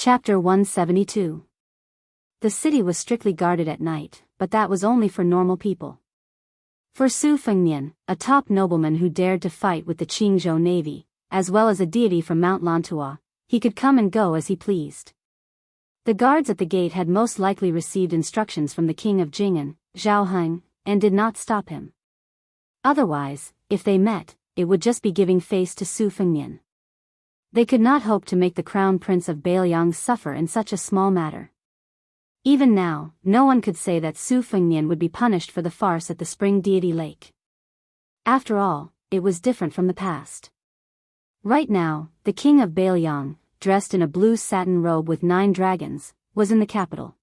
Chapter 172. The city was strictly guarded at night, but that was only for normal people. For Su Fengnian, a top nobleman who dared to fight with the Qingzhou navy, as well as a deity from Mount Lantua, he could come and go as he pleased. The guards at the gate had most likely received instructions from the king of Jing'an, Zhao Heng, and did not stop him. Otherwise, if they met, it would just be giving face to Su Fengnian. They could not hope to make the crown prince of Biyao suffer in such a small matter. Even now, no one could say that Su Fengnian would be punished for the farce at the spring deity lake. After all, it was different from the past. Right now, the king of Biyao, dressed in a blue satin robe with 9 dragons, was in the capital.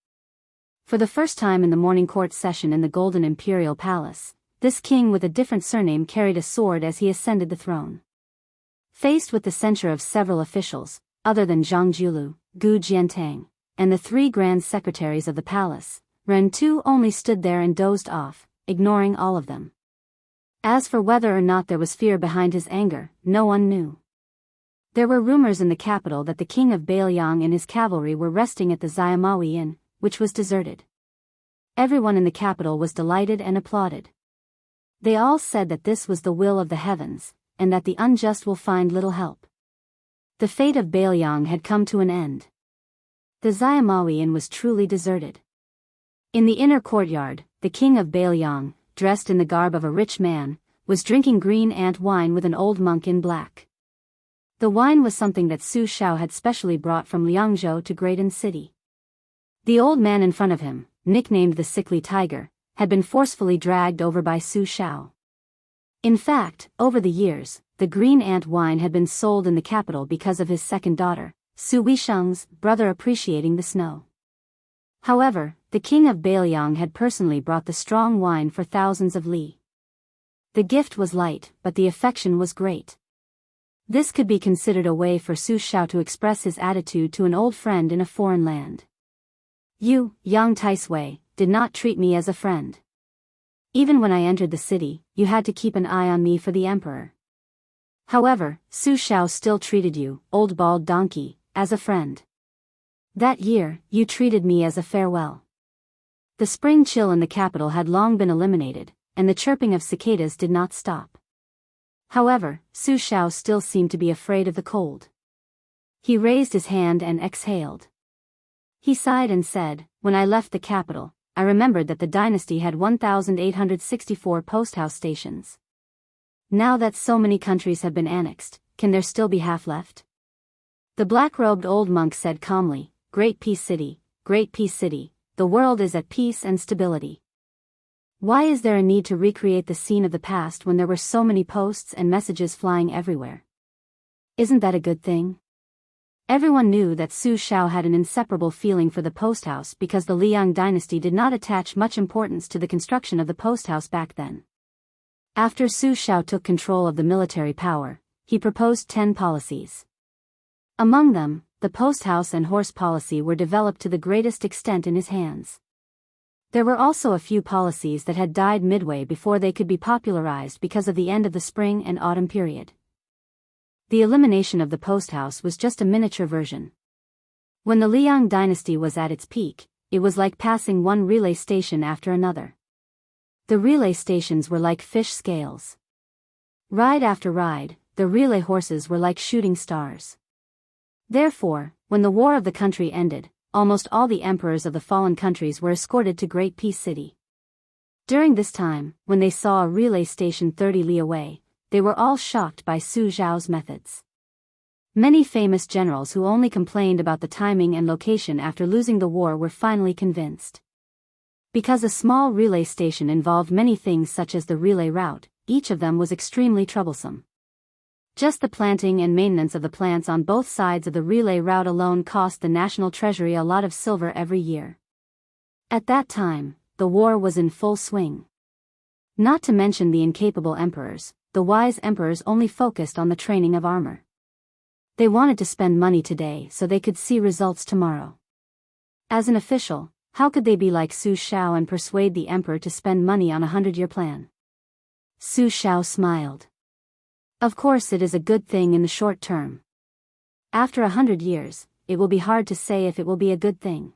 For the first time in the morning court session in the Golden Imperial Palace, this king with a different surname carried a sword as he ascended the throne. Faced with the censure of several officials, other than Zhang Julu, Gu Jiantang, and the 3 grand secretaries of the palace, Ren Tu only stood there and dozed off, ignoring all of them. As for whether or not there was fear behind his anger, no one knew. There were rumors in the capital that the king of Biyao and his cavalry were resting at the Xiamawi Inn, which was deserted. Everyone in the capital was delighted and applauded. They all said that this was the will of the heavens, and that the unjust will find little help. The fate of Biyao had come to an end. The Xiamawi Inn was truly deserted. In the inner courtyard, the king of Biyao, dressed in the garb of a rich man, was drinking green ant wine with an old monk in black. The wine was something that Su Shao had specially brought from Liangzhou to Greaton City. The old man in front of him, nicknamed the Sickly Tiger, had been forcefully dragged over by Su Shao. In fact, over the years, the green ant wine had been sold in the capital because of his second daughter, Su Weisheng's brother appreciating the snow. However, the king of Biyao had personally brought the strong wine for thousands of li. The gift was light, but the affection was great. This could be considered a way for Su Shao to express his attitude to an old friend in a foreign land. You, Yang Taisui, did not treat me as a friend. Even when I entered the city, you had to keep an eye on me for the emperor. However, Su Shao still treated you, old bald donkey, as a friend. That year, you treated me as a farewell. The spring chill in the capital had long been eliminated, and the chirping of cicadas did not stop. However, Su Shao still seemed to be afraid of the cold. He raised his hand and exhaled. He sighed and said, "When I left the capital, I remembered that the dynasty had 1,864 posthouse stations. Now that so many countries have been annexed, can there still be half left?" The black-robed old monk said calmly, Great Peace City, the world is at peace and stability. Why is there a need to recreate the scene of the past when there were so many posts and messages flying everywhere? Isn't that a good thing? Everyone knew that Su Shao had an inseparable feeling for the posthouse because the Liang dynasty did not attach much importance to the construction of the posthouse back then. After Su Shao took control of the military power, he proposed 10 policies. Among them, the posthouse and horse policy were developed to the greatest extent in his hands. There were also a few policies that had died midway before they could be popularized because of the end of the spring and autumn period. The elimination of the posthouse was just a miniature version. When the Liang dynasty was at its peak, it was like passing one relay station after another. The relay stations were like fish scales. Ride after ride, the relay horses were like shooting stars. Therefore, when the war of the country ended, almost all the emperors of the fallen countries were escorted to Great Peace City. During this time, when they saw a relay station 30 li away, they were all shocked by Su Zhao's methods. Many famous generals who only complained about the timing and location after losing the war were finally convinced. Because a small relay station involved many things such as the relay route, each of them was extremely troublesome. Just the planting and maintenance of the plants on both sides of the relay route alone cost the national treasury a lot of silver every year. At that time, the war was in full swing. Not to mention the incapable emperors, the wise emperors only focused on the training of armor. They wanted to spend money today so they could see results tomorrow. As an official, how could they be like Su Shao and persuade the emperor to spend money on a 100-year plan? Su Shao smiled. Of course it is a good thing in the short term. After 100 years, it will be hard to say if it will be a good thing.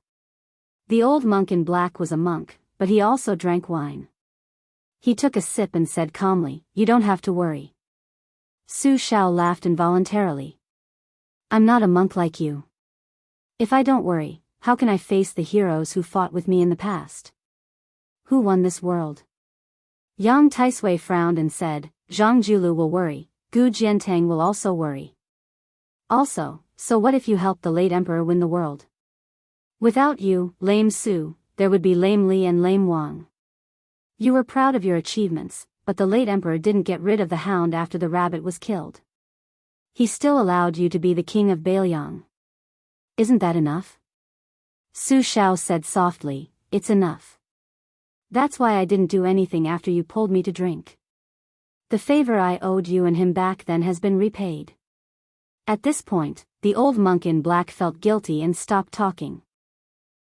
The old monk in black was a monk, but he also drank wine. He took a sip and said calmly, "You don't have to worry." Su Shao laughed involuntarily. "I'm not a monk like you. If I don't worry, how can I face the heroes who fought with me in the past? Who won this world?" Yang Taisui frowned and said, "Zhang Julu will worry, Gu Jiantang will also worry. Also, so what if you help the late emperor win the world? Without you, lame Su, there would be lame Li and lame Wang. You were proud of your achievements, but the late emperor didn't get rid of the hound after the rabbit was killed. He still allowed you to be the king of Biyao. Isn't that enough?" Su Shao said softly, "It's enough. That's why I didn't do anything after you pulled me to drink. The favor I owed you and him back then has been repaid." At this point, the old monk in black felt guilty and stopped talking.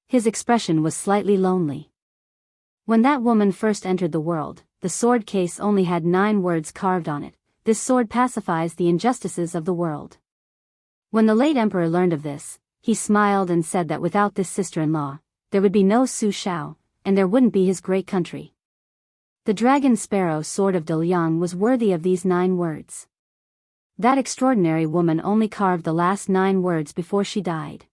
His expression was slightly lonely. When that woman first entered the world, the sword case only had 9 words carved on it: "This sword pacifies the injustices of the world." When the late emperor learned of this, he smiled and said that without this sister-in-law, there would be no Su Shao, and there wouldn't be his great country. The dragon sparrow sword of Daliang was worthy of these 9 words. That extraordinary woman only carved the last 9 words before she died.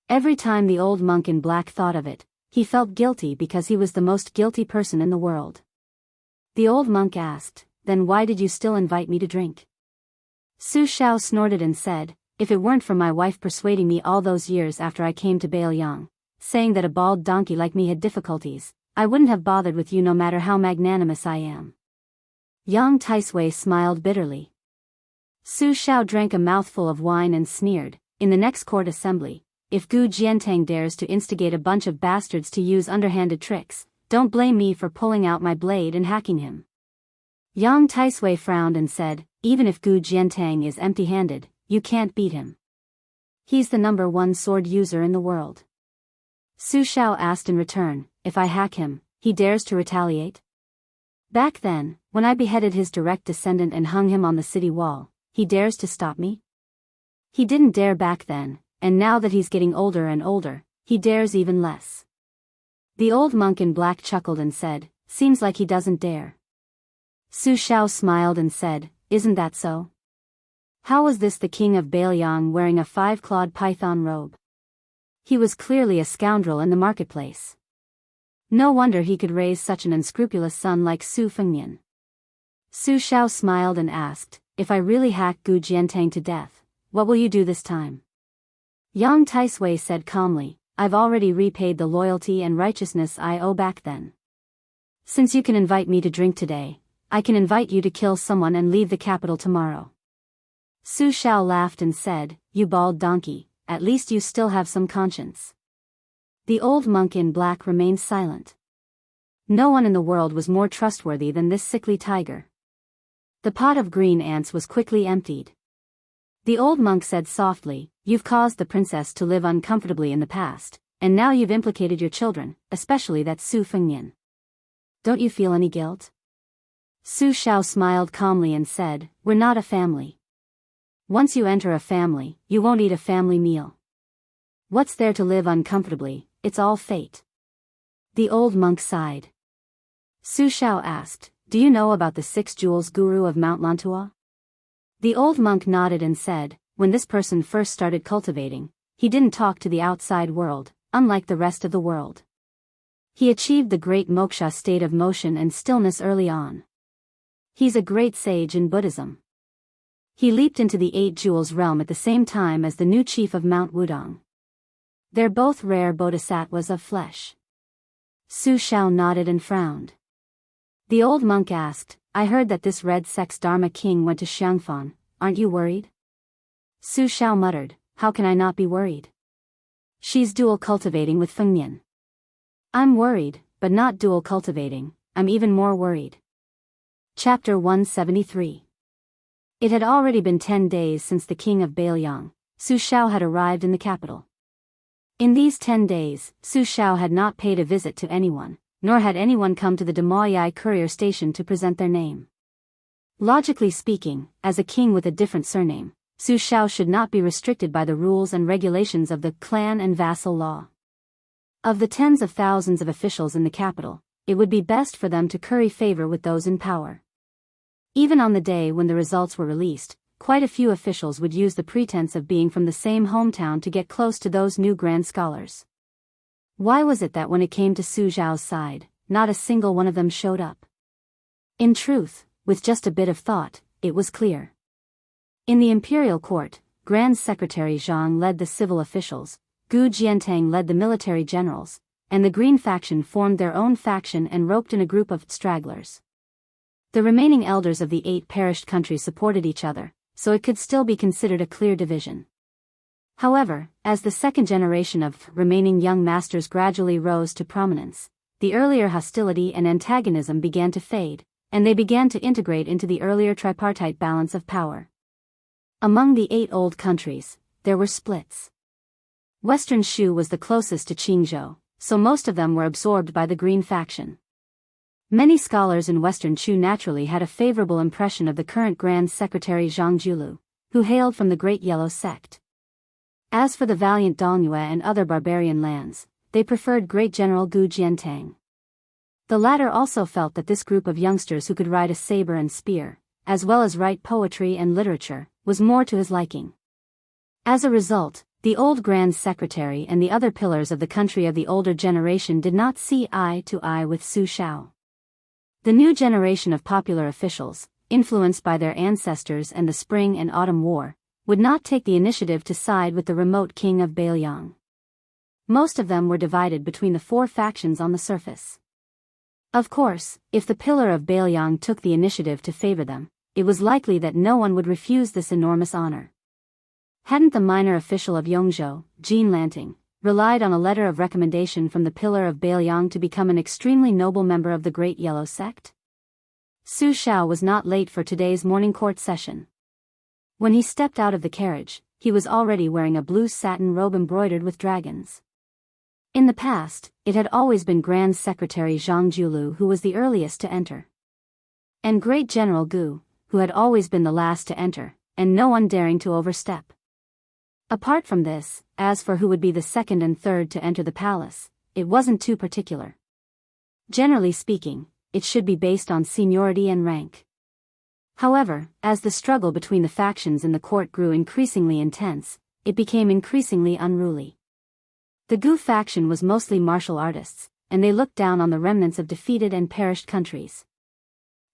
Every time the old monk in black thought of it, he felt guilty because he was the most guilty person in the world. The old monk asked, "Then why did you still invite me to drink?" Su Shao snorted and said, "If it weren't for my wife persuading me all those years after I came to Biyao, saying that a bald donkey like me had difficulties, I wouldn't have bothered with you no matter how magnanimous I am." Yang Taisui smiled bitterly. Su Shao drank a mouthful of wine and sneered, "In the next court assembly, if Gu Jiantang dares to instigate a bunch of bastards to use underhanded tricks, don't blame me for pulling out my blade and hacking him." Yang Taisui frowned and said, "Even if Gu Jiantang is empty-handed, you can't beat him. He's the #1 sword user in the world." Su Shao asked in return, "If I hack him, he dares to retaliate?" "Back then, when I beheaded his direct descendant and hung him on the city wall, he dares to stop me?" "He didn't dare back then, and now that he's getting older and older, he dares even less." The old monk in black chuckled and said, "Seems like he doesn't dare." Su Shao smiled and said, "Isn't that so? How was this the king of Biyao wearing a 5-clawed python robe? He was clearly a scoundrel in the marketplace. No wonder he could raise such an unscrupulous son like Su Fengnian." Su Shao smiled and asked, "If I really hack Gu Jiantang to death, what will you do this time?" Yang Taisui said calmly, "I've already repaid the loyalty and righteousness I owe back then. Since you can invite me to drink today, I can invite you to kill someone and leave the capital tomorrow." Su Shao laughed and said, "You bald donkey, at least you still have some conscience." The old monk in black remained silent. No one in the world was more trustworthy than this sickly tiger. The pot of green ants was quickly emptied. The old monk said softly, "You've caused the princess to live uncomfortably in the past, and now you've implicated your children, especially that Su Fengnian. Don't you feel any guilt?" Su Shao smiled calmly and said, "We're not a family. Once you enter a family, you won't eat a family meal. What's there to live uncomfortably? It's all fate." The old monk sighed. Su Shao asked, "Do you know about the 6 jewels guru of Mount Lantua?" The old monk nodded and said, "When this person first started cultivating, he didn't talk to the outside world, unlike the rest of the world. He achieved the great moksha state of motion and stillness early on. He's a great sage in Buddhism. He leaped into the 8 jewels realm at the same time as the new chief of Mount Wudong. They're both rare bodhisattvas of flesh." Su Shao nodded and frowned. The old monk asked, "I heard that this red sex Dharma king went to Xiangfan, aren't you worried?" Su Shao muttered, "How can I not be worried? She's dual cultivating with Fengnian." "I'm worried, but not dual cultivating, I'm even more worried." Chapter 173. It had already been 10 days since the king of Biyao, Su Shao, had arrived in the capital. In these 10 days, Su Shao had not paid a visit to anyone, nor had anyone come to the Demoyai courier station to present their name. Logically speaking, as a king with a different surname, Su Shao should not be restricted by the rules and regulations of the clan and vassal law. Of the tens of thousands of officials in the capital, it would be best for them to curry favor with those in power. Even on the day when the results were released, quite a few officials would use the pretense of being from the same hometown to get close to those new grand scholars. Why was it that when it came to Su Zhao's side, not a single one of them showed up? In truth, with just a bit of thought, it was clear. In the imperial court, Grand Secretary Zhang led the civil officials, Gu Jiantang led the military generals, and the Green faction formed their own faction and roped in a group of stragglers. The remaining elders of the 8 perished countries supported each other, so it could still be considered a clear division. However, as the second generation of remaining young masters gradually rose to prominence, the earlier hostility and antagonism began to fade, and they began to integrate into the earlier tripartite balance of power. Among the 8 old countries, there were splits. Western Shu was the closest to Qingzhou, so most of them were absorbed by the Green faction. Many scholars in Western Shu naturally had a favorable impression of the current Grand Secretary Zhang Julu, who hailed from the Great Yellow Sect. As for the valiant Dongyue and other barbarian lands, they preferred Great General Gu Jiantang. The latter also felt that this group of youngsters who could ride a saber and spear, as well as write poetry and literature, was more to his liking. As a result, the old Grand Secretary and the other pillars of the country of the older generation did not see eye to eye with Su Shao. The new generation of popular officials, influenced by their ancestors and the Spring and Autumn War, would not take the initiative to side with the remote king of Biyao. Most of them were divided between the 4 factions on the surface. Of course, if the pillar of Biyao took the initiative to favor them, it was likely that no one would refuse this enormous honor. Hadn't the minor official of Yongzhou, Jean Lanting, relied on a letter of recommendation from the pillar of Biyao to become an extremely noble member of the Great Yellow Sect? Su Shao was not late for today's morning court session. When he stepped out of the carriage, he was already wearing a blue satin robe embroidered with dragons. In the past, it had always been Grand Secretary Zhang Julu who was the earliest to enter. And Great General Gu, who had always been the last to enter, and no one daring to overstep. Apart from this, as for who would be the second and third to enter the palace, it wasn't too particular. Generally speaking, it should be based on seniority and rank. However, as the struggle between the factions in the court grew increasingly intense, it became increasingly unruly. The Gu faction was mostly martial artists, and they looked down on the remnants of defeated and perished countries.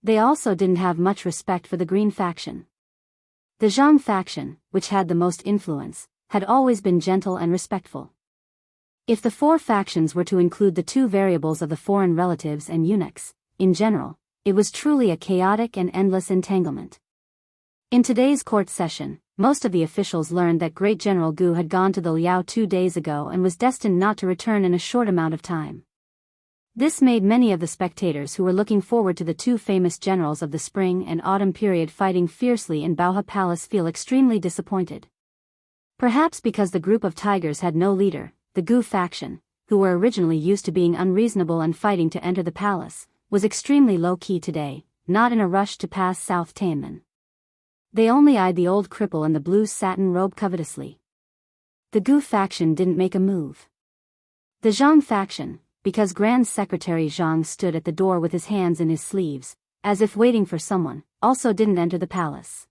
They also didn't have much respect for the Green faction. The Zhang faction, which had the most influence, had always been gentle and respectful. If the 4 factions were to include the 2 variables of the foreign relatives and eunuchs, in general, it was truly a chaotic and endless entanglement. In today's court session, most of the officials learned that Great General Gu had gone to the Liao 2 days ago and was destined not to return in a short amount of time. This made many of the spectators who were looking forward to the 2 famous generals of the spring and autumn period fighting fiercely in Baohe Palace feel extremely disappointed. Perhaps because the group of tigers had no leader, the Gu faction, who were originally used to being unreasonable and fighting to enter the palace, was extremely low-key today, not in a rush to pass South Tianmen. They only eyed the old cripple in the blue satin robe covetously. The Gu faction didn't make a move. The Zhang faction, because Grand Secretary Zhang stood at the door with his hands in his sleeves, as if waiting for someone, also didn't enter the palace.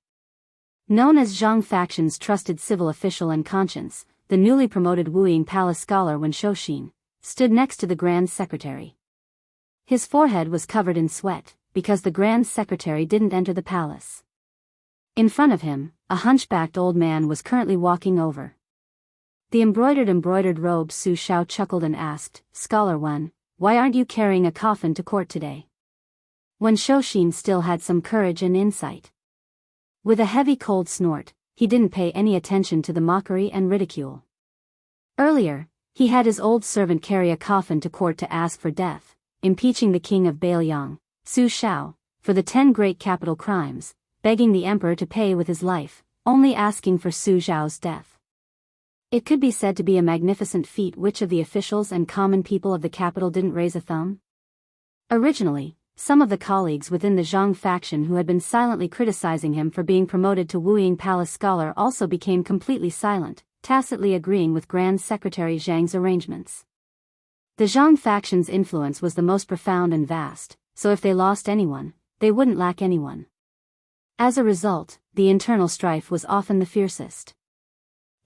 Known as Zhang faction's trusted civil official and conscience, the newly promoted Wuying Palace scholar Wen Shouxin, stood next to the Grand Secretary. His forehead was covered in sweat, because the Grand Secretary didn't enter the palace. In front of him, a hunchbacked old man was currently walking over. The embroidered robe Su Shao chuckled and asked, "Scholar Wen, why aren't you carrying a coffin to court today?" Wen Shouxin still had some courage and insight. With a heavy cold snort, he didn't pay any attention to the mockery and ridicule. Earlier, he had his old servant carry a coffin to court to ask for death, impeaching the king of Biyao, Su Shao, for the 10 great capital crimes, begging the emperor to pay with his life, only asking for Su Zhao's death. It could be said to be a magnificent feat. Which of the officials and common people of the capital didn't raise a thumb? Originally, Some of the colleagues within the Zhang faction who had been silently criticizing him for being promoted to Wuying Palace Scholar also became completely silent, tacitly agreeing with Grand Secretary Zhang's arrangements. The Zhang faction's influence was the most profound and vast, so if they lost anyone, they wouldn't lack anyone. As a result, the internal strife was often the fiercest.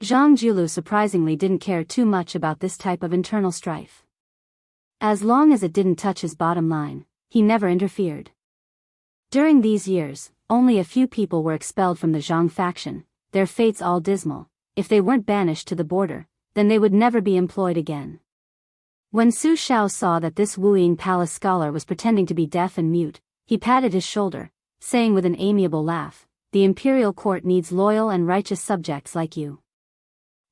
Zhang Julu surprisingly didn't care too much about this type of internal strife. As long as it didn't touch his bottom line, he never interfered. During these years, only a few people were expelled from the Zhang faction, their fates all dismal. If they weren't banished to the border, then they would never be employed again. When Su Shao saw that this Wuying Palace scholar was pretending to be deaf and mute, he patted his shoulder, saying with an amiable laugh, "The imperial court needs loyal and righteous subjects like you.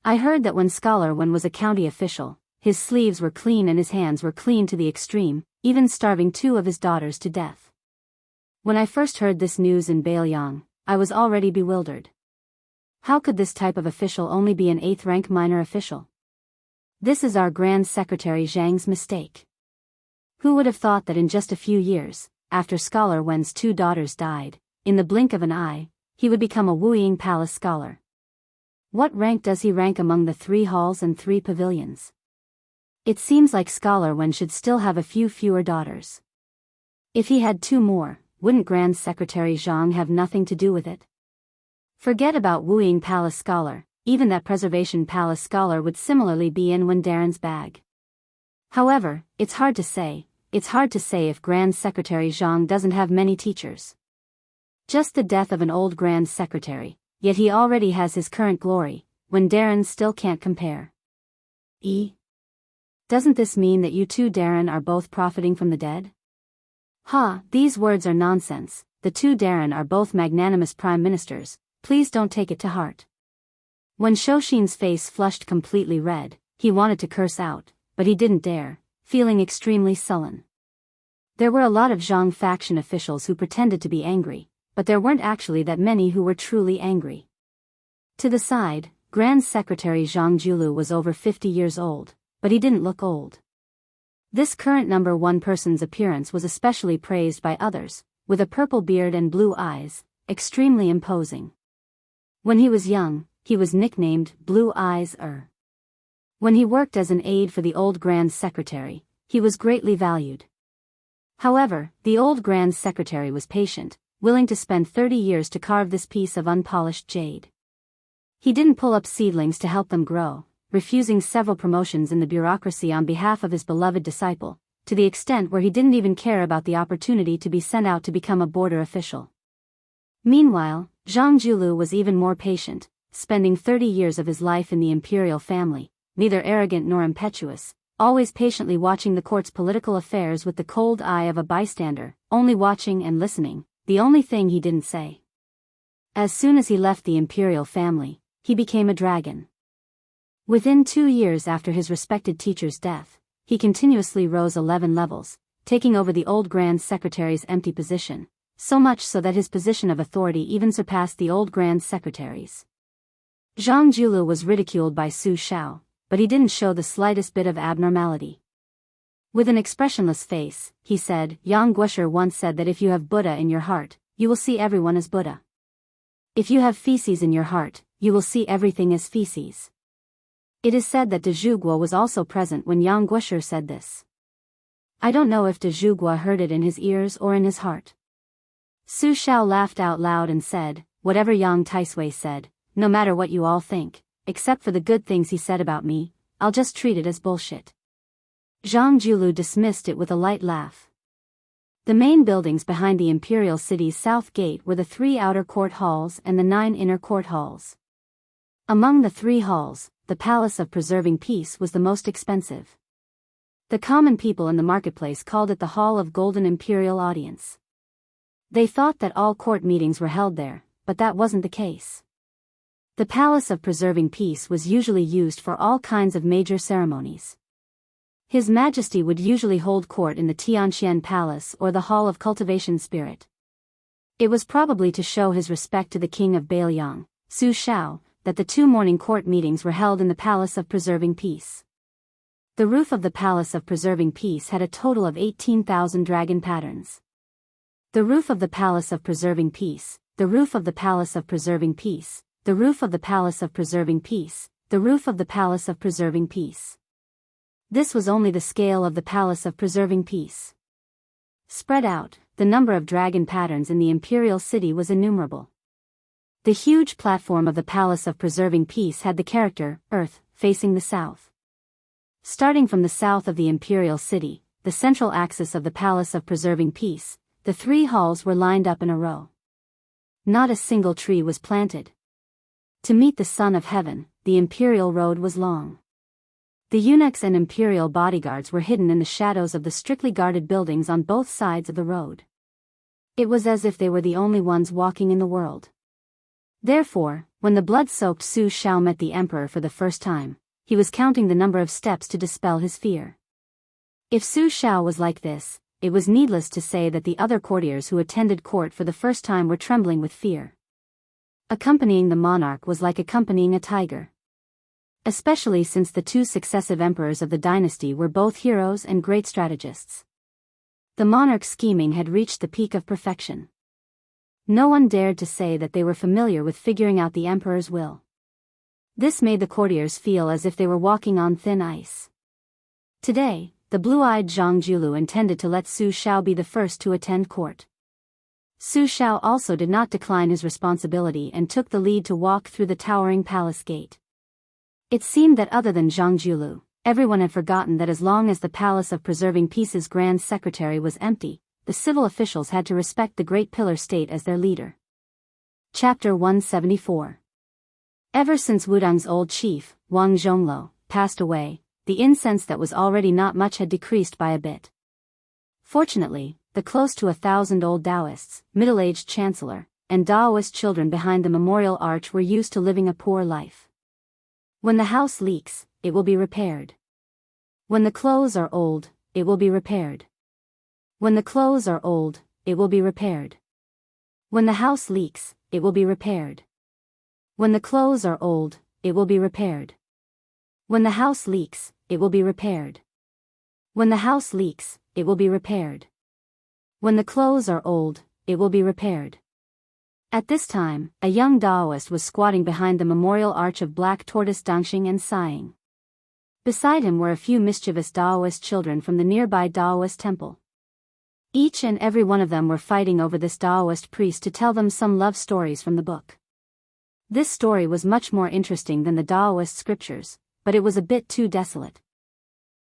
I heard that when Scholar Wen was a county official, his sleeves were clean and his hands were clean to the extreme, even starving 2 of his daughters to death." When I first heard this news in Biyao, I was already bewildered. How could this type of official only be an 8th-rank minor official? This is our Grand Secretary Zhang's mistake. Who would have thought that in just a few years, after Scholar Wen's 2 daughters died, in the blink of an eye, he would become a Wuying Palace scholar? What rank does he rank among the 3 halls and 3 pavilions? It seems like Scholar Wen should still have a few fewer daughters. If he had 2 more, wouldn't Grand Secretary Zhang have nothing to do with it? Forget about Wuying Palace scholar, even that Preservation Palace scholar would similarly be in Wendaren's bag. However, it's hard to say if Grand Secretary Zhang doesn't have many teachers. Just the death of an old Grand Secretary, yet he already has his current glory, Wendaren still can't compare. Doesn't this mean that you 2 Darren are both profiting from the dead? These words are nonsense. The 2 Darren are both magnanimous prime ministers, please don't take it to heart. When Shoshin's face flushed completely red, he wanted to curse out, but he didn't dare, feeling extremely sullen. There were a lot of Zhang faction officials who pretended to be angry, but there weren't actually that many who were truly angry. To the side, Grand Secretary Zhang Julu was over 50 years old, but he didn't look old. This current number 1 person's appearance was especially praised by others, with a purple beard and blue eyes, extremely imposing. When he was young, he was nicknamed Blue Eyes. When he worked as an aide for the old Grand Secretary, he was greatly valued. However, the old Grand Secretary was patient, willing to spend 30 years to carve this piece of unpolished jade. He didn't pull up seedlings to help them grow, refusing several promotions in the bureaucracy on behalf of his beloved disciple, to the extent where he didn't even care about the opportunity to be sent out to become a border official. Meanwhile, Zhang Julu was even more patient, spending 30 years of his life in the imperial family, neither arrogant nor impetuous, always patiently watching the court's political affairs with the cold eye of a bystander, only watching and listening, the only thing he didn't say. As soon as he left the imperial family, he became a dragon. Within 2 years after his respected teacher's death, he continuously rose 11 levels, taking over the old Grand Secretary's empty position, so much so that his position of authority even surpassed the old Grand Secretary's. Zhang Julu was ridiculed by Su Shao, but he didn't show the slightest bit of abnormality. With an expressionless face, he said, "Yang Guosher once said that if you have Buddha in your heart, you will see everyone as Buddha. If you have feces in your heart, you will see everything as feces." It is said that De Zhuguo was also present when Yang Guosher said this. I don't know if De Zhuguo heard it in his ears or in his heart. Su Shao laughed out loud and said, "Whatever Yang Taisui said, no matter what you all think, except for the good things he said about me, I'll just treat it as bullshit." Zhang Julu dismissed it with a light laugh. The main buildings behind the imperial city's south gate were the 3 outer court halls and the 9 inner court halls. Among the 3 halls, the Palace of Preserving Peace was the most expensive. The common people in the marketplace called it the Hall of Golden Imperial Audience. They thought that all court meetings were held there, but that wasn't the case. The Palace of Preserving Peace was usually used for all kinds of major ceremonies. His Majesty would usually hold court in the Tianqian Palace or the Hall of Cultivation Spirit. It was probably to show his respect to the King of Biyao, Su Shao, that the 2 morning court meetings were held in the Palace of Preserving Peace. The roof of the Palace of Preserving Peace had a total of 18,000 dragon patterns. The roof of the palace of preserving peace, the roof of the palace of preserving peace, the roof of the palace of preserving peace, the roof of the palace of preserving peace. This was only the scale of the palace of preserving peace. Spread out, the number of dragon patterns in the imperial city was innumerable. The huge platform of the palace of preserving peace had the character, Earth, facing the south. Starting from the south of the imperial city, the central axis of the palace of preserving peace, the 3 halls were lined up in a row. Not a single tree was planted. To meet the Son of Heaven, the imperial road was long. The eunuchs and imperial bodyguards were hidden in the shadows of the strictly guarded buildings on both sides of the road. It was as if they were the only ones walking in the world. Therefore, when the blood-soaked Su Shao met the emperor for the first time, he was counting the number of steps to dispel his fear. If Su Shao was like this, it was needless to say that the other courtiers who attended court for the first time were trembling with fear. Accompanying the monarch was like accompanying a tiger. Especially since the 2 successive emperors of the dynasty were both heroes and great strategists. The monarch's scheming had reached the peak of perfection. No one dared to say that they were familiar with figuring out the emperor's will. This made the courtiers feel as if they were walking on thin ice. Today, the blue-eyed Zhang Julu intended to let Su Shao be the first to attend court. Su Shao also did not decline his responsibility and took the lead to walk through the towering palace gate. It seemed that other than Zhang Julu, everyone had forgotten that as long as the Palace of Preserving Peace's Grand Secretary was empty, the civil officials had to respect the Great Pillar State as their leader. Chapter 174. Ever since Wudang's old chief, Wang Zhonglo, passed away, the incense that was already not much had decreased by a bit. Fortunately, the close to 1,000 old Taoists, middle-aged chancellor, and Taoist children behind the memorial arch were used to living a poor life. When the house leaks, it will be repaired. When the clothes are old, it will be repaired. When the clothes are old, it will be repaired. When the house leaks, it will be repaired. When the clothes are old, it will be repaired. When the house leaks, it will be repaired. When the house leaks, it will be repaired. When the clothes are old, it will be repaired. At this time, a young Taoist was squatting behind the memorial arch of black tortoise dancing and sighing. Beside him were a few mischievous Taoist children from the nearby Taoist temple. Each and every one of them were fighting over this Taoist priest to tell them some love stories from the book. This story was much more interesting than the Taoist scriptures, but it was a bit too desolate.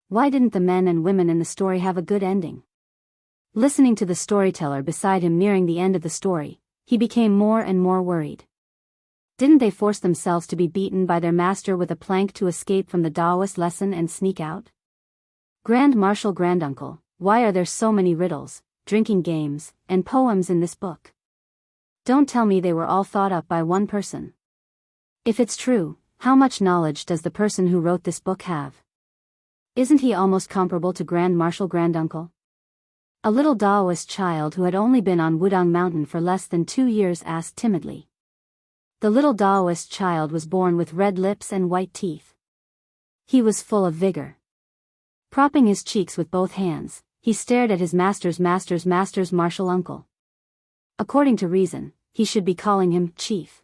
Why didn't the men and women in the story have a good ending? Listening to the storyteller beside him nearing the end of the story, he became more and more worried. Didn't they force themselves to be beaten by their master with a plank to escape from the Taoist lesson and sneak out? Grand Marshal Granduncle, why are there so many riddles, drinking games, and poems in this book? Don't tell me they were all thought up by one person. If it's true, how much knowledge does the person who wrote this book have? Isn't he almost comparable to Grand Marshal Granduncle? A little Taoist child who had only been on Wudang Mountain for less than 2 years asked timidly. The little Taoist child was born with red lips and white teeth. He was full of vigor. Propping his cheeks with both hands, he stared at his master's martial uncle. According to reason, he should be calling him chief.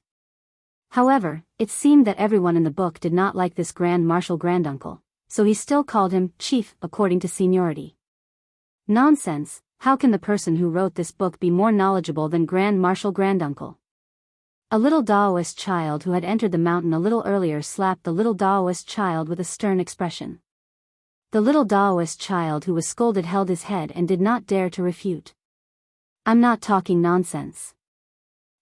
However, it seemed that everyone in the book did not like this Grand Marshal Granduncle, so he still called him chief according to seniority. Nonsense, how can the person who wrote this book be more knowledgeable than Grand Marshal Granduncle? A little Taoist child who had entered the mountain a little earlier slapped the little Taoist child with a stern expression. The little Taoist child who was scolded held his head and did not dare to refute. I'm not talking nonsense.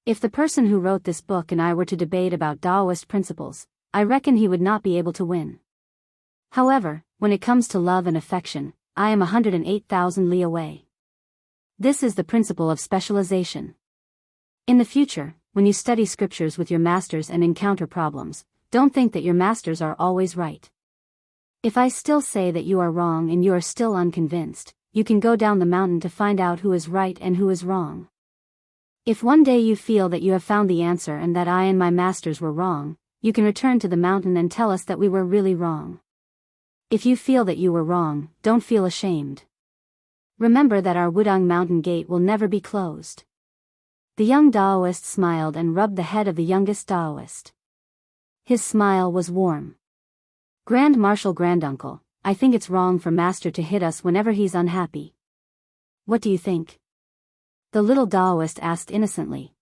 If the person who wrote this book and I were to debate about Taoist principles, I reckon he would not be able to win. However, when it comes to love and affection, I am 108,000 li away. This is the principle of specialization. In the future, when you study scriptures with your masters and encounter problems, don't think that your masters are always right. If I still say that you are wrong and you are still unconvinced, you can go down the mountain to find out who is right and who is wrong. If one day you feel that you have found the answer and that I and my masters were wrong, you can return to the mountain and tell us that we were really wrong. If you feel that you were wrong, don't feel ashamed. Remember that our Wudang mountain gate will never be closed. The young Daoist smiled and rubbed the head of the youngest Daoist. His smile was warm. Grand Marshal Granduncle, I think it's wrong for Master to hit us whenever he's unhappy. What do you think? The little Daoist asked innocently.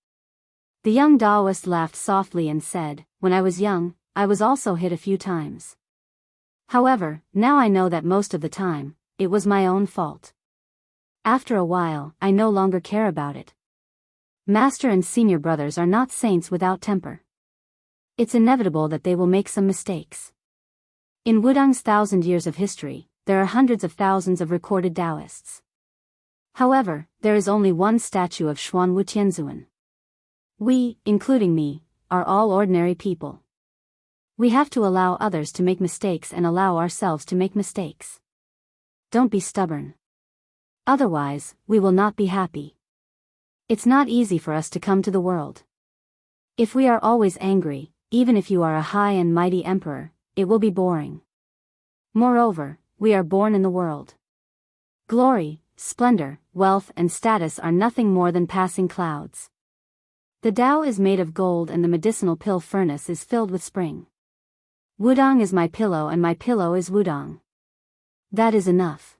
The young Daoist laughed softly and said, when I was young, I was also hit a few times. However, now I know that most of the time, it was my own fault. After a while, I no longer care about it. Master and senior brothers are not saints without temper. It's inevitable that they will make some mistakes. In Wudang's 1,000 years of history, there are hundreds of thousands of recorded Taoists. However, there is only one statue of Xuan Wutianzuan. We, including me, are all ordinary people. We have to allow others to make mistakes and allow ourselves to make mistakes. Don't be stubborn. Otherwise, we will not be happy. It's not easy for us to come to the world. If we are always angry, even if you are a high and mighty emperor, it will be boring. Moreover, we are born in the world. Glory, splendor, wealth and status are nothing more than passing clouds. The Tao is made of gold and the medicinal pill furnace is filled with spring. Wudang is my pillow and my pillow is Wudang. That is enough.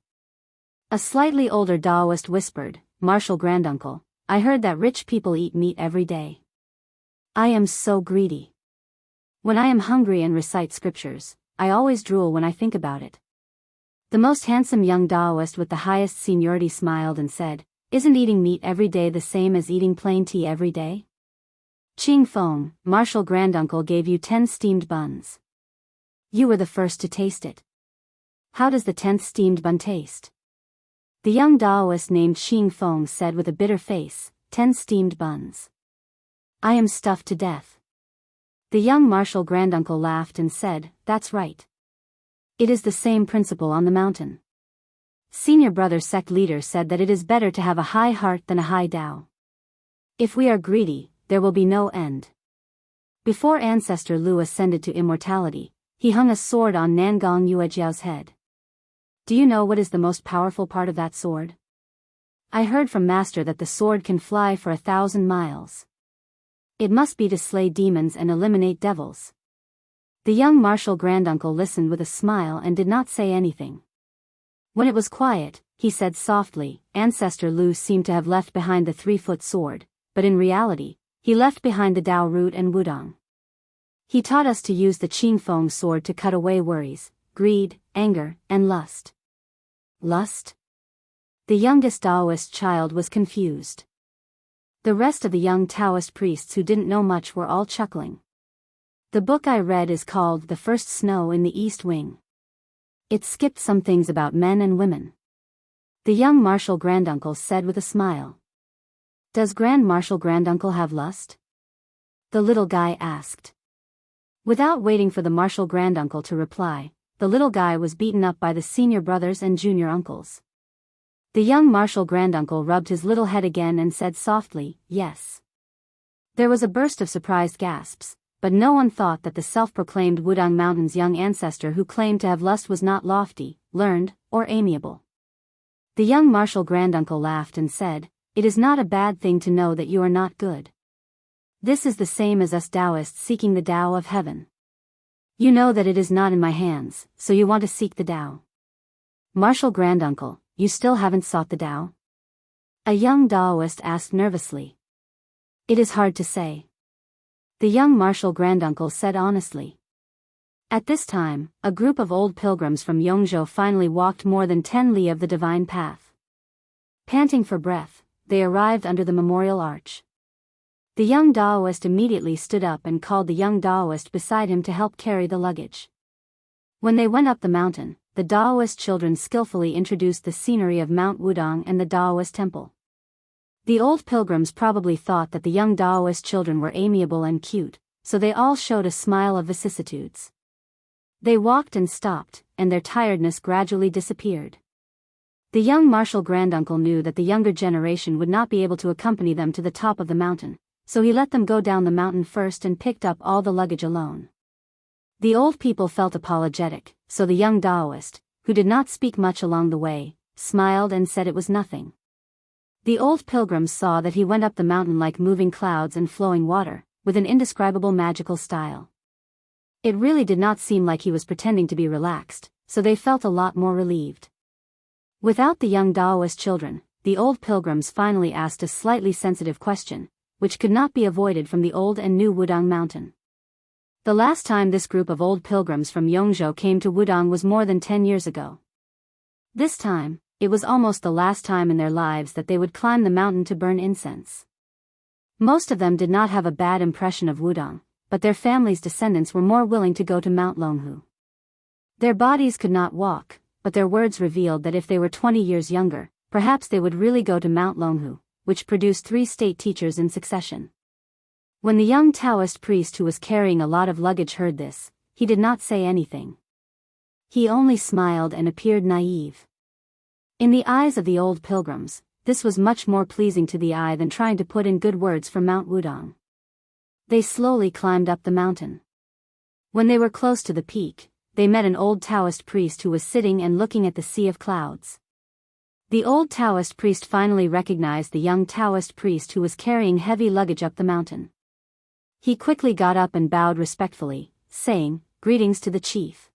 A slightly older Daoist whispered, Marshal Granduncle, I heard that rich people eat meat every day. I am so greedy. When I am hungry and recite scriptures, I always drool when I think about it. The most handsome young Daoist with the highest seniority smiled and said, Isn't eating meat every day the same as eating plain tea every day? Ching Feng, Marshal Granduncle gave you 10 steamed buns. You were the first to taste it. How does the 10th steamed bun taste? The young Daoist named Ching Feng said with a bitter face, 10 steamed buns. I am stuffed to death. The young Marshal Granduncle laughed and said, That's right. It is the same principle on the mountain. Senior brother sect leader said that it is better to have a high heart than a high Tao. If we are greedy, there will be no end. Before ancestor Lu ascended to immortality, he hung a sword on Nangong Yuejiao's head. Do you know what is the most powerful part of that sword? I heard from Master that the sword can fly for 1,000 miles. It must be to slay demons and eliminate devils. The young Marshal Granduncle listened with a smile and did not say anything. When it was quiet, he said softly, Ancestor Lu seemed to have left behind the 3-foot sword, but in reality, he left behind the Tao root and Wudang. He taught us to use the Qing Feng sword to cut away worries, greed, anger, and lust. Lust? The youngest Taoist child was confused. The rest of the young Taoist priests who didn't know much were all chuckling. The book I read is called The First Snow in the East Wing. It skipped some things about men and women. The young Marshal Granduncle said with a smile. Does Grand Marshal Granduncle have lust? The little guy asked. Without waiting for the Marshal Granduncle to reply, the little guy was beaten up by the senior brothers and junior uncles. The young Marshal Granduncle rubbed his little head again and said softly, Yes. There was a burst of surprised gasps, but no one thought that the self-proclaimed Wudang Mountain's young ancestor who claimed to have lust was not lofty, learned, or amiable. The young Marshal Granduncle laughed and said, It is not a bad thing to know that you are not good. This is the same as us Taoists seeking the Tao of heaven. You know that it is not in my hands, so you want to seek the Tao. Marshal Granduncle, you still haven't sought the Tao? A young Taoist asked nervously. It is hard to say. The young Marshal Granduncle said honestly. At this time, a group of old pilgrims from Yongzhou finally walked more than 10 li of the divine path. Panting for breath, they arrived under the memorial arch. The young Taoist immediately stood up and called the young Taoist beside him to help carry the luggage. When they went up the mountain, the Taoist children skillfully introduced the scenery of Mount Wudang and the Taoist temple. The old pilgrims probably thought that the young Taoist children were amiable and cute, so they all showed a smile of vicissitudes. They walked and stopped, and their tiredness gradually disappeared. The young Marshal Granduncle knew that the younger generation would not be able to accompany them to the top of the mountain, so he let them go down the mountain first and picked up all the luggage alone. The old people felt apologetic, so the young Taoist, who did not speak much along the way, smiled and said it was nothing. The old pilgrims saw that he went up the mountain like moving clouds and flowing water, with an indescribable magical style. It really did not seem like he was pretending to be relaxed, so they felt a lot more relieved. Without the young Daoist children, the old pilgrims finally asked a slightly sensitive question, which could not be avoided from the old and new Wudang mountain. The last time this group of old pilgrims from Yongzhou came to Wudang was more than 10 years ago. This time, it was almost the last time in their lives that they would climb the mountain to burn incense. Most of them did not have a bad impression of Wudang, but their families' descendants were more willing to go to Mount Longhu. Their bodies could not walk, but their words revealed that if they were 20 years younger, perhaps they would really go to Mount Longhu, which produced 3 state teachers in succession. When the young Taoist priest who was carrying a lot of luggage heard this, he did not say anything. He only smiled and appeared naive. In the eyes of the old pilgrims, this was much more pleasing to the eye than trying to put in good words for Mount Wudang. They slowly climbed up the mountain. When they were close to the peak, they met an old Taoist priest who was sitting and looking at the sea of clouds. The old Taoist priest finally recognized the young Taoist priest who was carrying heavy luggage up the mountain. He quickly got up and bowed respectfully, saying, "Greetings to the chief."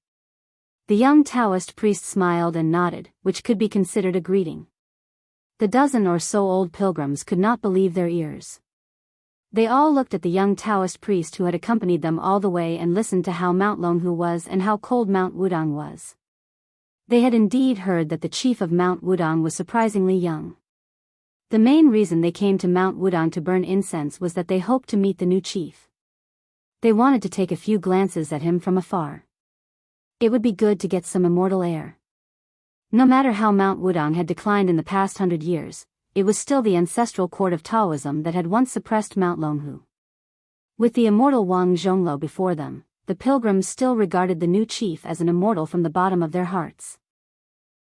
The young Taoist priest smiled and nodded, which could be considered a greeting. The dozen or so old pilgrims could not believe their ears. They all looked at the young Taoist priest who had accompanied them all the way and listened to how Mount Longhu was and how cold Mount Wudang was. They had indeed heard that the chief of Mount Wudang was surprisingly young. The main reason they came to Mount Wudang to burn incense was that they hoped to meet the new chief. They wanted to take a few glances at him from afar. It would be good to get some immortal air. No matter how Mount Wudang had declined in the past 100 years, it was still the ancestral court of Taoism that had once suppressed Mount Longhu. With the immortal Wang Zhonglo before them, the pilgrims still regarded the new chief as an immortal from the bottom of their hearts.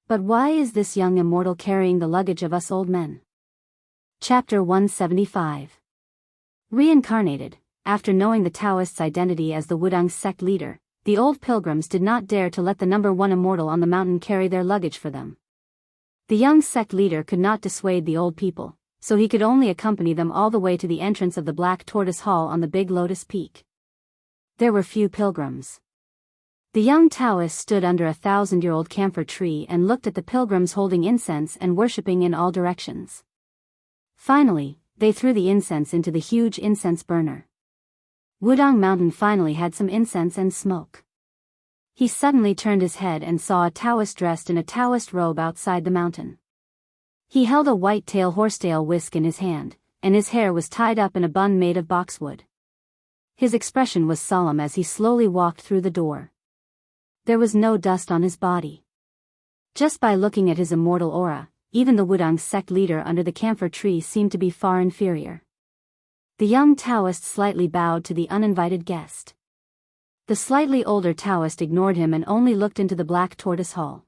But why is this young immortal carrying the luggage of us old men? Chapter 175. Reincarnated. After knowing the Taoists' identity as the Wudang sect leader, the old pilgrims did not dare to let the number 1 immortal on the mountain carry their luggage for them. The young sect leader could not dissuade the old people, so he could only accompany them all the way to the entrance of the Black Tortoise Hall on the Big Lotus Peak. There were few pilgrims. The young Taoist stood under a 1,000-year-old camphor tree and looked at the pilgrims holding incense and worshipping in all directions. Finally, they threw the incense into the huge incense burner. Wudang Mountain finally had some incense and smoke. He suddenly turned his head and saw a Taoist dressed in a Taoist robe outside the mountain. He held a white-tail horsetail whisk in his hand, and his hair was tied up in a bun made of boxwood. His expression was solemn as he slowly walked through the door. There was no dust on his body. Just by looking at his immortal aura, even the Wudang sect leader under the camphor tree seemed to be far inferior. The young Taoist slightly bowed to the uninvited guest. The slightly older Taoist ignored him and only looked into the Black Tortoise Hall.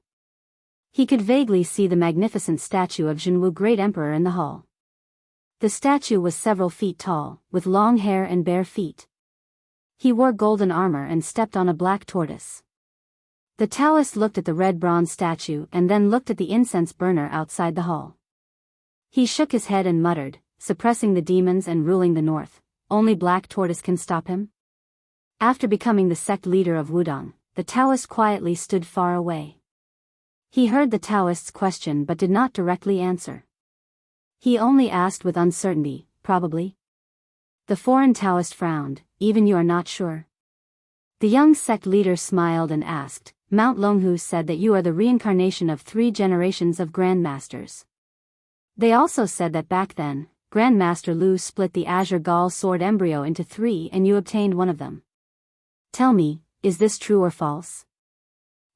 He could vaguely see the magnificent statue of Jianghu Great Emperor in the hall. The statue was several feet tall, with long hair and bare feet. He wore golden armor and stepped on a black tortoise. The Taoist looked at the red bronze statue and then looked at the incense burner outside the hall. He shook his head and muttered, "Suppressing the demons and ruling the north, only Black Tortoise can stop him?" After becoming the sect leader of Wudang, the Taoist quietly stood far away. He heard the Taoist's question but did not directly answer. He only asked with uncertainty, "Probably?" The foreign Taoist frowned, "Even you are not sure?" The young sect leader smiled and asked, "Mount Longhu said that you are the reincarnation of 3 generations of grandmasters. They also said that back then, Grandmaster Lu split the Azure Gall sword embryo into 3 and you obtained one of them. Tell me, is this true or false?"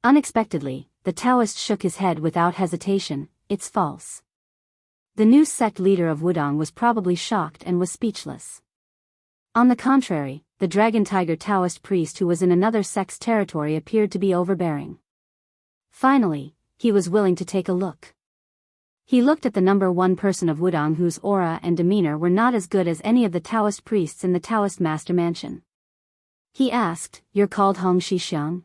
Unexpectedly, the Taoist shook his head without hesitation, "It's false." The new sect leader of Wudang was probably shocked and was speechless. On the contrary, the Dragon Tiger Taoist priest who was in another sect's territory appeared to be overbearing. Finally, he was willing to take a look. He looked at the number 1 person of Wudang whose aura and demeanor were not as good as any of the Taoist priests in the Taoist master mansion. He asked, "You're called Hong Shixiang?"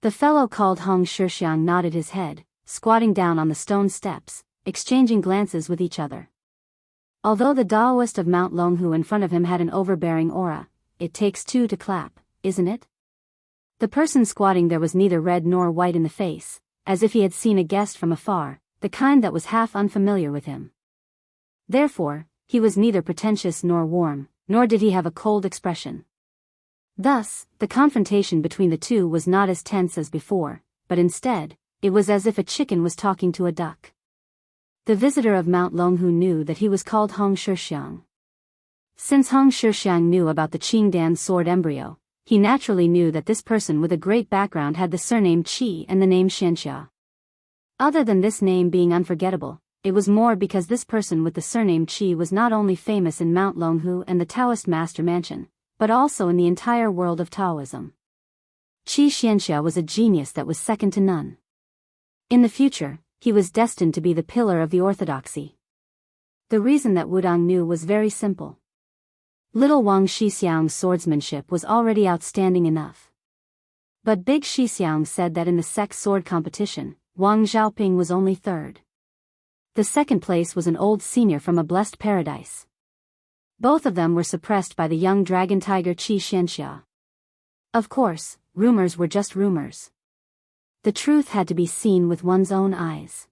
The fellow called Hong Shixiang nodded his head, squatting down on the stone steps, exchanging glances with each other. Although the Taoist of Mount Longhu in front of him had an overbearing aura, it takes two to clap, isn't it? The person squatting there was neither red nor white in the face, as if he had seen a guest from afar, the kind that was half unfamiliar with him. Therefore, he was neither pretentious nor warm, nor did he have a cold expression. Thus, the confrontation between the two was not as tense as before, but instead, it was as if a chicken was talking to a duck. The visitor of Mount Longhu knew that he was called Hong Shixiang. Since Hong Shixiang knew about the Qingdan sword embryo, he naturally knew that this person with a great background had the surname Qi and the name Xianxia. Other than this name being unforgettable, it was more because this person with the surname Qi was not only famous in Mount Longhu and the Taoist Master Mansion, but also in the entire world of Taoism. Qi Xianxia was a genius that was second to none. In the future, he was destined to be the pillar of the orthodoxy. The reason that Wudang knew was very simple. Little Wang Shixiang's swordsmanship was already outstanding enough. But Big Shixiang said that in the sex sword competition, Wang Xiaoping was only third. The second place was an old senior from a blessed paradise. Both of them were suppressed by the young dragon tiger Qi Xianxia. Of course, rumors were just rumors. The truth had to be seen with one's own eyes.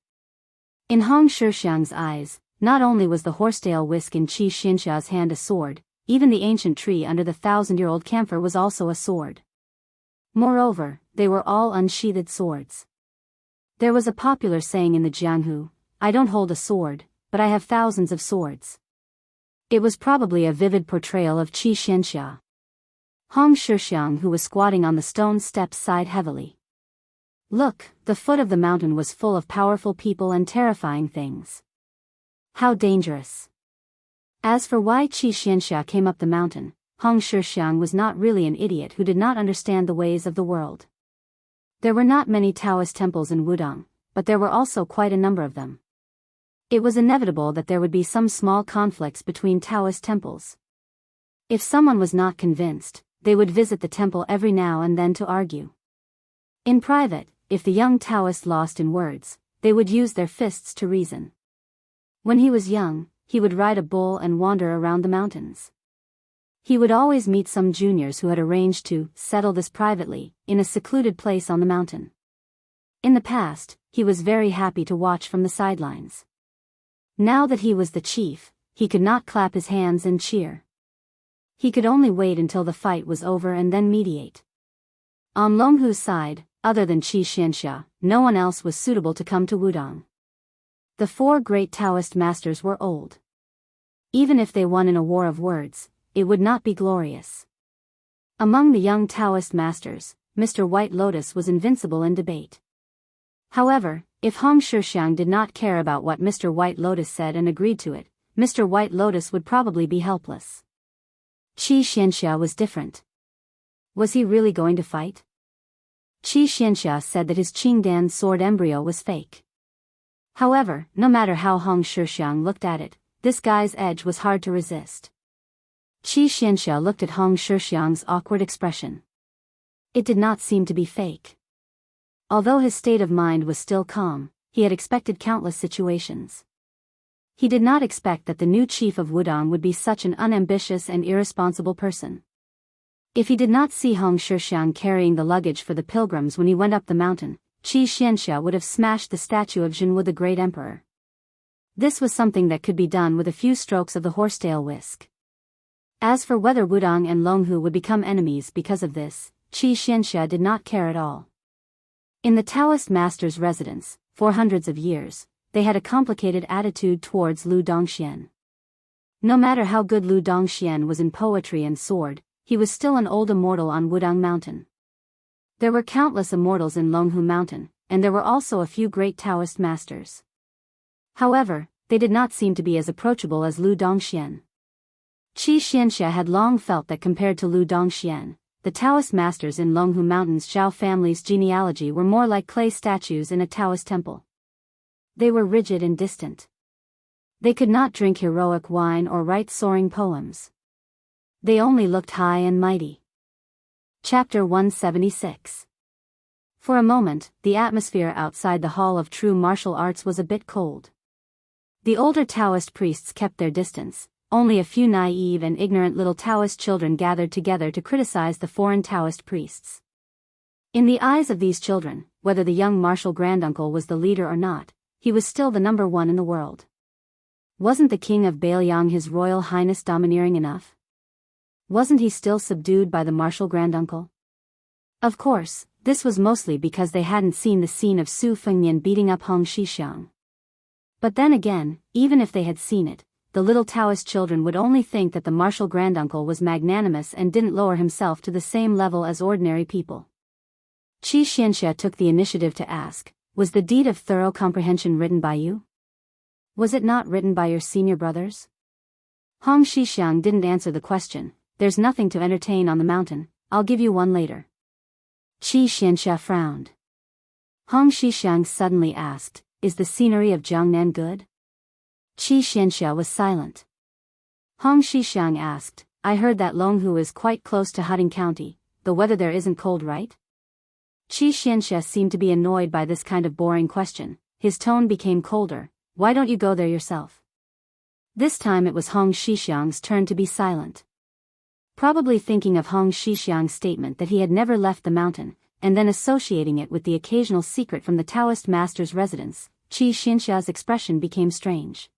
In Hong Shixiang's eyes, not only was the horsetail whisk in Qi Xianxia's hand a sword, even the ancient tree under the 1,000-year-old camphor was also a sword. Moreover, they were all unsheathed swords. There was a popular saying in the Jianghu, "I don't hold a sword, but I have thousands of swords." It was probably a vivid portrayal of Qi Xianxia. Hong Shixiang, who was squatting on the stone steps, sighed heavily. Look, the foot of the mountain was full of powerful people and terrifying things. How dangerous. As for why Qi Xianxia came up the mountain, Hong Shixiang was not really an idiot who did not understand the ways of the world. There were not many Taoist temples in Wudang, but there were also quite a number of them. It was inevitable that there would be some small conflicts between Taoist temples. If someone was not convinced, they would visit the temple every now and then to argue. In private, if the young Taoist lost in words, they would use their fists to reason. When he was young, he would ride a bull and wander around the mountains. He would always meet some juniors who had arranged to settle this privately, in a secluded place on the mountain. In the past, he was very happy to watch from the sidelines. Now that he was the chief, he could not clap his hands and cheer. He could only wait until the fight was over and then mediate. On Longhu's side, other than Qi Xianxia, no one else was suitable to come to Wudang. The four great Taoist masters were old. Even if they won in a war of words, it would not be glorious. Among the young Taoist masters, Mr. White Lotus was invincible in debate. However, if Hong Shixiang did not care about what Mr. White Lotus said and agreed to it, Mr. White Lotus would probably be helpless. Qi Xianxia was different. Was he really going to fight? Qi Xianxia said that his Qingdan sword embryo was fake. However, no matter how Hong Shixiang looked at it, this guy's edge was hard to resist. Qi Xianxia looked at Hong Shixiang's awkward expression. It did not seem to be fake. Although his state of mind was still calm, he had expected countless situations. He did not expect that the new chief of Wudang would be such an unambitious and irresponsible person. If he did not see Hong Shixiang carrying the luggage for the pilgrims when he went up the mountain, Qi Xianxia would have smashed the statue of Jianghu the great emperor. This was something that could be done with a few strokes of the horsetail whisk. As for whether Wudang and Longhu would become enemies because of this, Qi Xianxia did not care at all. In the Taoist master's residence, for hundreds of years, they had a complicated attitude towards Lu Dongxian. No matter how good Lu Dongxian was in poetry and sword, he was still an old immortal on Wudang Mountain. There were countless immortals in Longhu Mountain, and there were also a few great Taoist masters. However, they did not seem to be as approachable as Lu Dongxian. Qi Xianxia had long felt that compared to Lu Dongxian, the Taoist masters in Longhu Mountain's Zhao family's genealogy were more like clay statues in a Taoist temple. They were rigid and distant. They could not drink heroic wine or write soaring poems. They only looked high and mighty. Chapter 176. For a moment, the atmosphere outside the Hall of True Martial Arts was a bit cold. The older Taoist priests kept their distance. Only a few naive and ignorant little Taoist children gathered together to criticize the foreign Taoist priests. In the eyes of these children, whether the young martial granduncle was the leader or not, he was still the number one in the world. Wasn't the king of Biyao His Royal Highness domineering enough? Wasn't he still subdued by the martial granduncle? Of course, this was mostly because they hadn't seen the scene of Su Fengnian beating up Hong Shixiang. But then again, even if they had seen it, the little Taoist children would only think that the martial granduncle was magnanimous and didn't lower himself to the same level as ordinary people. Qi Xianxia took the initiative to ask, was the deed of thorough comprehension written by you? Was it not written by your senior brothers? Hong Shixiang didn't answer the question. There's nothing to entertain on the mountain, I'll give you one later. Qi Xianxia frowned. Hong Shixiang suddenly asked, is the scenery of Jiangnan good? Qi Xianxia was silent. Hong Shixiang asked, I heard that Longhu is quite close to Huding County, the weather there isn't cold, right? Qi Xianxia seemed to be annoyed by this kind of boring question. His tone became colder. Why don't you go there yourself? This time it was Hong Shixiang's turn to be silent. Probably thinking of Hong Shixiang's statement that he had never left the mountain, and then associating it with the occasional secret from the Taoist master's residence, Qi Xianxia's expression became strange.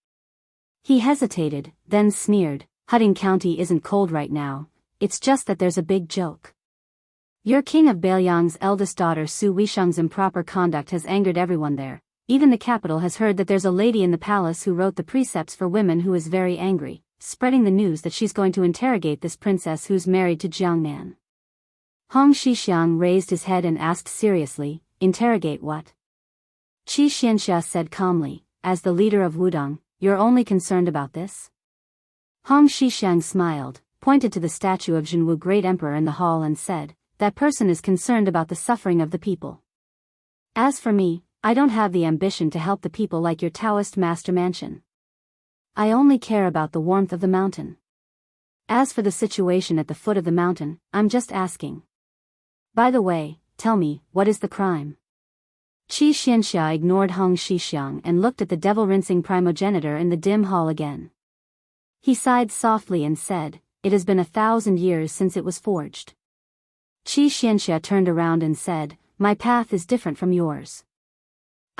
He hesitated, then sneered, Huding County isn't cold right now, it's just that there's a big joke. Your king of Beiliang's eldest daughter Su Weisheng's improper conduct has angered everyone there. Even the capital has heard that there's a lady in the palace who wrote the precepts for women who is very angry, spreading the news that she's going to interrogate this princess who's married to Jiangnan. Hong Shixiang raised his head and asked seriously, interrogate what? Qi Xianxia said calmly, as the leader of Wudong, you're only concerned about this? Hong Shixiang smiled, pointed to the statue of Jianghu Great Emperor in the hall and said, that person is concerned about the suffering of the people. As for me, I don't have the ambition to help the people like your Taoist master mansion. I only care about the warmth of the mountain. As for the situation at the foot of the mountain, I'm just asking. By the way, tell me, what is the crime? Qi Xianxia ignored Hong Shixiang and looked at the devil-rinsing primogenitor in the dim hall again. He sighed softly and said, it has been 1,000 years since it was forged. Qi Xianxia turned around and said, my path is different from yours.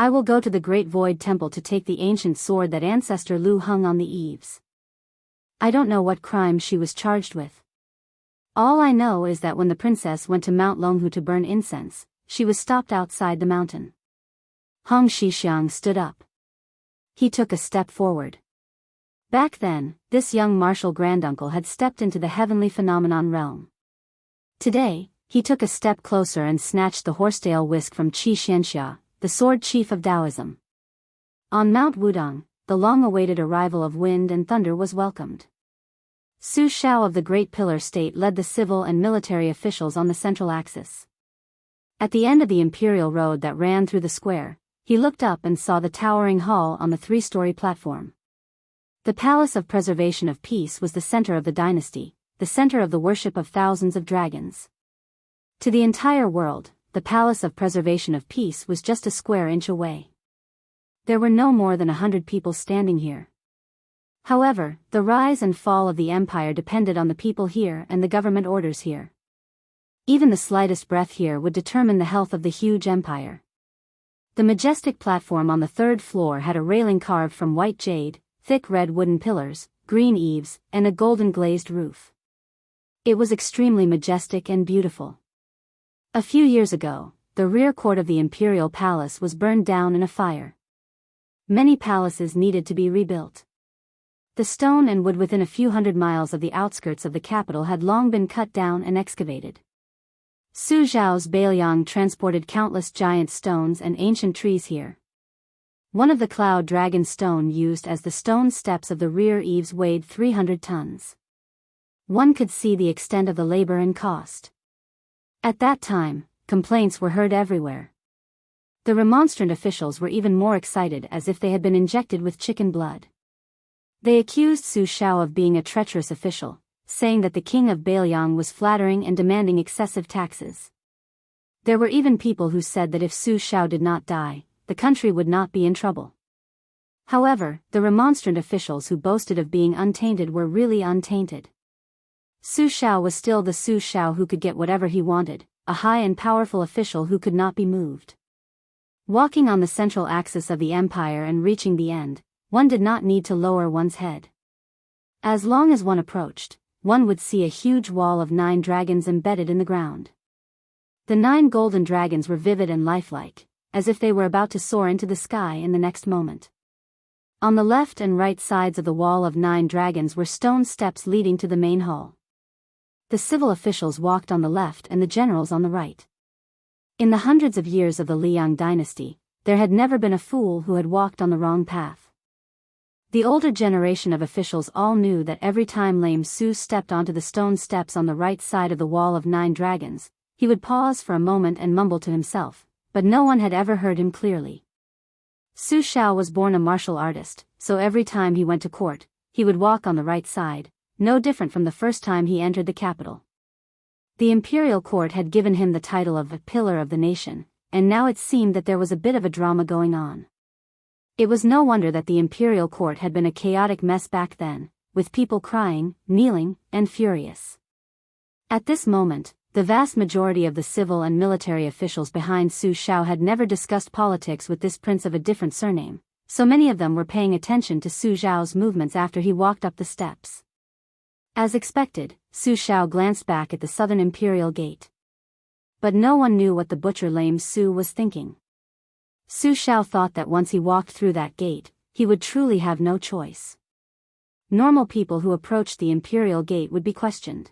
I will go to the Great Void Temple to take the ancient sword that ancestor Lu hung on the eaves. I don't know what crime she was charged with. All I know is that when the princess went to Mount Longhu to burn incense, she was stopped outside the mountain. Hong Shixiang stood up. He took a step forward. Back then, this young martial granduncle had stepped into the heavenly phenomenon realm. Today, he took a step closer and snatched the horsetail whisk from Qi Xianxia, the sword chief of Taoism. On Mount Wudong, the long-awaited arrival of wind and thunder was welcomed. Su Shao of the Great Pillar State led the civil and military officials on the central axis. At the end of the imperial road that ran through the square, he looked up and saw the towering hall on the 3-story platform. The Palace of Preservation of Peace was the center of the dynasty, the center of the worship of thousands of dragons. To the entire world, the Palace of Preservation of Peace was just a square inch away. There were no more than 100 people standing here. However, the rise and fall of the empire depended on the people here and the government orders here. Even the slightest breath here would determine the health of the huge empire. The majestic platform on the 3rd floor had a railing carved from white jade, thick red wooden pillars, green eaves, and a golden glazed roof. It was extremely majestic and beautiful. A few years ago, the rear court of the imperial palace was burned down in a fire. Many palaces needed to be rebuilt. The stone and wood within a few hundred miles of the outskirts of the capital had long been cut down and excavated. Su Zhao's Beiliang transported countless giant stones and ancient trees here. One of the cloud dragon stone used as the stone steps of the rear eaves weighed 300 tons. One could see the extent of the labor and cost. At that time, complaints were heard everywhere. The remonstrant officials were even more excited as if they had been injected with chicken blood. They accused Su Shao of being a treacherous official, saying that the king of Beiliang was flattering and demanding excessive taxes. There were even people who said that if Su Xiao did not die, the country would not be in trouble. However, the remonstrant officials who boasted of being untainted were really untainted. Su Xiao was still the Su Xiao who could get whatever he wanted, a high and powerful official who could not be moved. Walking on the central axis of the empire and reaching the end, one did not need to lower one's head. As long as one approached, one would see a huge wall of 9 dragons embedded in the ground. The 9 golden dragons were vivid and lifelike, as if they were about to soar into the sky in the next moment. On the left and right sides of the wall of 9 dragons were stone steps leading to the main hall. The civil officials walked on the left and the generals on the right. In the hundreds of years of the Liang dynasty, there had never been a fool who had walked on the wrong path. The older generation of officials all knew that every time Lame Su stepped onto the stone steps on the right side of the wall of 9 dragons, he would pause for a moment and mumble to himself, but no one had ever heard him clearly. Su Xiao was born a martial artist, so every time he went to court, he would walk on the right side, no different from the first time he entered the capital. The imperial court had given him the title of a pillar of the nation, and now it seemed that there was a bit of a drama going on. It was no wonder that the imperial court had been a chaotic mess back then, with people crying, kneeling, and furious. At this moment, the vast majority of the civil and military officials behind Su Xiao had never discussed politics with this prince of a different surname, so many of them were paying attention to Su Xiao's movements after he walked up the steps. As expected, Su Xiao glanced back at the southern imperial gate. But no one knew what the butcher Lame Su was thinking. Su Xiao thought that once he walked through that gate, he would truly have no choice. Normal people who approached the imperial gate would be questioned.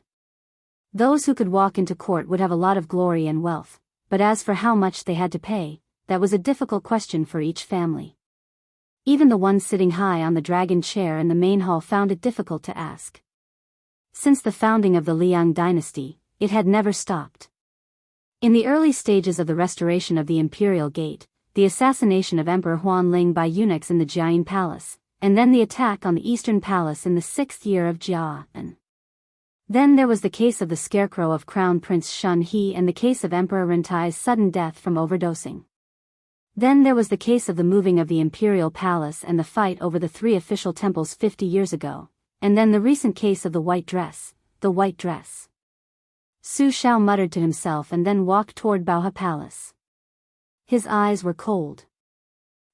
Those who could walk into court would have a lot of glory and wealth, but as for how much they had to pay, that was a difficult question for each family. Even the ones sitting high on the dragon chair in the main hall found it difficult to ask. Since the founding of the Liang dynasty, it had never stopped. In the early stages of the restoration of the imperial gate, the assassination of Emperor Huanling by eunuchs in the Jianghu palace, and then the attack on the eastern palace in the 6th year of Jianghu. Then there was the case of the scarecrow of Crown Prince Shun He and the case of Emperor Rentai's sudden death from overdosing. Then there was the case of the moving of the imperial palace and the fight over the 3 official temples 50 years ago. And then the recent case of the white dress, the white dress. Su Xiao muttered to himself and then walked toward Baohe Palace. His eyes were cold.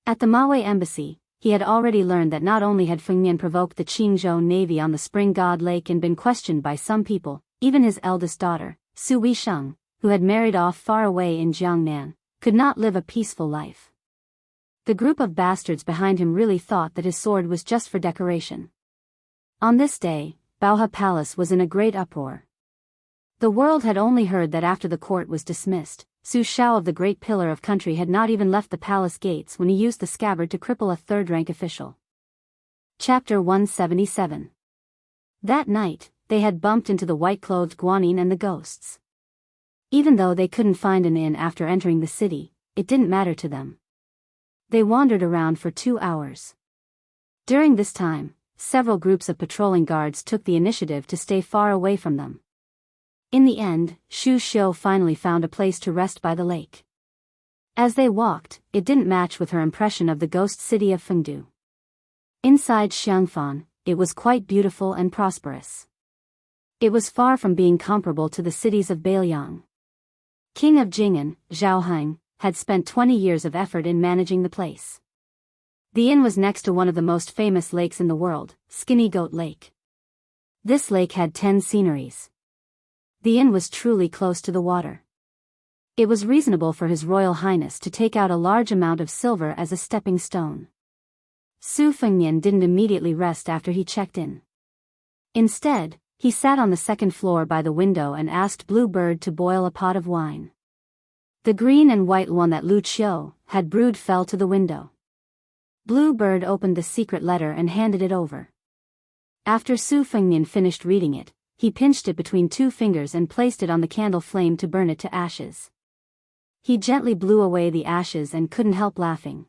At the Maui embassy, he had already learned that not only had Fengnian provoked the Qingzhou navy on the Spring God Lake and been questioned by some people, even his eldest daughter, Su Weisheng, who had married off far away in Jiangnan, could not live a peaceful life. The group of bastards behind him really thought that his sword was just for decoration. On this day, Baohe Palace was in a great uproar. The world had only heard that after the court was dismissed, Su Xiao of the Great Pillar of Country had not even left the palace gates when he used the scabbard to cripple a 3rd-rank official. Chapter 177. That night, they had bumped into the white-clothed Guanyin and the ghosts. Even though they couldn't find an inn after entering the city, it didn't matter to them. They wandered around for 2 hours. During this time, several groups of patrolling guards took the initiative to stay far away from them. In the end, Xu Xiu finally found a place to rest by the lake. As they walked, it didn't match with her impression of the ghost city of Fengdu. Inside Xiangfan, it was quite beautiful and prosperous. It was far from being comparable to the cities of Beiliang. King of Jing'an, Zhaoheng, had spent 20 years of effort in managing the place. The inn was next to one of the most famous lakes in the world, Skinny Goat Lake. This lake had 10 sceneries. The inn was truly close to the water. It was reasonable for His Royal Highness to take out a large amount of silver as a stepping stone. Su Fengnian didn't immediately rest after he checked in. Instead, he sat on the 2nd floor by the window and asked Blue Bird to boil a pot of wine. The green and white one that Lu Qiu had brewed fell to the window. Blue Bird opened the secret letter and handed it over. After Su Fengnian finished reading it, he pinched it between 2 fingers and placed it on the candle flame to burn it to ashes. He gently blew away the ashes and couldn't help laughing.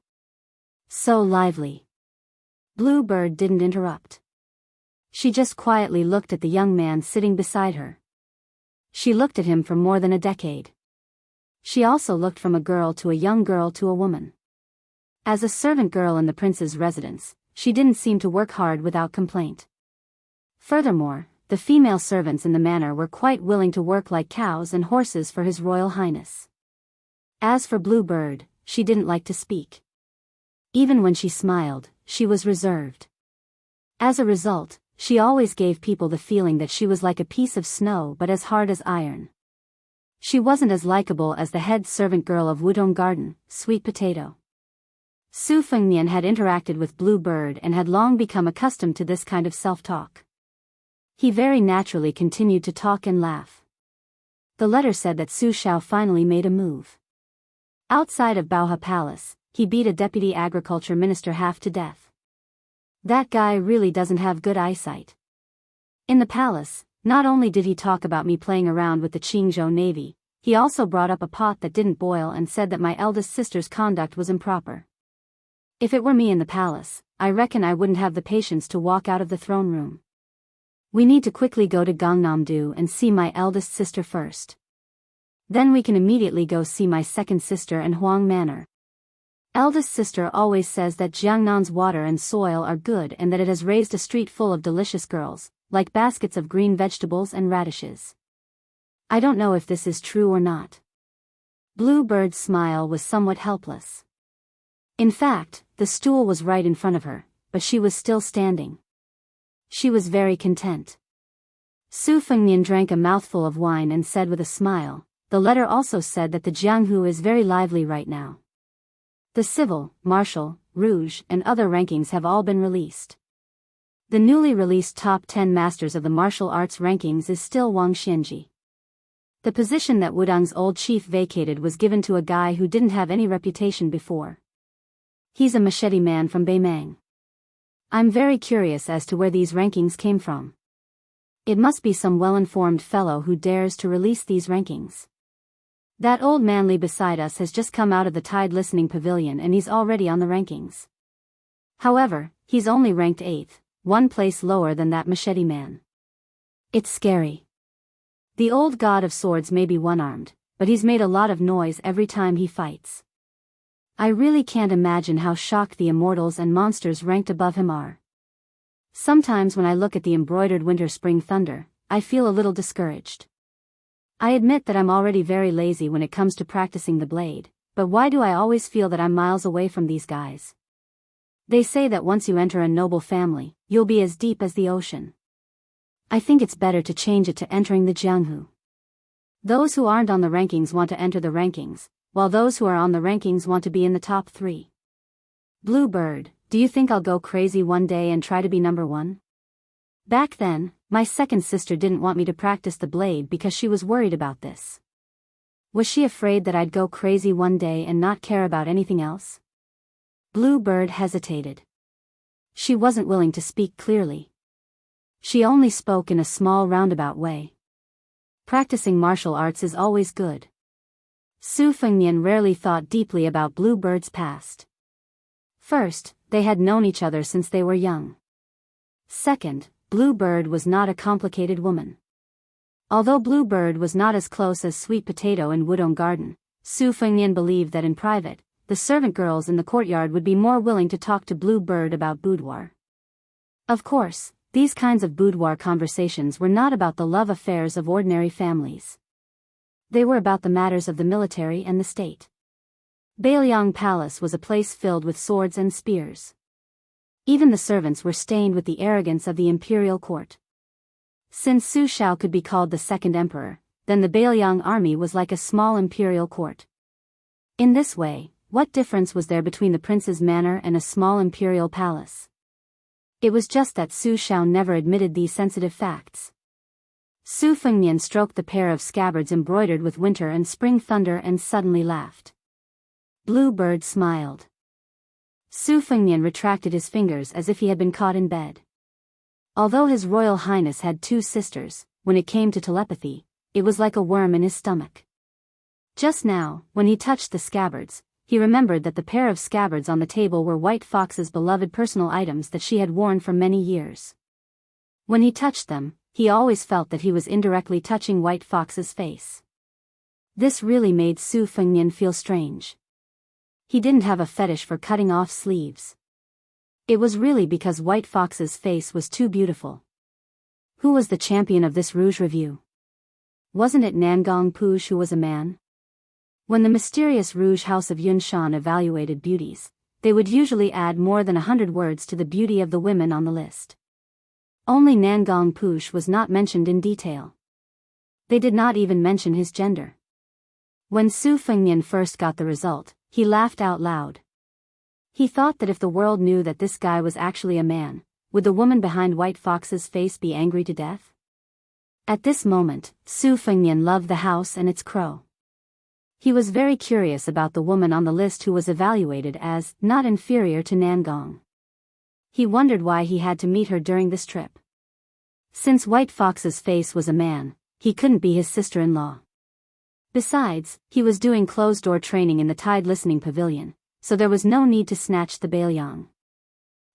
So lively. Blue Bird didn't interrupt. She just quietly looked at the young man sitting beside her. She looked at him for more than a decade. She also looked from a girl to a young girl to a woman. As a servant girl in the prince's residence, she didn't seem to work hard without complaint. Furthermore, the female servants in the manor were quite willing to work like cows and horses for His Royal Highness. As for Blue Bird, she didn't like to speak. Even when she smiled, she was reserved. As a result, she always gave people the feeling that she was like a piece of snow but as hard as iron. She wasn't as likable as the head servant girl of Wudong Garden, Sweet Potato. Su Fengnian had interacted with Blue Bird and had long become accustomed to this kind of self-talk. He very naturally continued to talk and laugh. The letter said that Su Xiao finally made a move. Outside of Baohe Palace, he beat a deputy agriculture minister half to death. That guy really doesn't have good eyesight. In the palace, not only did he talk about me playing around with the Jianghu Navy, he also brought up a pot that didn't boil and said that my eldest sister's conduct was improper. If it were me in the palace, I reckon I wouldn't have the patience to walk out of the throne room. We need to quickly go to Gangnam-do and see my eldest sister first. Then we can immediately go see my second sister in Huang Manor. Eldest sister always says that Jiangnan's water and soil are good and that it has raised a street full of delicious girls, like baskets of green vegetables and radishes. I don't know if this is true or not. Blue Bird's smile was somewhat helpless. In fact, the stool was right in front of her, but she was still standing. She was very content. Su Fengnian drank a mouthful of wine and said with a smile, the letter also said that the Jianghu is very lively right now. The civil, martial, rouge, and other rankings have all been released. The newly released top 10 masters of the martial arts rankings is still Wang Xianji. The position that Wudong's old chief vacated was given to a guy who didn't have any reputation before. He's a machete man from Beimang. I'm very curious as to where these rankings came from. It must be some well-informed fellow who dares to release these rankings. That old manly beside us has just come out of the Tide Listening Pavilion and he's already on the rankings. However, he's only ranked 8th, one place lower than that machete man. It's scary. The old god of swords may be one-armed, but he's made a lot of noise every time he fights. I really can't imagine how shocked the immortals and monsters ranked above him are. Sometimes when I look at the embroidered winter-spring thunder, I feel a little discouraged. I admit that I'm already very lazy when it comes to practicing the blade, but why do I always feel that I'm miles away from these guys? They say that once you enter a noble family, you'll be as deep as the ocean. I think it's better to change it to entering the Jianghu. Those who aren't on the rankings want to enter the rankings, while those who are on the rankings want to be in the top 3. Blue Bird, do you think I'll go crazy one day and try to be number 1? Back then, my second sister didn't want me to practice the blade because she was worried about this. Was she afraid that I'd go crazy one day and not care about anything else? Blue Bird hesitated. She wasn't willing to speak clearly. She only spoke in a small roundabout way. Practicing martial arts is always good. Su Fengnian rarely thought deeply about Blue Bird's past. First, they had known each other since they were young. Second, Blue Bird was not a complicated woman. Although Blue Bird was not as close as Sweet Potato in Wudong Garden, Su Fengnian believed that in private, the servant girls in the courtyard would be more willing to talk to Blue Bird about boudoir. Of course, these kinds of boudoir conversations were not about the love affairs of ordinary families. They were about the matters of the military and the state. Biyao Palace was a place filled with swords and spears. Even the servants were stained with the arrogance of the imperial court. Since Su Xiao could be called the second emperor, then the Biyao army was like a small imperial court. In this way, what difference was there between the prince's manor and a small imperial palace? It was just that Su Xiao never admitted these sensitive facts. Su Fengnian stroked the pair of scabbards embroidered with winter and spring thunder and suddenly laughed. Blue Bird smiled. Su Fengnian retracted his fingers as if he had been caught in bed. Although His Royal Highness had 2 sisters, when it came to telepathy, it was like a worm in his stomach. Just now, when he touched the scabbards, he remembered that the pair of scabbards on the table were White Fox's beloved personal items that she had worn for many years. When he touched them, he always felt that he was indirectly touching White Fox's face. This really made Su Fengnian feel strange. He didn't have a fetish for cutting off sleeves. It was really because White Fox's face was too beautiful. Who was the champion of this rouge review? Wasn't it Nangong Puj who was a man? When the mysterious rouge house of Yunshan evaluated beauties, they would usually add more than 100 words to the beauty of the women on the list. Only Nangong Puj was not mentioned in detail. They did not even mention his gender. When Su Fengnian first got the result, he laughed out loud. He thought that if the world knew that this guy was actually a man, would the woman behind White Fox's face be angry to death? At this moment, Su Fengnian loved the house and its crow. He was very curious about the woman on the list who was evaluated as not inferior to Nangong. He wondered why he had to meet her during this trip. Since White Fox's face was a man, he couldn't be his sister-in-law. Besides, he was doing closed-door training in the Tide Listening Pavilion, so there was no need to snatch the Biyao.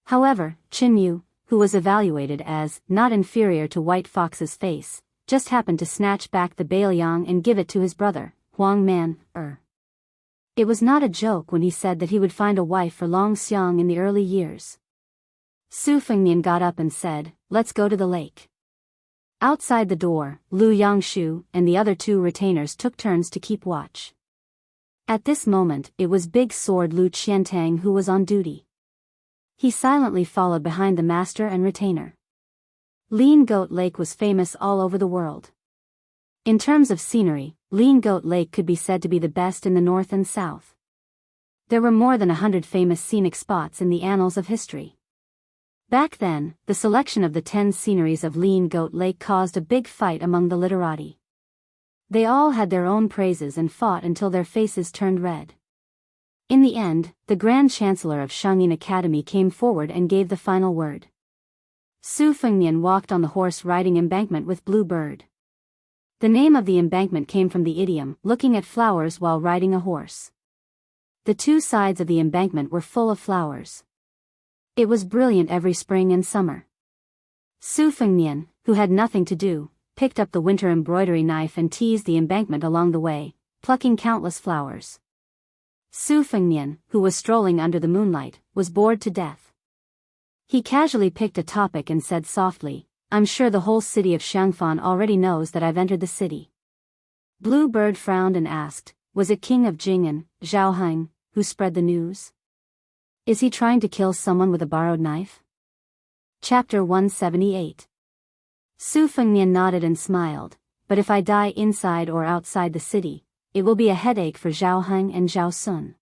However, Qin Yu, who was evaluated as not inferior to White Fox's face, just happened to snatch back the Biyao and give it to his brother, Huang Man. It was not a joke when he said that he would find a wife for Long Xiang in the early years. Su Fengnian got up and said, "Let's go to the lake." Outside the door, Lu Yangshu and the other two retainers took turns to keep watch. At this moment, it was Big Sword Lu Qiantang who was on duty. He silently followed behind the master and retainer. Lean Goat Lake was famous all over the world. In terms of scenery, Lean Goat Lake could be said to be the best in the north and south. There were more than 100 famous scenic spots in the annals of history. Back then, the selection of the 10 sceneries of Lean Goat Lake caused a big fight among the literati. They all had their own praises and fought until their faces turned red. In the end, the Grand Chancellor of Shangyin Academy came forward and gave the final word. Su Fengnian walked on the horse-riding embankment with Blue Bird. The name of the embankment came from the idiom, looking at flowers while riding a horse. The two sides of the embankment were full of flowers. It was brilliant every spring and summer. Su Fengnian, who had nothing to do, picked up the winter embroidery knife and teased the embankment along the way, plucking countless flowers. Su Fengnian, who was strolling under the moonlight, was bored to death. He casually picked a topic and said softly, "I'm sure the whole city of Xiangfan already knows that I've entered the city." Blue Bird frowned and asked, "Was it King of Jing and Zhaoheng who spread the news? Is he trying to kill someone with a borrowed knife?" Chapter 178. Su Fengnian nodded and smiled, "But if I die inside or outside the city, it will be a headache for Zhaoheng and Zhao Sun.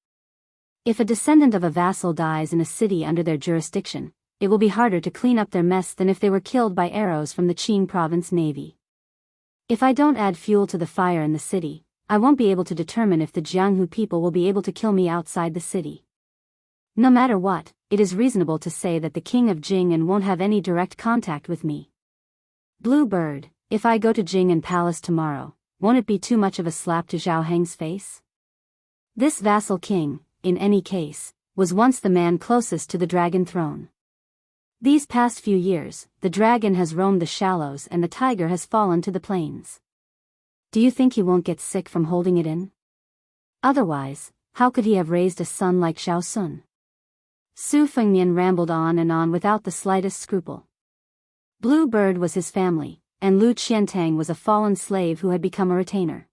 If a descendant of a vassal dies in a city under their jurisdiction, it will be harder to clean up their mess than if they were killed by arrows from the Qing province navy. If I don't add fuel to the fire in the city, I won't be able to determine if the Jianghu people will be able to kill me outside the city. No matter what, it is reasonable to say that the king of Jing'an won't have any direct contact with me. Blue Bird, if I go to Jing'an Palace tomorrow, won't it be too much of a slap to Zhao Heng's face? This vassal king, in any case, was once the man closest to the dragon throne. These past few years, the dragon has roamed the shallows and the tiger has fallen to the plains. Do you think he won't get sick from holding it in? Otherwise, how could he have raised a son like Zhao Sun? Su Fengnian rambled on and on without the slightest scruple. Blue Bird was his family, and Lu Qiantang was a fallen slave who had become a retainer.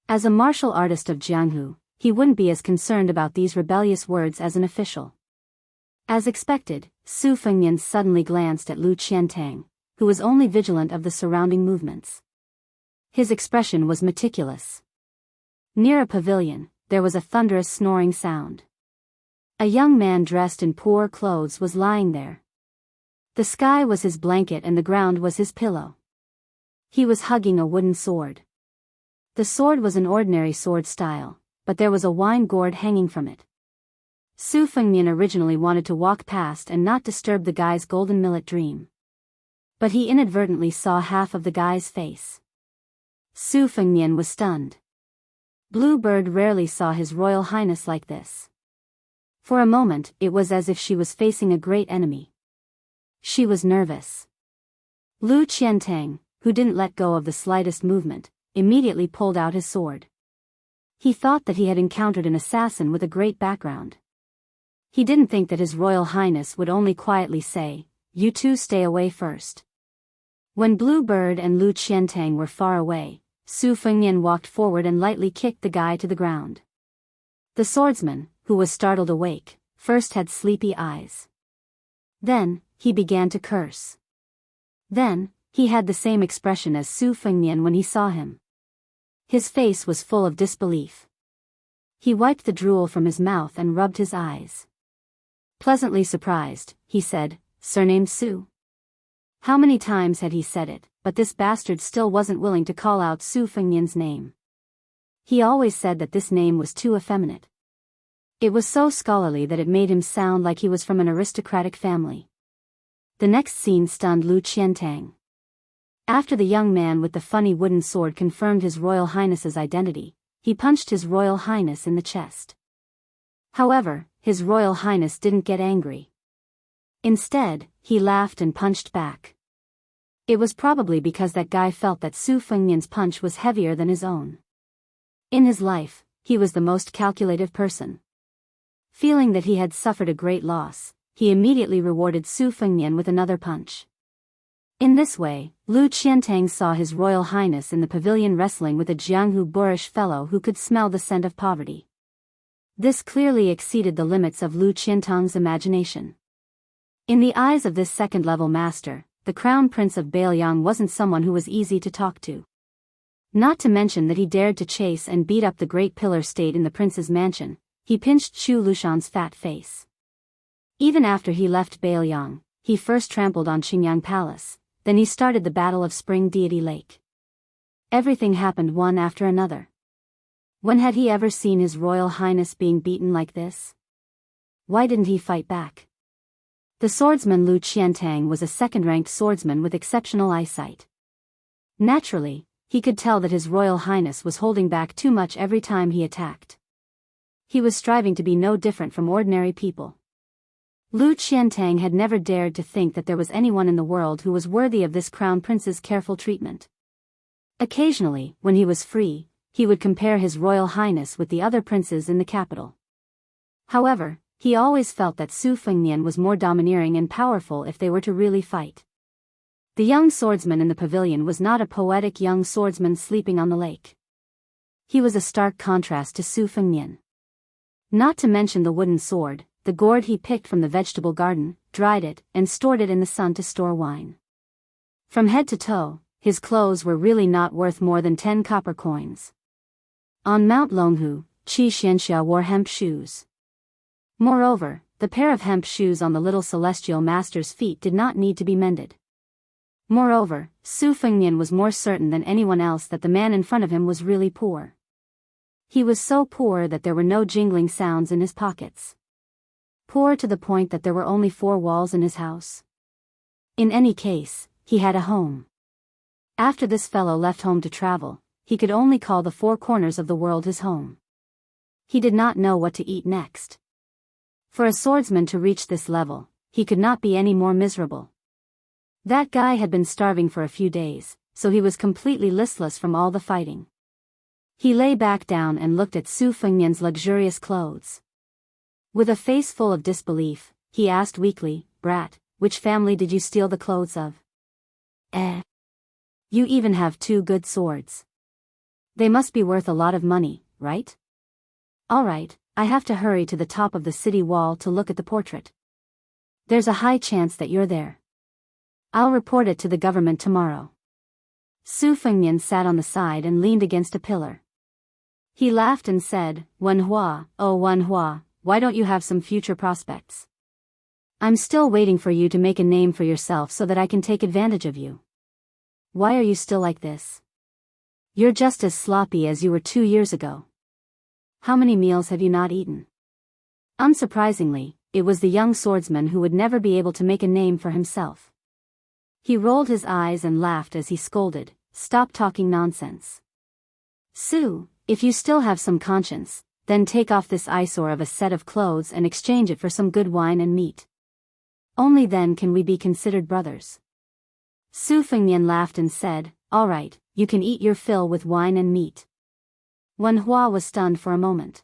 As a martial artist of Jianghu, he wouldn't be as concerned about these rebellious words as an official. As expected, Su Fengnian suddenly glanced at Lu Qiantang, who was only vigilant of the surrounding movements. His expression was meticulous. Near a pavilion, there was a thunderous snoring sound. A young man dressed in poor clothes was lying there. The sky was his blanket and the ground was his pillow. He was hugging a wooden sword. The sword was an ordinary sword style, but there was a wine gourd hanging from it. Su Fengnian originally wanted to walk past and not disturb the guy's golden millet dream. But he inadvertently saw half of the guy's face. Su Fengnian was stunned. Blue Bird rarely saw His Royal Highness like this. For a moment, it was as if she was facing a great enemy. She was nervous. Lu Qiantang, who didn't let go of the slightest movement, immediately pulled out his sword. He thought that he had encountered an assassin with a great background. He didn't think that His Royal Highness would only quietly say, "You two stay away first." When Blue Bird and Lu Qiantang were far away, Su Fengnian walked forward and lightly kicked the guy to the ground. The swordsman, who was startled awake, first had sleepy eyes. Then, he began to curse. Then, he had the same expression as Su Fengnian when he saw him. His face was full of disbelief. He wiped the drool from his mouth and rubbed his eyes. Pleasantly surprised, he said, "Surnamed Su." How many times had he said it, but this bastard still wasn't willing to call out Su Fengnian's name. He always said that this name was too effeminate. It was so scholarly that it made him sound like he was from an aristocratic family. The next scene stunned Lu Qiantang. After the young man with the funny wooden sword confirmed His Royal Highness's identity, he punched His Royal Highness in the chest. However, His Royal Highness didn't get angry. Instead, he laughed and punched back. It was probably because that guy felt that Su Fengnian's punch was heavier than his own. In his life, he was the most calculative person. Feeling that he had suffered a great loss, he immediately rewarded Su Fengnian with another punch. In this way, Lu Qiantang saw His Royal Highness in the pavilion wrestling with a Jianghu boorish fellow who could smell the scent of poverty. This clearly exceeded the limits of Lu Qiantang's imagination. In the eyes of this second-level master, the Crown Prince of Biyao wasn't someone who was easy to talk to. Not to mention that he dared to chase and beat up the great pillar state in the prince's mansion. He pinched Chu Lushan's fat face. Even after he left Biyao, he first trampled on Qingyang Palace, then he started the Battle of Spring Deity Lake. Everything happened one after another. When had he ever seen His Royal Highness being beaten like this? Why didn't he fight back? The swordsman Lu Qiantang was a second-ranked swordsman with exceptional eyesight. Naturally, he could tell that His Royal Highness was holding back too much every time he attacked. He was striving to be no different from ordinary people. Lu Qiantang had never dared to think that there was anyone in the world who was worthy of this crown prince's careful treatment. Occasionally, when he was free, he would compare His Royal Highness with the other princes in the capital. However, he always felt that Su Fengnian was more domineering and powerful if they were to really fight. The young swordsman in the pavilion was not a poetic young swordsman sleeping on the lake. He was a stark contrast to Su Fengnian. Not to mention the wooden sword, the gourd he picked from the vegetable garden, dried it, and stored it in the sun to store wine. From head to toe, his clothes were really not worth more than 10 copper coins. On Mount Longhu, Qi Xianxia wore hemp shoes. Moreover, the pair of hemp shoes on the little celestial master's feet did not need to be mended. Moreover, Su Fengnian was more certain than anyone else that the man in front of him was really poor. He was so poor that there were no jingling sounds in his pockets. Poor to the point that there were only 4 walls in his house. In any case, he had a home. After this fellow left home to travel, he could only call the 4 corners of the world his home. He did not know what to eat next. For a swordsman to reach this level, he could not be any more miserable. That guy had been starving for a few days, so he was completely listless from all the fighting. He lay back down and looked at Su Fengnian's luxurious clothes. With a face full of disbelief, he asked weakly, "Brat, which family did you steal the clothes of?" You even have 2 good swords. They must be worth a lot of money, right? All right, I have to hurry to the top of the city wall to look at the portrait. There's a high chance that you're there. I'll report it to the government tomorrow. Su Fengnian sat on the side and leaned against a pillar. He laughed and said, "Wenhua, oh Wenhua, why don't you have some future prospects? I'm still waiting for you to make a name for yourself so that I can take advantage of you. Why are you still like this? You're just as sloppy as you were 2 years ago. How many meals have you not eaten?" Unsurprisingly, it was the young swordsman who would never be able to make a name for himself. He rolled his eyes and laughed as he scolded, "Stop talking nonsense. Su, if you still have some conscience, then take off this eyesore of a set of clothes and exchange it for some good wine and meat. Only then can we be considered brothers." Su Fengnian laughed and said, "All right, you can eat your fill with wine and meat. Wen Hua was stunned for a moment.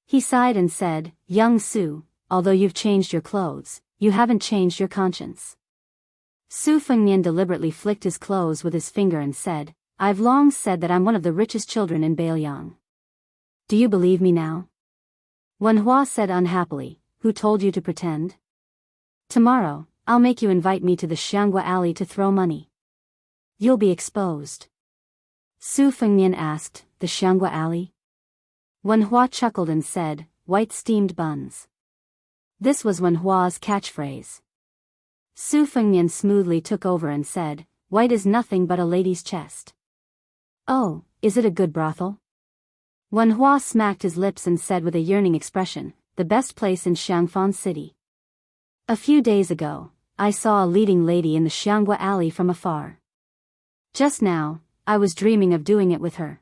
He sighed and said, "Young Su, although you've changed your clothes, you haven't changed your conscience." Su Fengnian deliberately flicked his clothes with his finger and said, "I've long said that I'm one of the richest children in Biyao. Do you believe me now?" Wen Hua said unhappily, "Who told you to pretend? Tomorrow, I'll make you invite me to the Xianghu alley to throw money. You'll be exposed." Su Fengnian asked, "The Xianghu alley?" Wen Hua chuckled and said, "White steamed buns." This was Wen Hua's catchphrase. Su Fengnian smoothly took over and said, "White is nothing but a lady's chest." "Oh, is it a good brothel?" Wen Hua smacked his lips and said with a yearning expression, "The best place in Xiangfan City. A few days ago, I saw a leading lady in the Xianghu alley from afar. Just now, I was dreaming of doing it with her.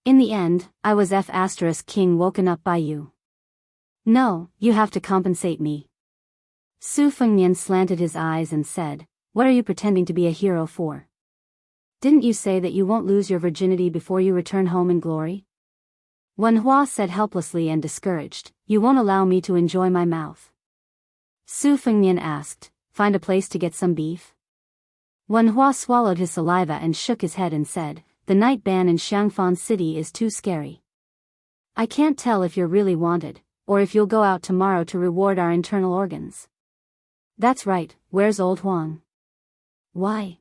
In the end, I was King woken up by you. No, you have to compensate me." Su Fengnian slanted his eyes and said, "What are you pretending to be a hero for? Didn't you say that you won't lose your virginity before you return home in glory?" Wen Hua said helplessly and discouraged, "You won't allow me to enjoy my mouth." Su Fengnian asked, "Find a place to get some beef?" Wen Hua swallowed his saliva and shook his head and said, "The night ban in Xiangfan City is too scary. I can't tell if you're really wanted, or if you'll go out tomorrow to reward our internal organs." "That's right, where's old Huang?" "Why?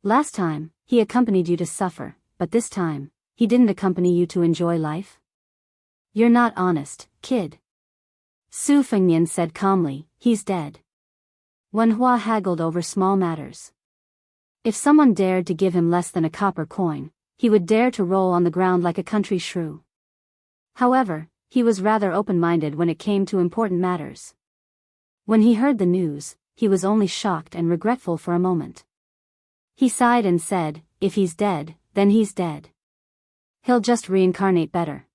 Last time, he accompanied you to suffer, but this time, he didn't accompany you to enjoy life? You're not honest, kid." Su Fengnian said calmly, "He's dead." Wen Hua haggled over small matters. If someone dared to give him less than a copper coin, he would dare to roll on the ground like a country shrew. However, he was rather open-minded when it came to important matters. When he heard the news, he was only shocked and regretful for a moment. He sighed and said, "If he's dead, then he's dead. He'll just reincarnate better.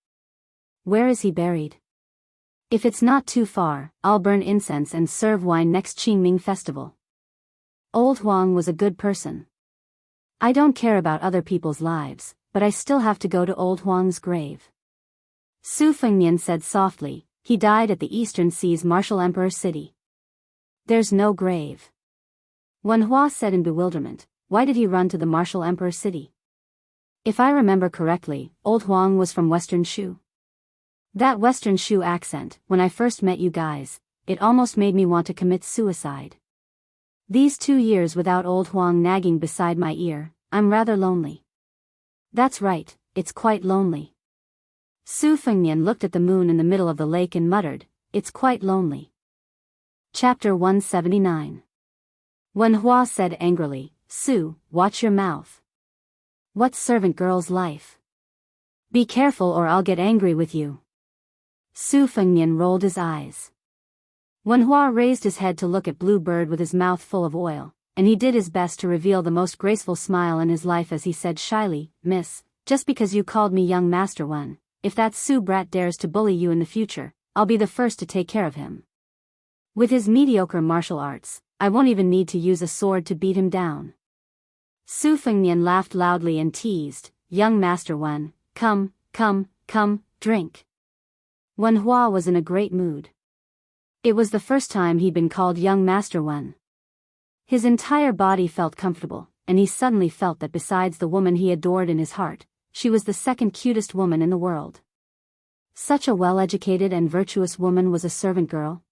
Where is he buried? If it's not too far, I'll burn incense and serve wine next Qingming festival." Old Huang was a good person. "I don't care about other people's lives, but I still have to go to old Huang's grave." Su Fengnian said softly, "He died at the Eastern Sea's Martial Emperor City. There's no grave." Wen Hua said in bewilderment, "Why did he run to the Martial Emperor City? If I remember correctly, old Huang was from Western Shu." "That Western Shu accent, when I first met you guys, it almost made me want to commit suicide. These 2 years without old Huang nagging beside my ear, I'm rather lonely." "That's right, it's quite lonely." Su Fengnian looked at the moon in the middle of the lake and muttered, "It's quite lonely." Chapter 179. Wen Hua said angrily, "Su, watch your mouth. What servant girl's life? Be careful or I'll get angry with you." Su Fengnian rolled his eyes. Wen Hua raised his head to look at Blue Bird with his mouth full of oil, and he did his best to reveal the most graceful smile in his life as he said shyly, "Miss, just because you called me young Master Wen, if that Su brat dares to bully you in the future, I'll be the first to take care of him. With his mediocre martial arts, I won't even need to use a sword to beat him down." Su Fengnian laughed loudly and teased, "Young Master Wen, come, drink." Wen Hua was in a great mood. It was the first time he'd been called young Master Wen. His entire body felt comfortable, and he suddenly felt that besides the woman he adored in his heart, she was the second cutest woman in the world. Such a well-educated and virtuous woman was a servant girl.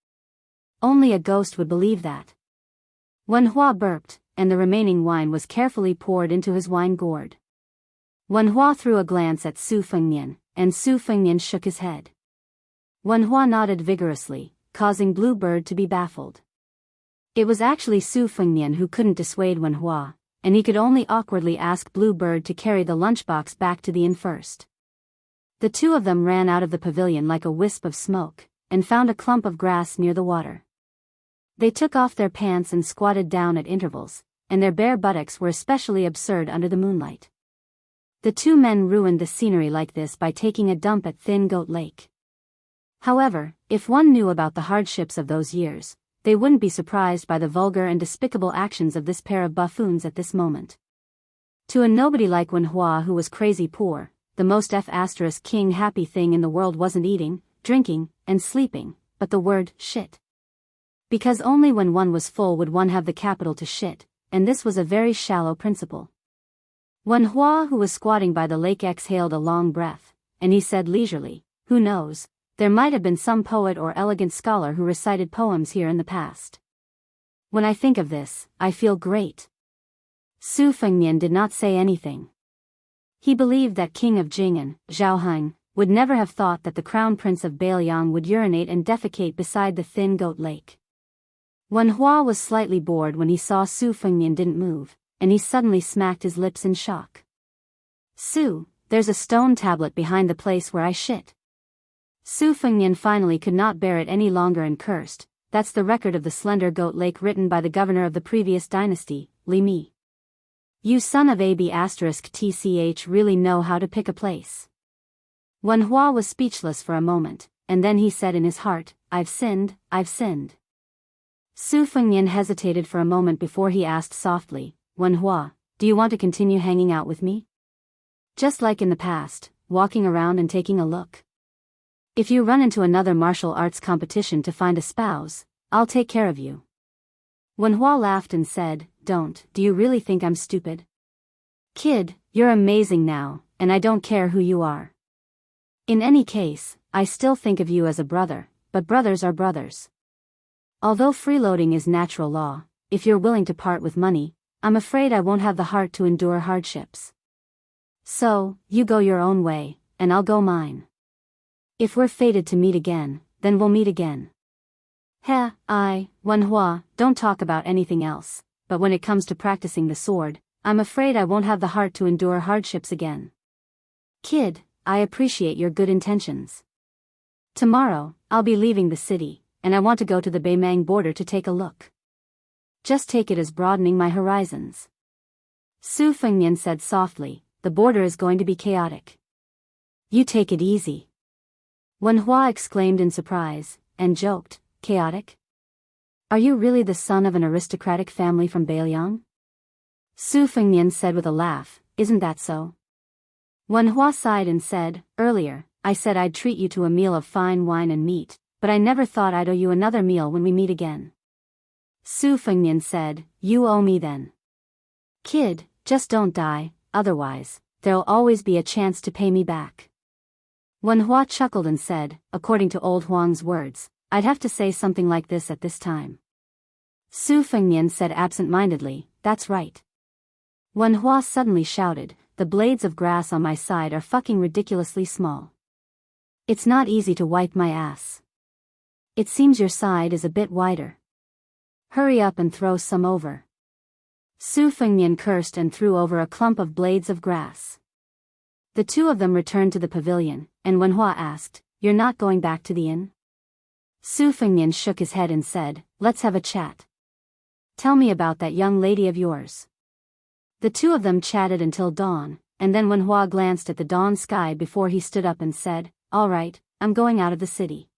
Only a ghost would believe that. Wen Hua burped, and the remaining wine was carefully poured into his wine gourd. Wen Hua threw a glance at Su Fengnian, and Su Fengnian shook his head. Wen Hua nodded vigorously, causing Blue Bird to be baffled. It was actually Su Fengnian who couldn't dissuade Wen Hua, and he could only awkwardly ask Blue Bird to carry the lunchbox back to the inn first. The two of them ran out of the pavilion like a wisp of smoke, and found a clump of grass near the water. They took off their pants and squatted down at intervals, and their bare buttocks were especially absurd under the moonlight. The two men ruined the scenery like this by taking a dump at Thin Goat Lake. However, if one knew about the hardships of those years, they wouldn't be surprised by the vulgar and despicable actions of this pair of buffoons at this moment. To a nobody like Wen Hua who was crazy poor, the most king happy thing in the world wasn't eating, drinking, and sleeping, but the word shit. Because only when one was full would one have the capital to shit, and this was a very shallow principle. Wen Hua, who was squatting by the lake, exhaled a long breath, and he said leisurely, "Who knows, there might have been some poet or elegant scholar who recited poems here in the past. When I think of this, I feel great." Su Fengmian did not say anything. He believed that King of Jing'an, Zhao Heng, would never have thought that the crown prince of Biyao would urinate and defecate beside the thin goat lake. Wen Hua was slightly bored when he saw Su Fengmian didn't move, and he suddenly smacked his lips in shock. "Su, there's a stone tablet behind the place where I shit." Su Fengmian finally could not bear it any longer and cursed, "That's the record of the slender goat lake written by the governor of the previous dynasty, Li Mi. You son of AB*TCH really know how to pick a place." Wen Hua was speechless for a moment, and then he said in his heart, I've sinned. Su Fengmian hesitated for a moment before he asked softly, "Wen Hua, do you want to continue hanging out with me? Just like in the past, walking around and taking a look? If you run into another martial arts competition to find a spouse, I'll take care of you." Wen Hua laughed and said, "Don't. Do you really think I'm stupid? Kid, you're amazing now, and I don't care who you are. In any case, I still think of you as a brother, but brothers are brothers. Although freeloading is natural law, if you're willing to part with money, I'm afraid I won't have the heart to endure hardships. So, you go your own way, and I'll go mine. If we're fated to meet again, then we'll meet again." Wen Hua, don't talk about anything else, but when it comes to practicing the sword, I'm afraid I won't have the heart to endure hardships again. Kid, I appreciate your good intentions. Tomorrow, I'll be leaving the city, and I want to go to the Beimang border to take a look. Just take it as broadening my horizons. Su Fengmian said softly, "The border is going to be chaotic. You take it easy." Wen Hua exclaimed in surprise, and joked, "Chaotic? Are you really the son of an aristocratic family from Biyao?" Su Fengmian said with a laugh, "Isn't that so?" Wen Hua sighed and said, "Earlier, I said I'd treat you to a meal of fine wine and meat, but I never thought I'd owe you another meal when we meet again." Su Fengmian said, "You owe me then. Kid, just don't die, otherwise, there'll always be a chance to pay me back." Wen Hua chuckled and said, "According to old Huang's words, I'd have to say something like this at this time." Su Fengmian said absent-mindedly, "That's right." Wen Hua suddenly shouted, "The blades of grass on my side are fucking ridiculously small. It's not easy to wipe my ass. It seems your side is a bit wider. Hurry up and throw some over." Su Fengmian cursed and threw over a clump of blades of grass. The two of them returned to the pavilion, and Wen Hua asked, "You're not going back to the inn?" Su Fengmian shook his head and said, "Let's have a chat. Tell me about that young lady of yours." The two of them chatted until dawn, and then Wen Hua glanced at the dawn sky before he stood up and said, "All right, I'm going out of the city.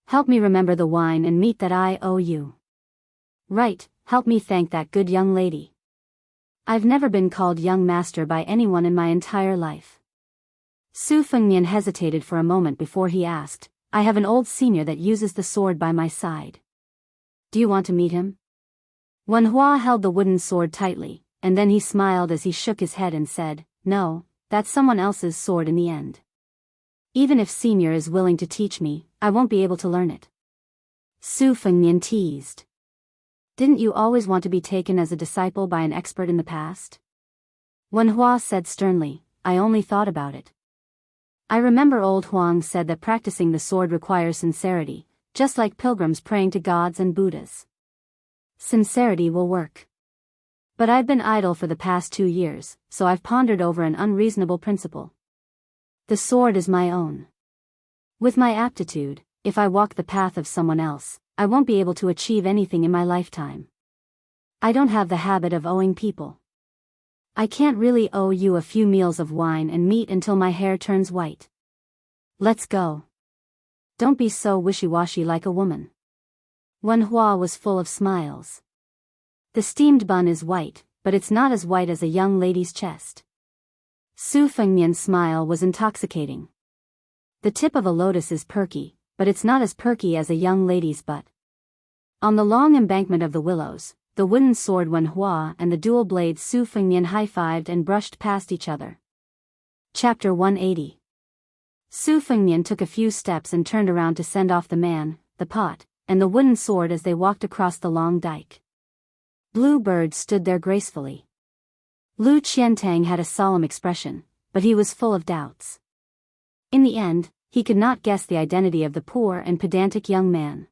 Help me remember the wine and meat that I owe you. Right, help me thank that good young lady. I've never been called young master by anyone in my entire life." Su Fengmian hesitated for a moment before he asked, "I have an old senior that uses the sword by my side. Do you want to meet him?" Wen Hua held the wooden sword tightly, and then he smiled as he shook his head and said, "No, that's someone else's sword in the end. Even if senior is willing to teach me, I won't be able to learn it." Su Fengmian teased. "Didn't you always want to be taken as a disciple by an expert in the past?" Wen Hua said sternly, "I only thought about it. I remember old Huang said that practicing the sword requires sincerity, just like pilgrims praying to gods and Buddhas. Sincerity will work. But I've been idle for the past 2 years, so I've pondered over an unreasonable principle. The sword is my own. With my aptitude, if I walk the path of someone else, I won't be able to achieve anything in my lifetime. I don't have the habit of owing people. I can't really owe you a few meals of wine and meat until my hair turns white. Let's go. Don't be so wishy-washy like a woman." Wen Hua was full of smiles. "The steamed bun is white, but it's not as white as a young lady's chest. Su Fengnian's smile was intoxicating. The tip of a lotus is perky, but it's not as perky as a young lady's butt. On the long embankment of the willows, the wooden sword Wen Hua and the dual blades Su Fengnian high-fived and brushed past each other. Chapter 180. Su Fengnian took a few steps and turned around to send off the man, the pot, and the wooden sword as they walked across the long dike. Blue Bird stood there gracefully. Lu Qiantang had a solemn expression, but he was full of doubts. In the end, he could not guess the identity of the poor and pedantic young man.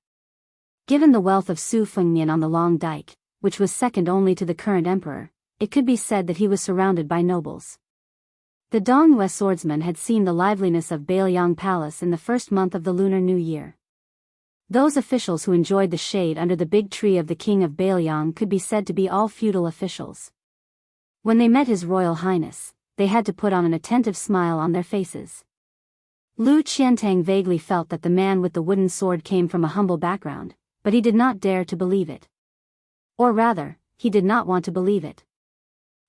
Given the wealth of Su Fengnian on the long dike, which was second only to the current emperor, it could be said that he was surrounded by nobles. The Dongyue swordsman had seen the liveliness of Biyao Palace in the first month of the Lunar New Year. Those officials who enjoyed the shade under the big tree of the king of Biyao could be said to be all feudal officials. When they met His Royal Highness, they had to put on an attentive smile on their faces. Lu Qiantang vaguely felt that the man with the wooden sword came from a humble background, but he did not dare to believe it. Or rather, he did not want to believe it.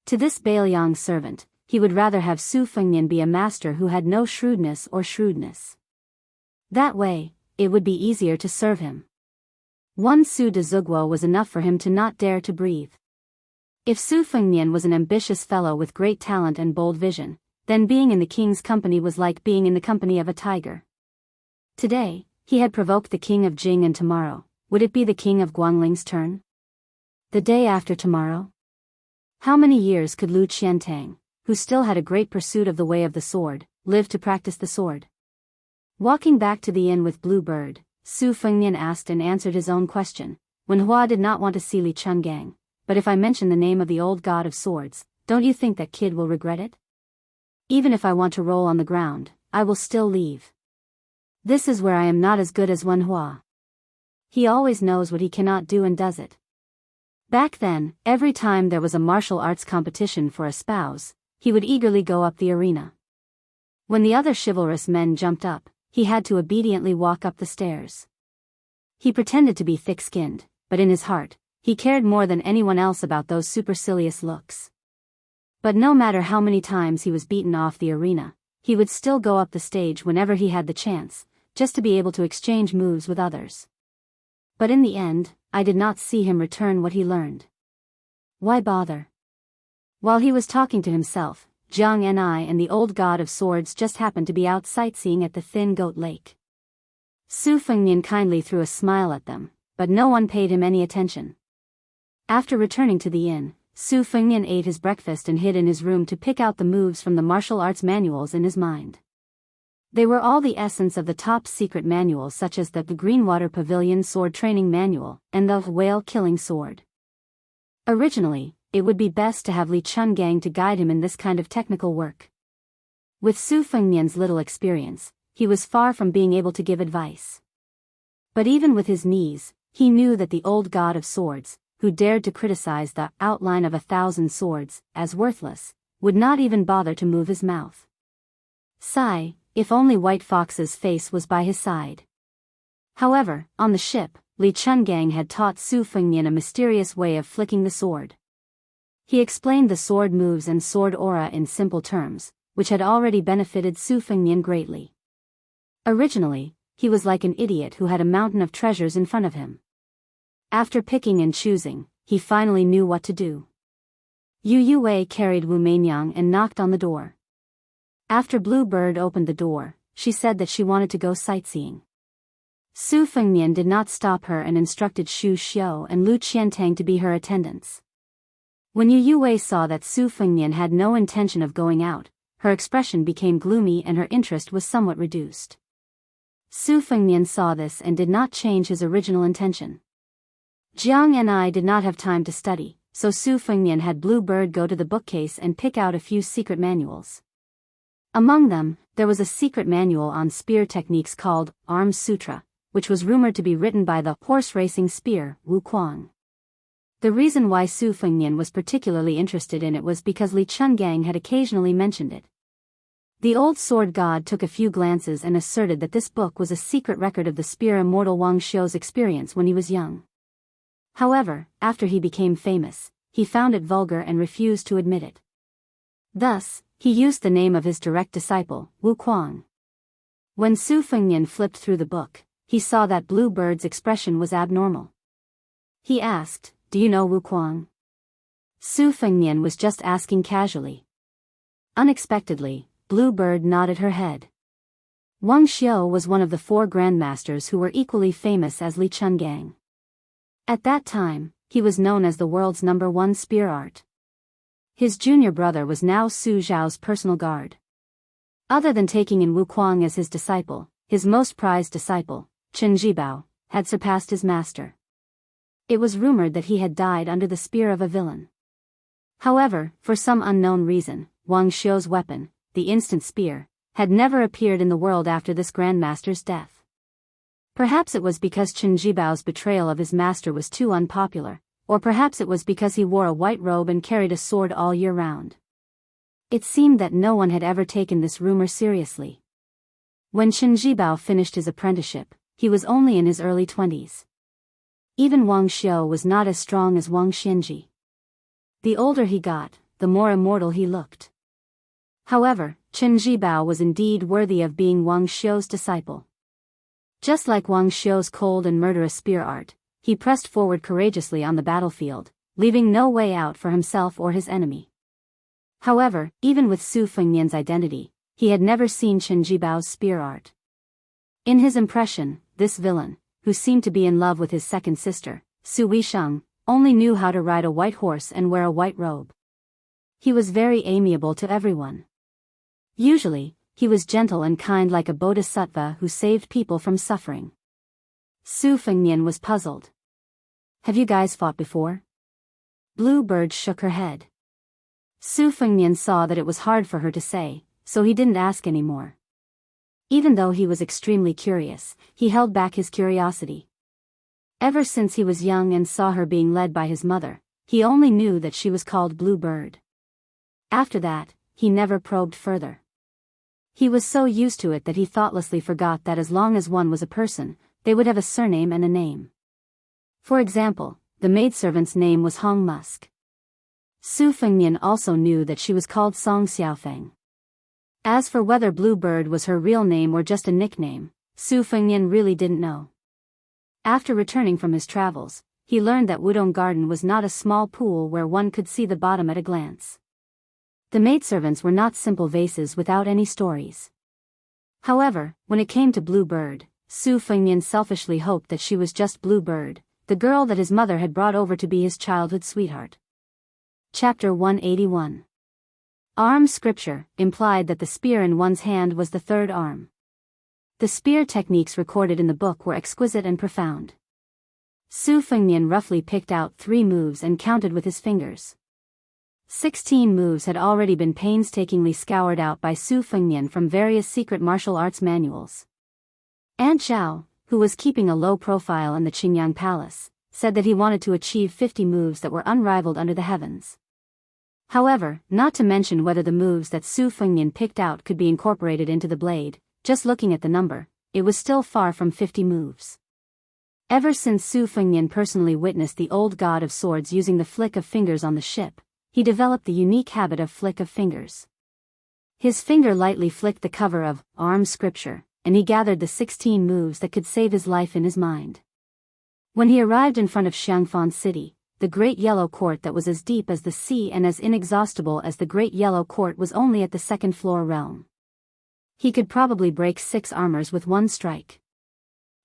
To this Biyao servant, he would rather have Su Fengnian be a master who had no shrewdness or shrewdness. That way, it would be easier to serve him. One Su de Zugwo was enough for him to not dare to breathe. If Su Fengnian was an ambitious fellow with great talent and bold vision, then being in the king's company was like being in the company of a tiger. Today, he had provoked the king of Jing, and tomorrow, would it be the king of Guangling's turn? The day after tomorrow? How many years could Lu Qiantang, who still had a great pursuit of the way of the sword, live to practice the sword? Walking back to the inn with Blue Bird, Su Fengnian asked and answered his own question. Wen Hua did not want to see Li Chungang, but if I mention the name of the old god of swords, don't you think that kid will regret it? Even if I want to roll on the ground, I will still leave. This is where I am not as good as Wen Hua. He always knows what he cannot do and does it. Back then, every time there was a martial arts competition for a spouse, he would eagerly go up the arena. When the other chivalrous men jumped up, he had to obediently walk up the stairs. He pretended to be thick-skinned, but in his heart, he cared more than anyone else about those supercilious looks. But no matter how many times he was beaten off the arena, he would still go up the stage whenever he had the chance, just to be able to exchange moves with others. But in the end, I did not see him return what he learned. Why bother? While he was talking to himself, Jiang and I and the old god of swords just happened to be out sightseeing at the Thin Goat Lake. Su Fengnian kindly threw a smile at them, but no one paid him any attention. After returning to the inn, Su Fengnian ate his breakfast and hid in his room to pick out the moves from the martial arts manuals in his mind. They were all the essence of the top-secret manuals, such as the Greenwater Pavilion Sword Training Manual and the Whale Killing Sword. Originally, it would be best to have Li Chungang to guide him in this kind of technical work. With Su Fengnian's little experience, he was far from being able to give advice. But even with his knees, he knew that the old god of swords, who dared to criticize the outline of 1,000 swords as worthless, would not even bother to move his mouth. Sigh, if only White Fox's face was by his side. However, on the ship, Li Chungang had taught Su Fengnian a mysterious way of flicking the sword. He explained the sword moves and sword aura in simple terms, which had already benefited Su Fengnian greatly. Originally, he was like an idiot who had a mountain of treasures in front of him. After picking and choosing, he finally knew what to do. Yu Yue carried Wu Mainyang and knocked on the door. After Blue Bird opened the door, she said that she wanted to go sightseeing. Su Fengnian did not stop her and instructed Xu Xiu and Lu Qiantang to be her attendants. When Yu Yue saw that Su Fengnian had no intention of going out, her expression became gloomy and her interest was somewhat reduced. Su Fengnian saw this and did not change his original intention. Jiang and I did not have time to study, so Su Fengnian had Blue Bird go to the bookcase and pick out a few secret manuals. Among them, there was a secret manual on spear techniques called Arms Sutra, which was rumored to be written by the horse-racing spear Wu Kuang. The reason why Su Fengnian was particularly interested in it was because Li Chungang had occasionally mentioned it. The old sword god took a few glances and asserted that this book was a secret record of the spear immortal Wang Xiu's experience when he was young. However, after he became famous, he found it vulgar and refused to admit it. Thus, he used the name of his direct disciple, Wu Kuang. When Su Fengnian flipped through the book, he saw that Blue Bird's expression was abnormal. He asked, "Do you know Wu Kuang?" Su Fengnian was just asking casually. Unexpectedly, Blue Bird nodded her head. Wang Xiu was one of the 4 grandmasters who were equally famous as Li Chungang. At that time, he was known as the world's #1 spear art. His junior brother was now Su Zhao's personal guard. Other than taking in Wu Kuang as his disciple, his most prized disciple, Chen Jibao, had surpassed his master. It was rumored that he had died under the spear of a villain. However, for some unknown reason, Wang Xiu's weapon, the instant spear, had never appeared in the world after this grandmaster's death. Perhaps it was because Chen Jibao's betrayal of his master was too unpopular, or perhaps it was because he wore a white robe and carried a sword all year round. It seemed that no one had ever taken this rumor seriously. When Chen Jibao finished his apprenticeship, he was only in his early 20s. Even Wang Xiu was not as strong as Wang Xianji. The older he got, the more immortal he looked. However, Chen Jibao was indeed worthy of being Wang Xiu's disciple. Just like Wang Xiu's cold and murderous spear art, he pressed forward courageously on the battlefield, leaving no way out for himself or his enemy. However, even with Su Fengnian's identity, he had never seen Chen Jibao's spear art. In his impression, this villain, who seemed to be in love with his second sister, Su Weisheng, only knew how to ride a white horse and wear a white robe. He was very amiable to everyone. Usually, he was gentle and kind like a bodhisattva who saved people from suffering. Su Fengnian was puzzled. "Have you guys fought before?" Blue Bird shook her head. Su Fengnian saw that it was hard for her to say, so he didn't ask anymore. Even though he was extremely curious, he held back his curiosity. Ever since he was young and saw her being led by his mother, he only knew that she was called Blue Bird. After that, he never probed further. He was so used to it that he thoughtlessly forgot that as long as one was a person, they would have a surname and a name. For example, the maidservant's name was Hong Musk. Su Fengnian also knew that she was called Song Xiaofeng. As for whether Blue Bird was her real name or just a nickname, Su Fengnian really didn't know. After returning from his travels, he learned that Wudong Garden was not a small pool where one could see the bottom at a glance. The maidservants were not simple vases without any stories. However, when it came to Blue Bird, Su Fengnian selfishly hoped that she was just Blue Bird, the girl that his mother had brought over to be his childhood sweetheart. Chapter 181. Arm scripture implied that the spear in one's hand was the third arm. The spear techniques recorded in the book were exquisite and profound. Su Fengnian roughly picked out 3 moves and counted with his fingers. 16 moves had already been painstakingly scoured out by Su Fengnian from various secret martial arts manuals. Aunt Zhao, who was keeping a low profile in the Qingyang Palace, said that he wanted to achieve 50 moves that were unrivaled under the heavens. However, not to mention whether the moves that Su Fengnian picked out could be incorporated into the blade, just looking at the number, it was still far from 50 moves. Ever since Su Fengnian personally witnessed the old god of swords using the flick of fingers on the ship, he developed the unique habit of flick of fingers. His finger lightly flicked the cover of Arm Scripture, and he gathered the 16 moves that could save his life in his mind. When he arrived in front of Xiangfan City, the Great Yellow Court that was as deep as the sea and as inexhaustible as the Great Yellow Court was only at the second-floor realm. He could probably break 6 armors with one strike.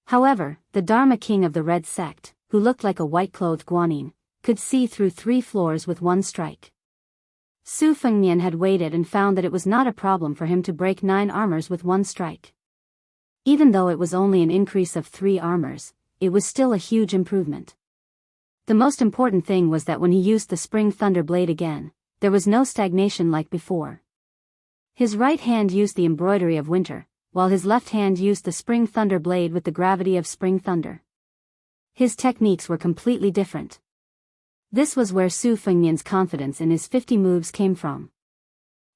However, the Dharma king of the Red Sect, who looked like a white-clothed guanyin, could see through 3 floors with one strike. Su Fengnian had waited and found that it was not a problem for him to break 9 armors with one strike. Even though it was only an increase of 3 armors, it was still a huge improvement. The most important thing was that when he used the Spring Thunder Blade again, there was no stagnation like before. His right hand used the embroidery of winter, while his left hand used the Spring Thunder Blade with the gravity of spring thunder. His techniques were completely different. This was where Su Fengnian's confidence in his 50 moves came from.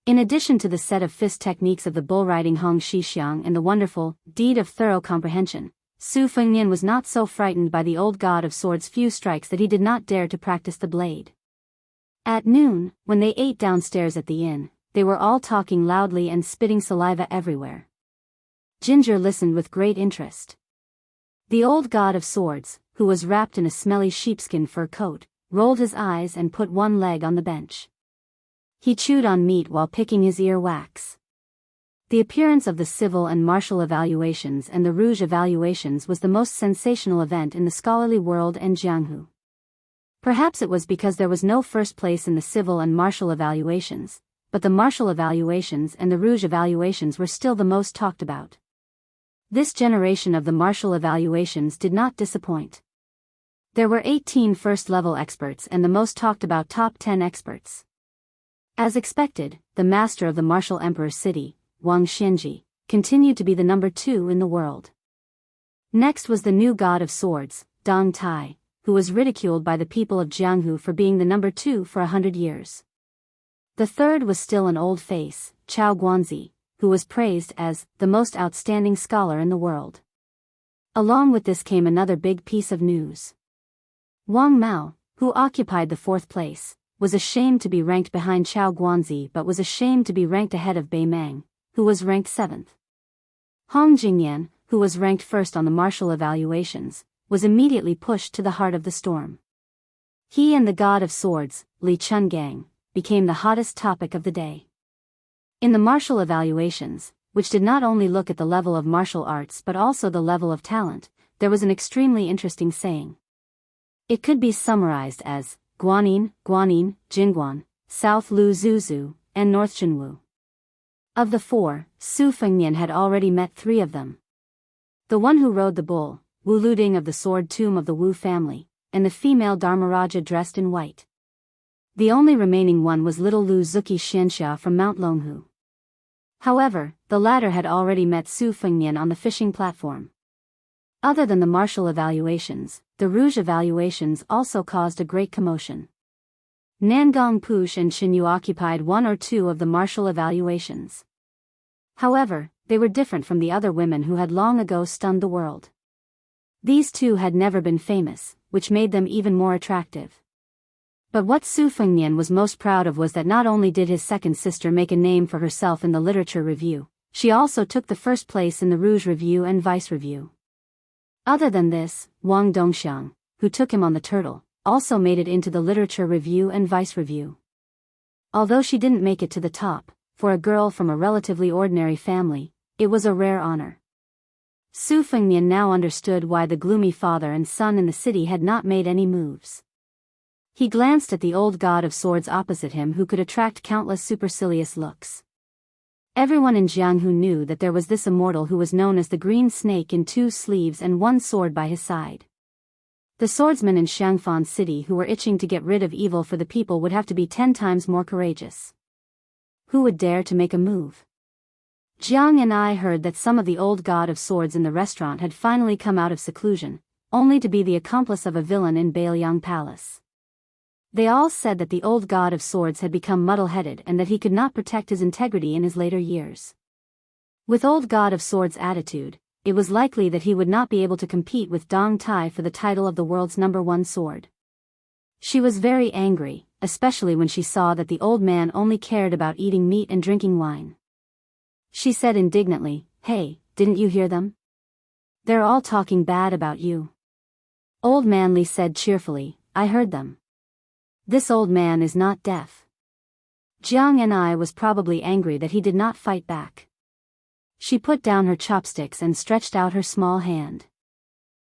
In addition to the set of fist techniques of the bull-riding Hong Shixiang and the wonderful deed of thorough comprehension, Su Fengnian was not so frightened by the old god of swords' few strikes that he did not dare to practice the blade. At noon, when they ate downstairs at the inn, they were all talking loudly and spitting saliva everywhere. Ginger listened with great interest. The old god of swords, who was wrapped in a smelly sheepskin fur coat, rolled his eyes and put one leg on the bench. He chewed on meat while picking his ear wax. The appearance of the civil and martial evaluations and the rouge evaluations was the most sensational event in the scholarly world and Jianghu. Perhaps it was because there was no first place in the civil and martial evaluations, but the martial evaluations and the rouge evaluations were still the most talked about. This generation of the martial evaluations did not disappoint. There were 18 first-level experts and the most talked about top 10 experts. As expected, the master of the martial emperor's city, Wang Xianji, continued to be the number 2 in the world. Next was the new god of swords, Dong Tai, who was ridiculed by the people of Jianghu for being the number 2 for 100 years. The third was still an old face, Chao Guanzi, who was praised as the most outstanding scholar in the world. Along with this came another big piece of news. Wang Mao, who occupied the 4th place, was ashamed to be ranked behind Chao Guanzi but was ashamed to be ranked ahead of Bei Meng, who was ranked 7th. Hong Jingyan, who was ranked 1st on the martial evaluations, was immediately pushed to the heart of the storm. He and the god of swords, Li Chungang, became the hottest topic of the day. In the martial evaluations, which did not only look at the level of martial arts but also the level of talent, there was an extremely interesting saying. It could be summarized as Guanyin, Guanyin, Jingguan, South Lu Zuzu, and North Jinwu. Of the 4, Su Fengnian had already met 3 of them. The one who rode the bull, Wu Luding of the sword tomb of the Wu family, and the female Dharmaraja dressed in white. The only remaining one was little Lu Zuki Xianxia from Mount Longhu. However, the latter had already met Su Fengnian on the fishing platform. Other than the martial evaluations, the rouge evaluations also caused a great commotion. Nangong Push and Xinyu occupied 1 or 2 of the martial evaluations. However, they were different from the other women who had long ago stunned the world. These 2 had never been famous, which made them even more attractive. But what Su Fengnian was most proud of was that not only did his second sister make a name for herself in the literature review, she also took the 1st place in the rouge review and vice review. Other than this, Wang Dongxiang, who took him on the turtle, also made it into the literature review and vice review. Although she didn't make it to the top, for a girl from a relatively ordinary family, it was a rare honor. Su Fengnian now understood why the gloomy father and son in the city had not made any moves. He glanced at the old god of swords opposite him who could attract countless supercilious looks. Everyone in Jianghu knew that there was this immortal who was known as the Green Snake in 2 sleeves and 1 sword by his side. The swordsmen in Xiangfan City who were itching to get rid of evil for the people would have to be 10 times more courageous. Who would dare to make a move? Jiang and I heard that some of the old god of swords in the restaurant had finally come out of seclusion, only to be the accomplice of a villain in Beiliang Palace. They all said that the old god of swords had become muddle-headed and that he could not protect his integrity in his later years. With old god of swords' attitude, it was likely that he would not be able to compete with Dong Tai for the title of the world's number 1 sword. She was very angry, especially when she saw that the old man only cared about eating meat and drinking wine. She said indignantly, "Hey, didn't you hear them? They're all talking bad about you." Old man Li said cheerfully, "I heard them. This old man is not deaf." Jiang and I was probably angry that he did not fight back. She put down her chopsticks and stretched out her small hand.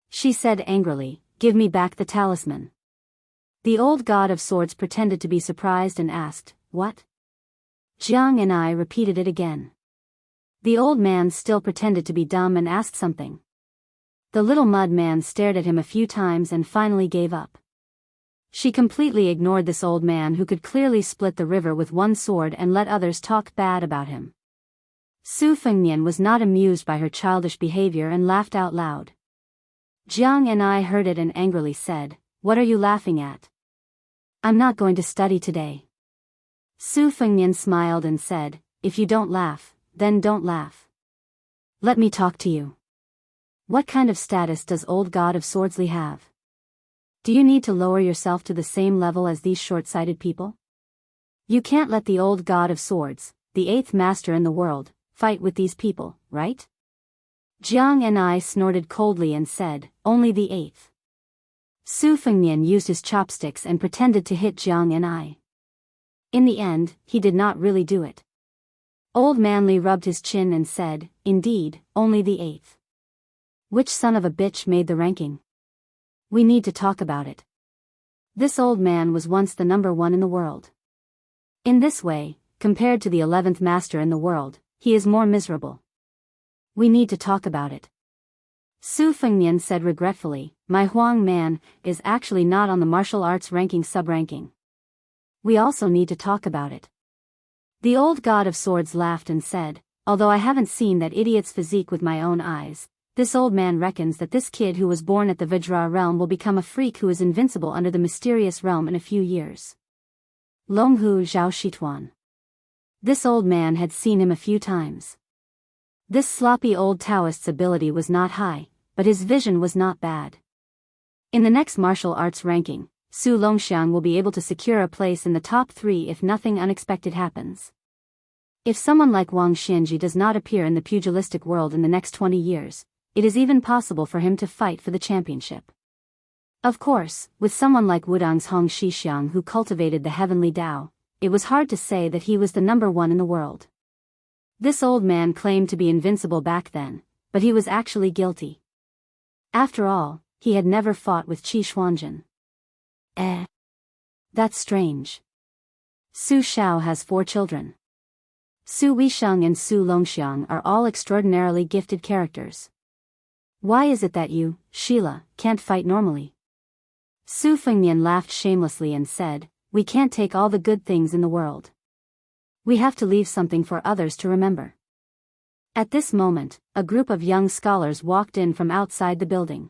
She said angrily, "Give me back the talisman." The old god of swords pretended to be surprised and asked, "What?" Jiang and I repeated it again. The old man still pretended to be dumb and asked something. The little mud man stared at him a few times and finally gave up. She completely ignored this old man who could clearly split the river with 1 sword and let others talk bad about him. Su Fengnian was not amused by her childish behavior and laughed out loud. Jiang and I heard it and angrily said, "What are you laughing at? I'm not going to study today." Su Fengnian smiled and said, "If you don't laugh, then don't laugh. Let me talk to you. What kind of status does old god of Swordsley have? Do you need to lower yourself to the same level as these short-sighted people? You can't let the old god of swords, the 8th master in the world, fight with these people, right? Jiang and I snorted coldly and said, only the 8th. Su Fengnian used his chopsticks and pretended to hit Jiang and I. In the end, he did not really do it. Old Manly rubbed his chin and said, indeed, only the 8th. Which son of a bitch made the ranking? We need to talk about it. This old man was once the number 1 in the world. In this way, compared to the 11th master in the world, he is more miserable. We need to talk about it. Su Fengnian said regretfully, my Huang man is actually not on the martial arts ranking sub-ranking. We also need to talk about it. The old god of swords laughed and said, although I haven't seen that idiot's physique with my own eyes, this old man reckons that this kid who was born at the Vajra realm will become a freak who is invincible under the mysterious realm in a few years. Longhu Zhao Shituan. This old man had seen him a few times. This sloppy old Taoist's ability was not high, but his vision was not bad. In the next martial arts ranking, Su Longxiang will be able to secure a place in the top 3 if nothing unexpected happens. If someone like Wang Xianji does not appear in the pugilistic world in the next 20 years, it is even possible for him to fight for the championship. Of course, with someone like Wudang's Hong Shixiang who cultivated the heavenly Tao, it was hard to say that he was the number 1 in the world. This old man claimed to be invincible back then, but he was actually guilty. After all, he had never fought with Qi Xuanjun. That's strange. Su Xiao has 4 children. Su Weisheng and Su Longxiang are all extraordinarily gifted characters. Why is it that you, Sheila, can't fight normally? Su Fengnian laughed shamelessly and said, we can't take all the good things in the world. We have to leave something for others to remember. At this moment, a group of young scholars walked in from outside the building.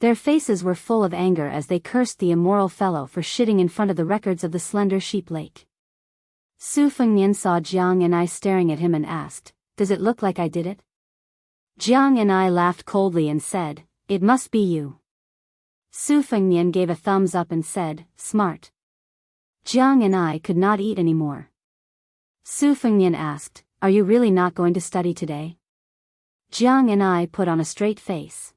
Their faces were full of anger as they cursed the immoral fellow for shitting in front of the records of the slender sheep lake. Su Fengnian saw Jiang and I staring at him and asked, does it look like I did it? Jiang and I laughed coldly and said, it must be you. Su Fengnian gave a thumbs up and said, smart. Jiang and I could not eat anymore. Su Fengnian asked, are you really not going to study today? Jiang and I put on a straight face.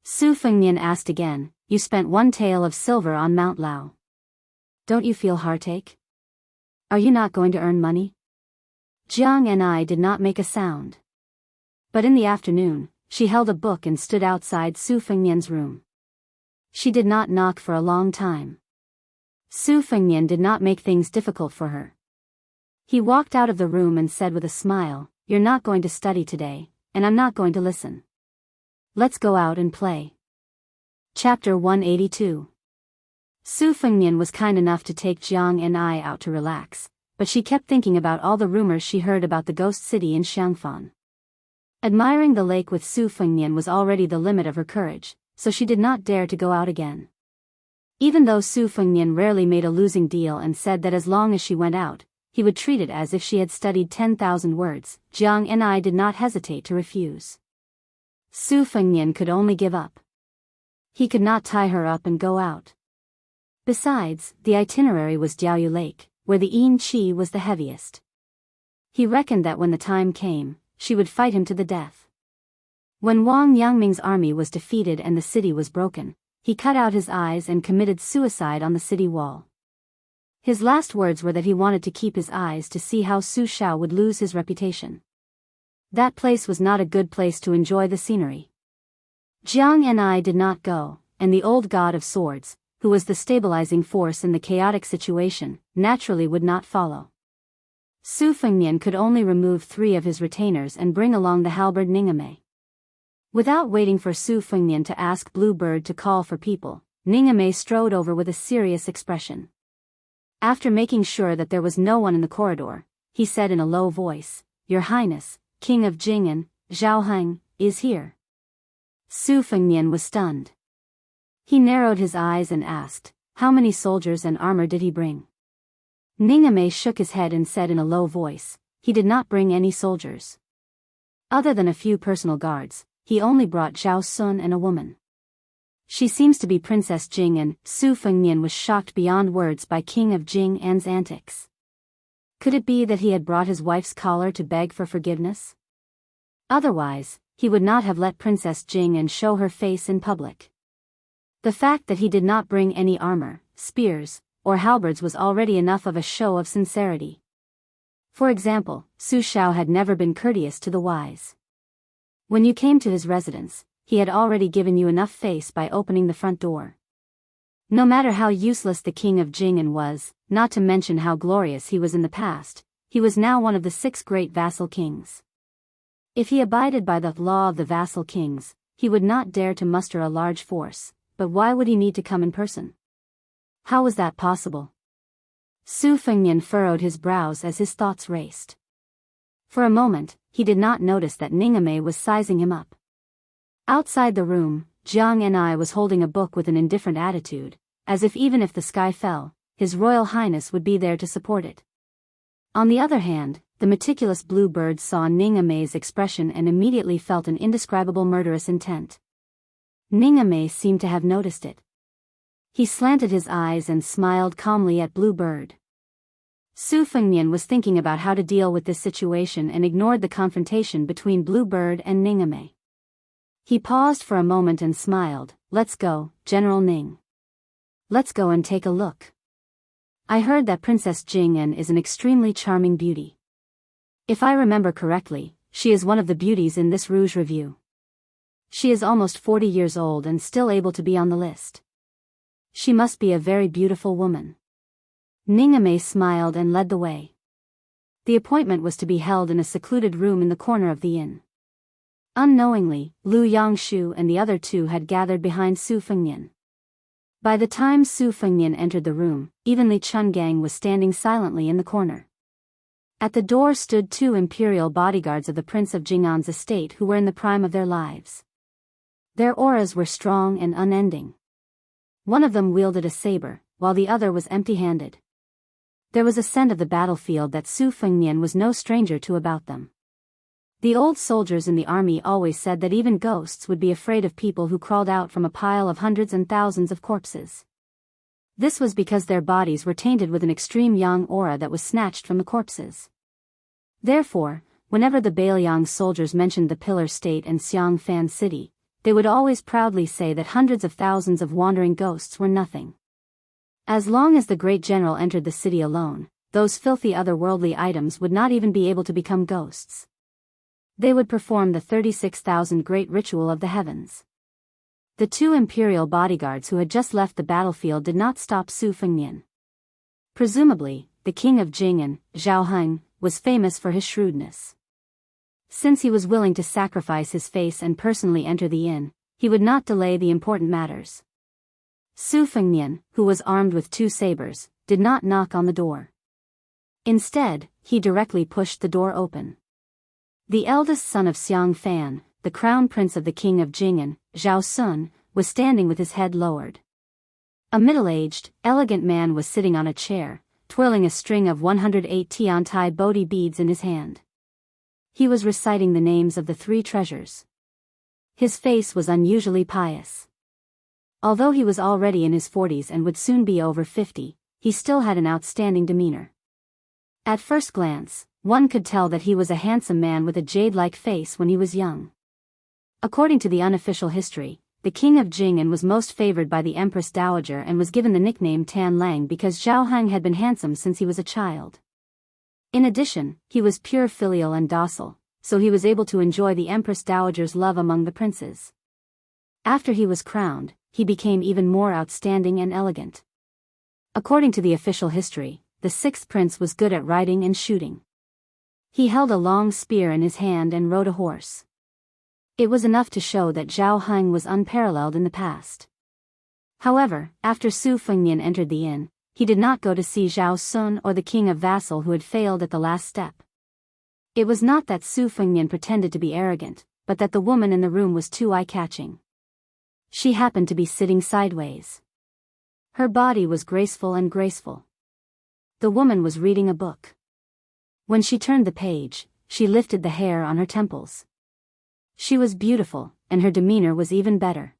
Su Fengnian asked again, you spent 1 tael of silver on Mount Lao. Don't you feel heartache? Are you not going to earn money? Jiang and I did not make a sound. But in the afternoon, she held a book and stood outside Su Fengnian's room. She did not knock for a long time. Su Fengnian did not make things difficult for her. He walked out of the room and said with a smile, you're not going to study today, and I'm not going to listen. Let's go out and play. Chapter 182. Su Fengnian was kind enough to take Jiang and I out to relax, but she kept thinking about all the rumors she heard about the ghost city in Xiangfan. Admiring the lake with Su Fengnian was already the limit of her courage, so she did not dare to go out again. Even though Su Fengnian rarely made a losing deal and said that as long as she went out, he would treat it as if she had studied 10,000 words, Jiang and I did not hesitate to refuse. Su Fengnian could only give up. He could not tie her up and go out. Besides, the itinerary was Jiaoyu Lake, where the Yin Qi was the heaviest. He reckoned that when the time came, she would fight him to the death. When Wang Yangming's army was defeated and the city was broken, he cut out his eyes and committed suicide on the city wall. His last words were that he wanted to keep his eyes to see how Su Xiao would lose his reputation. That place was not a good place to enjoy the scenery. Jiang and I did not go, and the old god of swords, who was the stabilizing force in the chaotic situation, naturally would not follow. Su Fengnian could only remove 3 of his retainers and bring along the halberd Ningame. Without waiting for Su Fengnian to ask Blue Bird to call for people, Ningame strode over with a serious expression. After making sure that there was no one in the corridor, he said in a low voice, Your Highness, King of Jing'an, Zhao Heng, is here. Su Fengnian was stunned. He narrowed his eyes and asked, how many soldiers and armor did he bring? Ningame shook his head and said in a low voice, he did not bring any soldiers. Other than a few personal guards, he only brought Zhao Sun and a woman. She seems to be Princess Jing, and Su Fengnian was shocked beyond words by King of Jing'an's antics. Could it be that he had brought his wife's collar to beg for forgiveness? Otherwise, he would not have let Princess Jing'an show her face in public. The fact that he did not bring any armor, spears, or halberds was already enough of a show of sincerity. For example, Su Shao had never been courteous to the wise. When you came to his residence, he had already given you enough face by opening the front door. No matter how useless the king of Jing'an was, not to mention how glorious he was in the past, he was now one of the 6 great vassal kings. If he abided by the law of the vassal kings, he would not dare to muster a large force, but why would he need to come in person? How was that possible? Su Fengnian furrowed his brows as his thoughts raced. For a moment, he did not notice that Ningame was sizing him up. Outside the room, Jianghu was holding a book with an indifferent attitude, as if even if the sky fell, His Royal Highness would be there to support it. On the other hand, the meticulous blue bird saw Ningame's expression and immediately felt an indescribable murderous intent. Ningame seemed to have noticed it. He slanted his eyes and smiled calmly at Blue Bird. Su Fengnian was thinking about how to deal with this situation and ignored the confrontation between Blue Bird and Ningame. He paused for a moment and smiled. "Let's go, General Ning. Let's go and take a look. I heard that Princess Jing'an is an extremely charming beauty. If I remember correctly, she is one of the beauties in this Rouge Review. She is almost 40 years old and still able to be on the list. She must be a very beautiful woman." Ningame smiled and led the way. The appointment was to be held in a secluded room in the corner of the inn. Unknowingly, Lu Yangshu and the other 2 had gathered behind Su Fengnian. By the time Su Fengnian entered the room, even Li Chungang was standing silently in the corner. At the door stood 2 imperial bodyguards of the Prince of Jing'an's estate who were in the prime of their lives. Their auras were strong and unending. One of them wielded a saber, while the other was empty-handed. There was a scent of the battlefield that Su Fengnian was no stranger to about them. The old soldiers in the army always said that even ghosts would be afraid of people who crawled out from a pile of hundreds and thousands of corpses. This was because their bodies were tainted with an extreme yang aura that was snatched from the corpses. Therefore, whenever the Bailiang soldiers mentioned the Pillar State and Xiang Fan City, they would always proudly say that hundreds of thousands of wandering ghosts were nothing. As long as the great general entered the city alone, those filthy otherworldly items would not even be able to become ghosts. They would perform the 36,000 great ritual of the heavens. The 2 imperial bodyguards who had just left the battlefield did not stop Su Fengnian. Presumably, the king of Jing'an, Zhao Heng, was famous for his shrewdness. Since he was willing to sacrifice his face and personally enter the inn, he would not delay the important matters. Su Fengnian, who was armed with 2 sabers, did not knock on the door. Instead, he directly pushed the door open. The eldest son of Xiang Fan, the crown prince of the king of Jing'an, Zhao Sun, was standing with his head lowered. A middle-aged, elegant man was sitting on a chair, twirling a string of 108 Tiantai Bodhi beads in his hand. He was reciting the names of the 3 treasures. His face was unusually pious. Although he was already in his 40s and would soon be over 50, he still had an outstanding demeanor. At first glance, one could tell that he was a handsome man with a jade-like face when he was young. According to the unofficial history, the king of Jing'an was most favored by the Empress Dowager and was given the nickname Tan Lang because Zhao Heng had been handsome since he was a child. In addition, he was pure filial and docile, so he was able to enjoy the Empress Dowager's love among the princes. After he was crowned, he became even more outstanding and elegant. According to the official history, the 6th prince was good at riding and shooting. He held a long spear in his hand and rode a horse. It was enough to show that Zhao Heng was unparalleled in the past. However, after Su Fengnian entered the inn, he did not go to see Zhao Sun or the king of Vassal who had failed at the last step. It was not that Su Fengnian pretended to be arrogant, but that the woman in the room was too eye-catching. She happened to be sitting sideways. Her body was graceful. The woman was reading a book. When she turned the page, she lifted the hair on her temples. She was beautiful, and her demeanor was even better.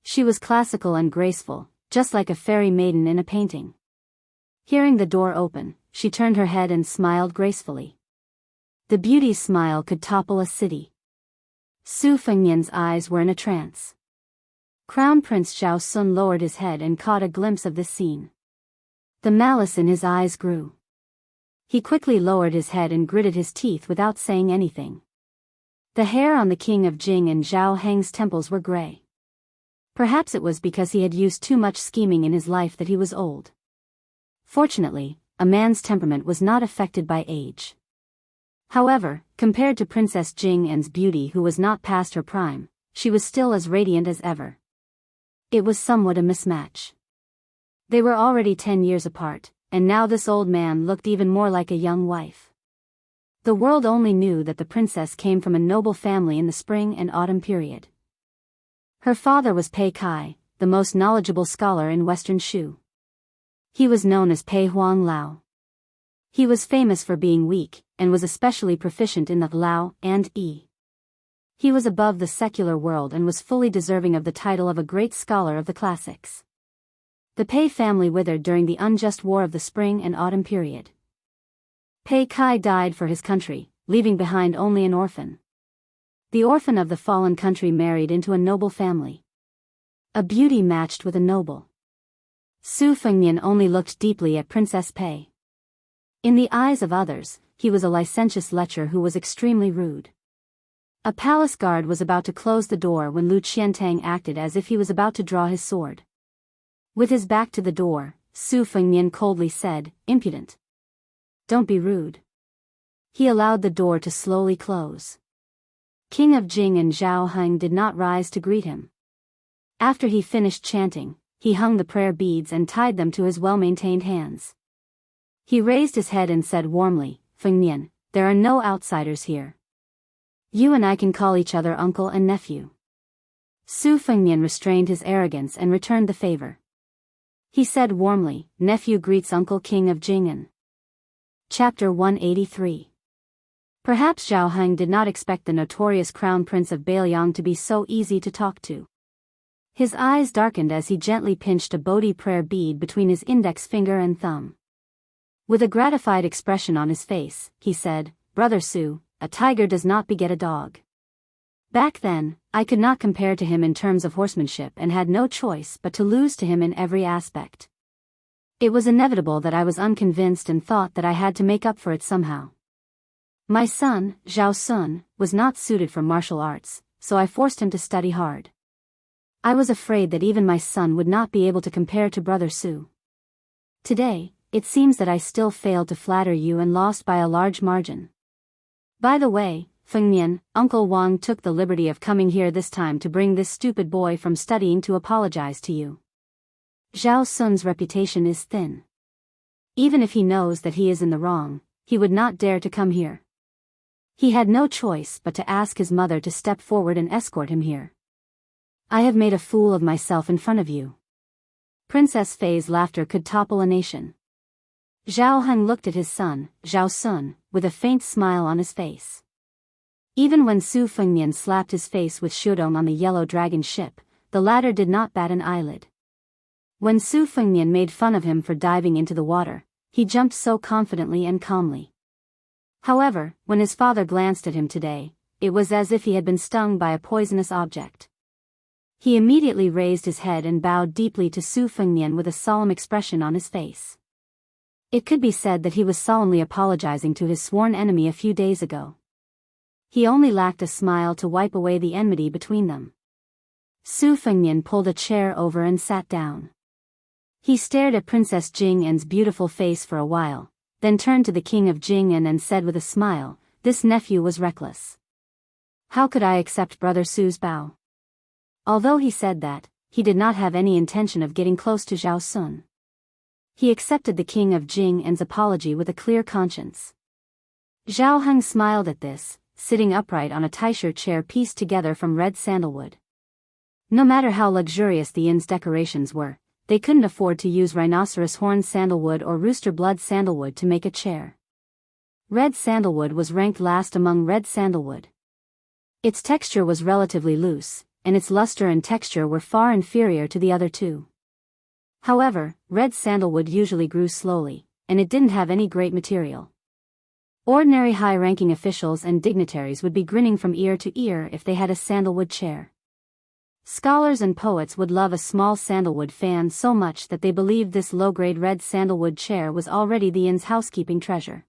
She was classical and graceful, just like a fairy maiden in a painting. Hearing the door open, she turned her head and smiled gracefully. The beauty's smile could topple a city. Su Fengnian's eyes were in a trance. Crown Prince Zhao Sun lowered his head and caught a glimpse of this scene. The malice in his eyes grew. He quickly lowered his head and gritted his teeth without saying anything. The hair on the king of Jing and Zhao Heng's temples were gray. Perhaps it was because he had used too much scheming in his life that he was old. Fortunately, a man's temperament was not affected by age. However, compared to Princess Jing An's beauty, who was not past her prime, she was still as radiant as ever. It was somewhat a mismatch. They were already 10 years apart, and now this old man looked even more like a young wife. The world only knew that the princess came from a noble family in the spring and autumn period. Her father was Pei Kai, the most knowledgeable scholar in Western Shu. He was known as Pei Huang Lao. He was famous for being weak, and was especially proficient in the Lao and Yi. He was above the secular world and was fully deserving of the title of a great scholar of the classics. The Pei family withered during the unjust war of the spring and autumn period. Pei Kai died for his country, leaving behind only an orphan. The orphan of the fallen country married into a noble family. A beauty matched with a noble. Su Fengnian only looked deeply at Princess Pei. In the eyes of others, he was a licentious lecher who was extremely rude. A palace guard was about to close the door when Lu Qiantang acted as if he was about to draw his sword. With his back to the door, Su Fengnian coldly said, "Impudent. Don't be rude." He allowed the door to slowly close. King of Jing and Zhao Heng did not rise to greet him. After he finished chanting, he hung the prayer beads and tied them to his well-maintained hands. He raised his head and said warmly, "Fengnian, there are no outsiders here. You and I can call each other uncle and nephew." Su Fengnian restrained his arrogance and returned the favor. He said warmly, "Nephew greets uncle, king of Jing'an." Chapter 183. Perhaps Zhao Heng did not expect the notorious crown prince of Biyao to be so easy to talk to. His eyes darkened as he gently pinched a Bodhi prayer bead between his index finger and thumb. With a gratified expression on his face, he said, "Brother Su, a tiger does not beget a dog." Back then, I could not compare to him in terms of horsemanship and had no choice but to lose to him in every aspect. It was inevitable that I was unconvinced and thought that I had to make up for it somehow. My son, Zhao Sun, was not suited for martial arts, so I forced him to study hard. I was afraid that even my son would not be able to compare to Brother Su. Today, it seems that I still failed to flatter you and lost by a large margin. By the way, Fengnian, Uncle Wang took the liberty of coming here this time to bring this stupid boy from studying to apologize to you. Zhao Sun's reputation is thin. Even if he knows that he is in the wrong, he would not dare to come here. He had no choice but to ask his mother to step forward and escort him here. I have made a fool of myself in front of you. Princess Fei's laughter could topple a nation. Zhao Heng looked at his son, Zhao Sun, with a faint smile on his face. Even when Su Fengnian slapped his face with Shudong on the yellow dragon ship, the latter did not bat an eyelid. When Su Fengnian made fun of him for diving into the water, he jumped so confidently and calmly. However, when his father glanced at him today, it was as if he had been stung by a poisonous object. He immediately raised his head and bowed deeply to Su Fengnian with a solemn expression on his face. It could be said that he was solemnly apologizing to his sworn enemy a few days ago. He only lacked a smile to wipe away the enmity between them. Su Fengnian pulled a chair over and sat down. He stared at Princess Jing'an's beautiful face for a while, then turned to the king of Jing'an and said with a smile, "This nephew was reckless. How could I accept Brother Su's bow?" Although he said that, he did not have any intention of getting close to Zhao Sun. He accepted the king of Jing'an's apology with a clear conscience. Zhao Heng smiled at this, sitting upright on a taisher chair pieced together from red sandalwood. No matter how luxurious the inn's decorations were, they couldn't afford to use rhinoceros horn sandalwood or rooster blood sandalwood to make a chair. Red sandalwood was ranked last among red sandalwood. Its texture was relatively loose, and its luster and texture were far inferior to the other two. However, red sandalwood usually grew slowly, and it didn't have any great material. Ordinary high-ranking officials and dignitaries would be grinning from ear to ear if they had a sandalwood chair. Scholars and poets would love a small sandalwood fan so much that they believed this low-grade red sandalwood chair was already the inn's housekeeping treasure.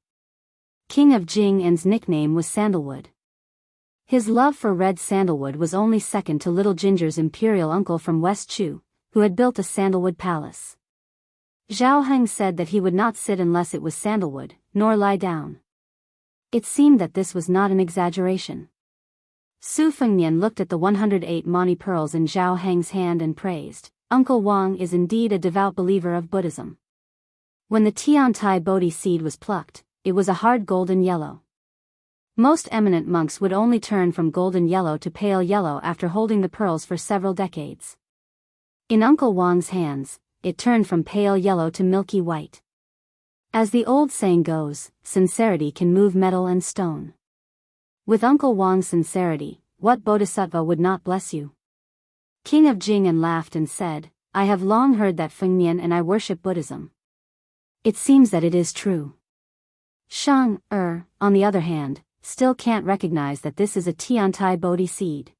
King of Jing'an's nickname was Sandalwood. His love for red sandalwood was only second to Little Ginger's imperial uncle from West Chu, who had built a sandalwood palace. Zhao Heng said that he would not sit unless it was sandalwood, nor lie down. It seemed that this was not an exaggeration. Su Fengnian looked at the 108 mani pearls in Zhao Heng's hand and praised, "Uncle Wang is indeed a devout believer of Buddhism." When the Tiantai Bodhi seed was plucked, it was a hard golden yellow. Most eminent monks would only turn from golden yellow to pale yellow after holding the pearls for several decades. In Uncle Wang's hands, it turned from pale yellow to milky white. As the old saying goes, sincerity can move metal and stone. With Uncle Wang's sincerity, what bodhisattva would not bless you? King of Jing'an laughed and said, "I have long heard that Fengnian and I worship Buddhism. It seems that it is true." Shang, on the other hand, still can't recognize that this is a Tiantai Bodhi seed.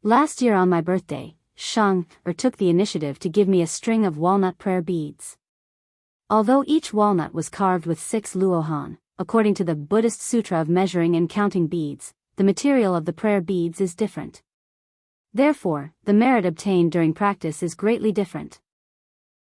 Last year on my birthday, Shang, took the initiative to give me a string of walnut prayer beads. Although each walnut was carved with 6 luohan, according to the Buddhist Sutra of measuring and counting beads, the material of the prayer beads is different. Therefore, the merit obtained during practice is greatly different.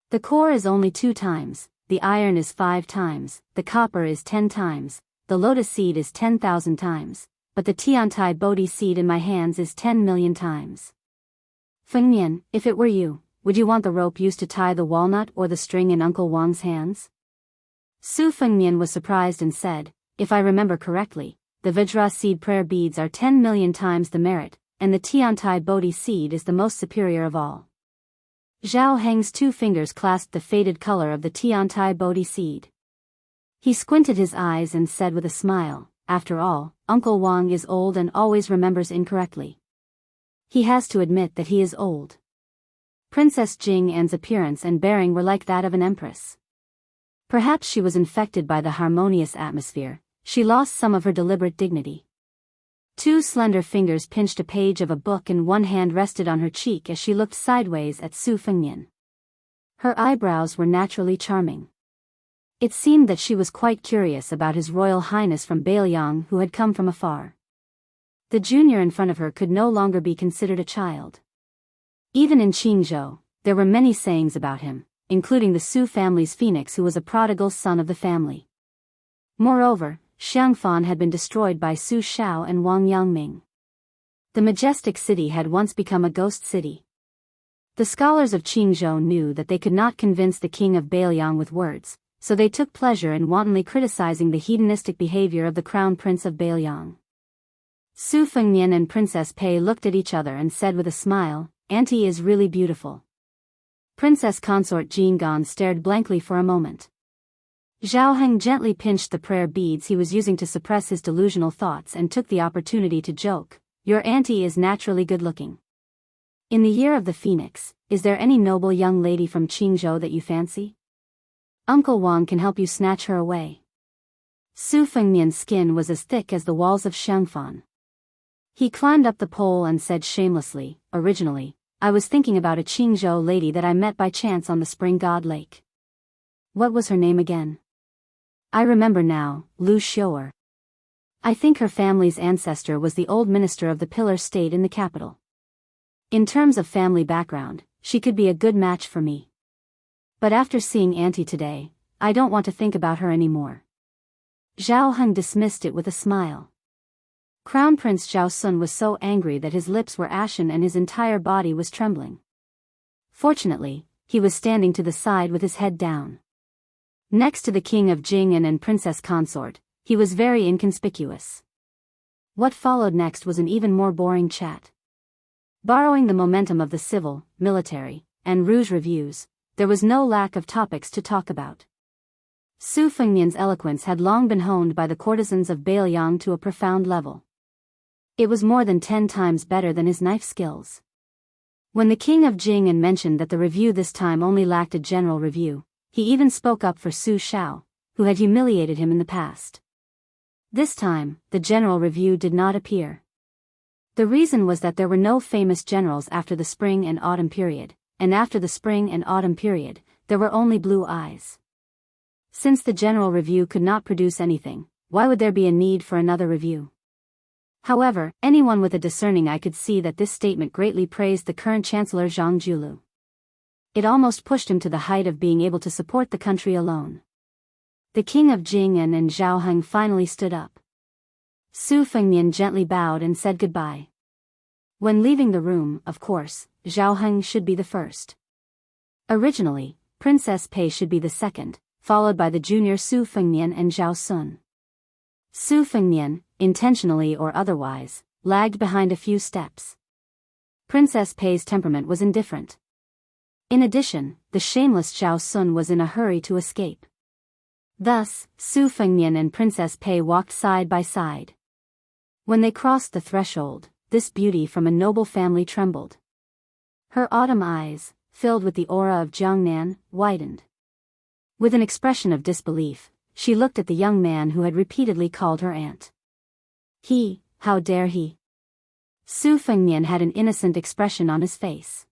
The core is only 2 times, the iron is 5 times, the copper is 10 times, the lotus seed is 10,000 times, but the Tiantai Bodhi seed in my hands is 10 million times. Fengnian, if it were you, would you want the rope used to tie the walnut or the string in Uncle Wang's hands? Su Fengnian was surprised and said, "If I remember correctly, the Vajra seed prayer beads are 10 million times the merit, and the Tiantai Bodhi seed is the most superior of all." Zhao Heng's 2 fingers clasped the faded color of the Tiantai Bodhi seed. He squinted his eyes and said with a smile, "After all, Uncle Wang is old and always remembers incorrectly. He has to admit that he is old." Princess Jing'an's appearance and bearing were like that of an empress. Perhaps she was infected by the harmonious atmosphere, she lost some of her deliberate dignity. 2 slender fingers pinched a page of a book and one hand rested on her cheek as she looked sideways at Su Fengnian. Her eyebrows were naturally charming. It seemed that she was quite curious about His Royal Highness from Biyao who had come from afar. The junior in front of her could no longer be considered a child. Even in Qingzhou, there were many sayings about him, including the Su family's phoenix who was a prodigal son of the family. Moreover, Xiangfan had been destroyed by Su Shao and Wang Yangming. The majestic city had once become a ghost city. The scholars of Qingzhou knew that they could not convince the king of Biyao with words, so they took pleasure in wantonly criticizing the hedonistic behavior of the crown prince of Biyao. Su Fengnian and Princess Pei looked at each other and said with a smile, "Auntie is really beautiful." Princess consort Jingan stared blankly for a moment. Zhao Heng gently pinched the prayer beads he was using to suppress his delusional thoughts and took the opportunity to joke, "Your auntie is naturally good-looking. In the year of the phoenix, is there any noble young lady from Qingzhou that you fancy? Uncle Wang can help you snatch her away." Su Fengnian's skin was as thick as the walls of Xiangfan. He climbed up the pole and said shamelessly, "Originally, I was thinking about a Qingzhou lady that I met by chance on the Spring God Lake. What was her name again? I remember now, Lu Xiu'er. I think her family's ancestor was the old minister of the Pillar State in the capital. In terms of family background, she could be a good match for me. But after seeing Auntie today, I don't want to think about her anymore." Zhao Heng dismissed it with a smile. Crown Prince Zhao Sun was so angry that his lips were ashen and his entire body was trembling. Fortunately, he was standing to the side with his head down. Next to the king of Jing'an and princess consort, he was very inconspicuous. What followed next was an even more boring chat. Borrowing the momentum of the civil, military, and rouge reviews, there was no lack of topics to talk about. Su Fengnian's eloquence had long been honed by the courtesans of Biyao to a profound level. It was more than 10 times better than his knife skills. When the king of Jing'an mentioned that the review this time only lacked a general review, He even spoke up for Su Shao, who had humiliated him in the past. This time, the general review did not appear. The reason was that there were no famous generals after the spring and autumn period, and after the spring and autumn period, there were only blue eyes. Since the general review could not produce anything, why would there be a need for another review? However, anyone with a discerning eye could see that this statement greatly praised the current Chancellor Zhang Julu. It almost pushed him to the height of being able to support the country alone. The king of Jing'an and Zhao Heng finally stood up. Su Fengnian gently bowed and said goodbye. When leaving the room, of course, Zhao Heng should be the first. Originally, Princess Pei should be the second, followed by the junior Su Fengnian and Zhao Sun. Su Fengnian, intentionally or otherwise, lagged behind a few steps. Princess Pei's temperament was indifferent. In addition, the shameless Zhao Sun was in a hurry to escape. Thus, Su Fengnian and Princess Pei walked side by side. When they crossed the threshold, this beauty from a noble family trembled. Her autumn eyes, filled with the aura of Jiangnan, widened. With an expression of disbelief, she looked at the young man who had repeatedly called her aunt. How dare he? Su Fengnian had an innocent expression on his face.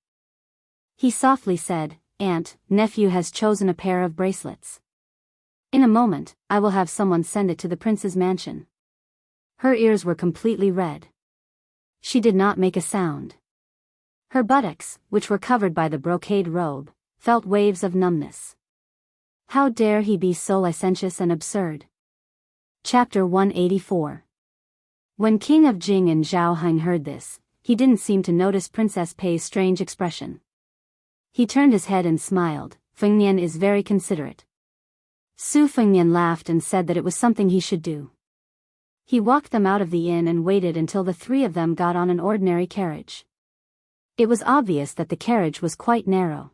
He softly said, "Aunt, nephew has chosen a pair of bracelets. In a moment, I will have someone send it to the prince's mansion." Her ears were completely red. She did not make a sound. Her buttocks, which were covered by the brocade robe, felt waves of numbness. How dare he be so licentious and absurd? Chapter 184. When King of Jing and Zhao Heng heard this, he didn't seem to notice Princess Pei's strange expression. He turned his head and smiled. Fengnian is very considerate. Su Fengnian laughed and said that it was something he should do. He walked them out of the inn and waited until the three of them got on an ordinary carriage. It was obvious that the carriage was quite narrow.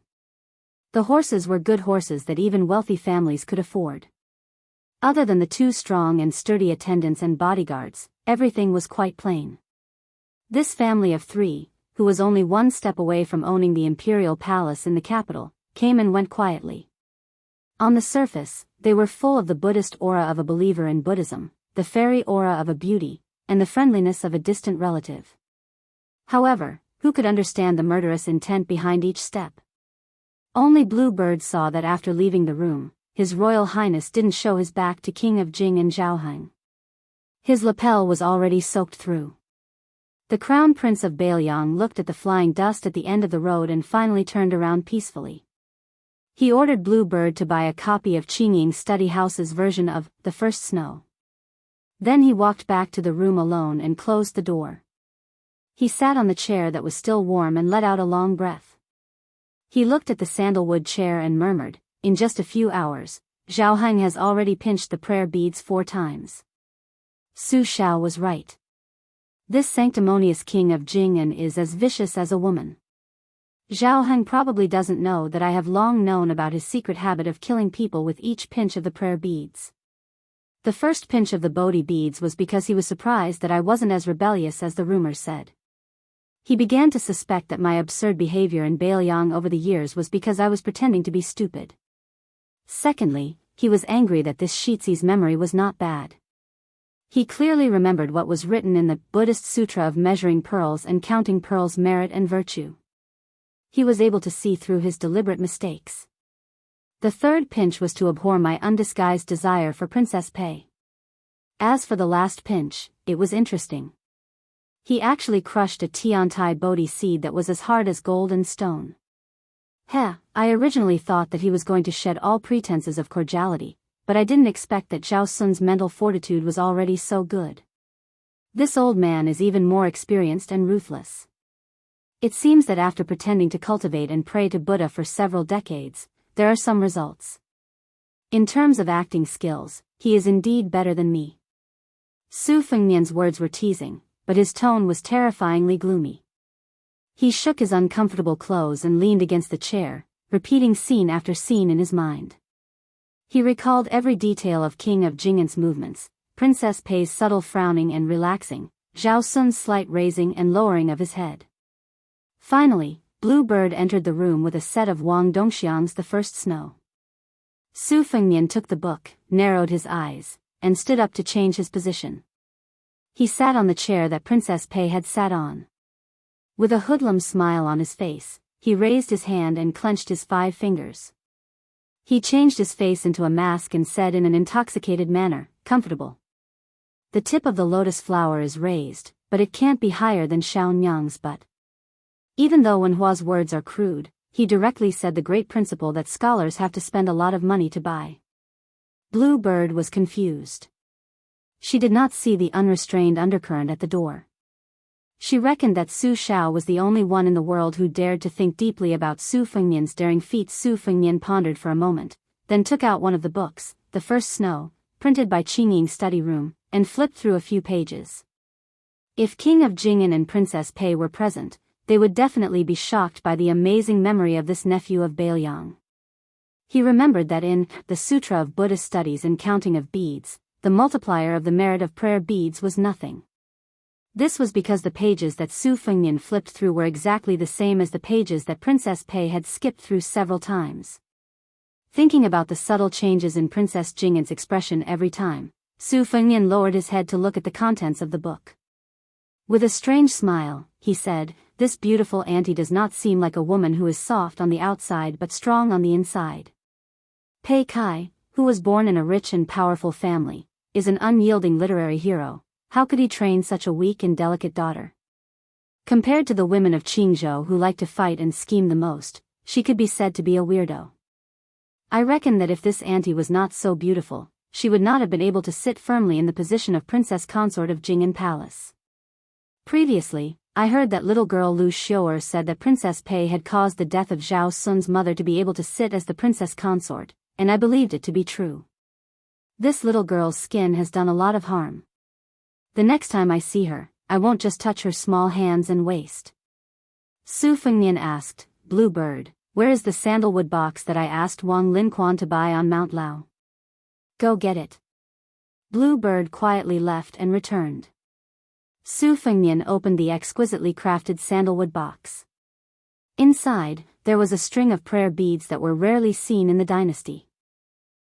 The horses were good horses that even wealthy families could afford. Other than the two strong and sturdy attendants and bodyguards, everything was quite plain. This family of three, who was only one step away from owning the imperial palace in the capital, came and went quietly. On the surface, they were full of the Buddhist aura of a believer in Buddhism, the fairy aura of a beauty, and the friendliness of a distant relative. However, who could understand the murderous intent behind each step? Only Blue Bird saw that after leaving the room, His Royal Highness didn't show his back to King of Jing and Zhao Heng. His lapel was already soaked through. The Crown Prince of Biyao looked at the flying dust at the end of the road and finally turned around peacefully. He ordered Blue Bird to buy a copy of Qingying Study House's version of The First Snow. Then he walked back to the room alone and closed the door. He sat on the chair that was still warm and let out a long breath. He looked at the sandalwood chair and murmured, "In just a few hours, Zhao Heng has already pinched the prayer beads 4 times. Su Shao was right. This sanctimonious king of Jing'an is as vicious as a woman. Zhao Heng probably doesn't know that I have long known about his secret habit of killing people with each pinch of the prayer beads. The first pinch of the Bodhi beads was because he was surprised that I wasn't as rebellious as the rumors said. He began to suspect that my absurd behavior in Biyao over the years was because I was pretending to be stupid. Secondly, he was angry that this Shitsi's memory was not bad. He clearly remembered what was written in the Buddhist Sutra of measuring pearls and counting pearls' merit and virtue. He was able to see through his deliberate mistakes. The third pinch was to abhor my undisguised desire for Princess Pei. As for the last pinch, it was interesting. He actually crushed a Tiantai Bodhi seed that was as hard as gold and stone. I originally thought that he was going to shed all pretenses of cordiality, but I didn't expect that Zhao Sun's mental fortitude was already so good. This old man is even more experienced and ruthless. It seems that after pretending to cultivate and pray to Buddha for several decades, there are some results. In terms of acting skills, he is indeed better than me. Su Fengnian's words were teasing, but his tone was terrifyingly gloomy. He shook his uncomfortable clothes and leaned against the chair, repeating scene after scene in his mind. He recalled every detail of King of Jing'an's movements, Princess Pei's subtle frowning and relaxing, Zhao Sun's slight raising and lowering of his head. Finally, Blue Bird entered the room with a set of Wang Dongxiang's The First Snow. Su Fengnian took the book, narrowed his eyes, and stood up to change his position. He sat on the chair that Princess Pei had sat on. With a hoodlum smile on his face, he raised his hand and clenched his 5 fingers. He changed his face into a mask and said in an intoxicated manner, "Comfortable. The tip of the lotus flower is raised, but it can't be higher than Xiaonyang's butt." Even though Wen Hua's words are crude, he directly said the great principle that scholars have to spend a lot of money to buy. Blue Bird was confused. She did not see the unrestrained undercurrent at the door. She reckoned that Su Xiao was the only one in the world who dared to think deeply about Su Fengnian's daring feat. Su Fengnian pondered for a moment, then took out one of the books, The First Snow, printed by Qingying's study room, and flipped through a few pages. If King of Jing'an and Princess Pei were present, they would definitely be shocked by the amazing memory of this nephew of Biyao. He remembered that in the Sutra of Buddhist Studies and Counting of Beads, the multiplier of the merit of prayer beads was nothing. This was because the pages that Su Fengnian flipped through were exactly the same as the pages that Princess Pei had skipped through several times. Thinking about the subtle changes in Princess Jing'an's expression every time, Su Fengnian lowered his head to look at the contents of the book. With a strange smile, he said, "This beautiful auntie does not seem like a woman who is soft on the outside but strong on the inside." Pei Kai, who was born in a rich and powerful family, is an unyielding literary hero. How could he train such a weak and delicate daughter? Compared to the women of Qingzhou who like to fight and scheme the most, she could be said to be a weirdo. I reckon that if this auntie was not so beautiful, she would not have been able to sit firmly in the position of princess consort of Jing'an Palace. Previously, I heard that little girl Lu Xiu'er said that Princess Pei had caused the death of Zhao Sun's mother to be able to sit as the princess consort, and I believed it to be true. This little girl's skin has done a lot of harm. The next time I see her, I won't just touch her small hands and waist. Su Fengnian asked, "Blue Bird, where is the sandalwood box that I asked Wang Linquan to buy on Mount Lao?" "Go get it." Blue Bird quietly left and returned. Su Fengnian opened the exquisitely crafted sandalwood box. Inside, there was a string of prayer beads that were rarely seen in the dynasty.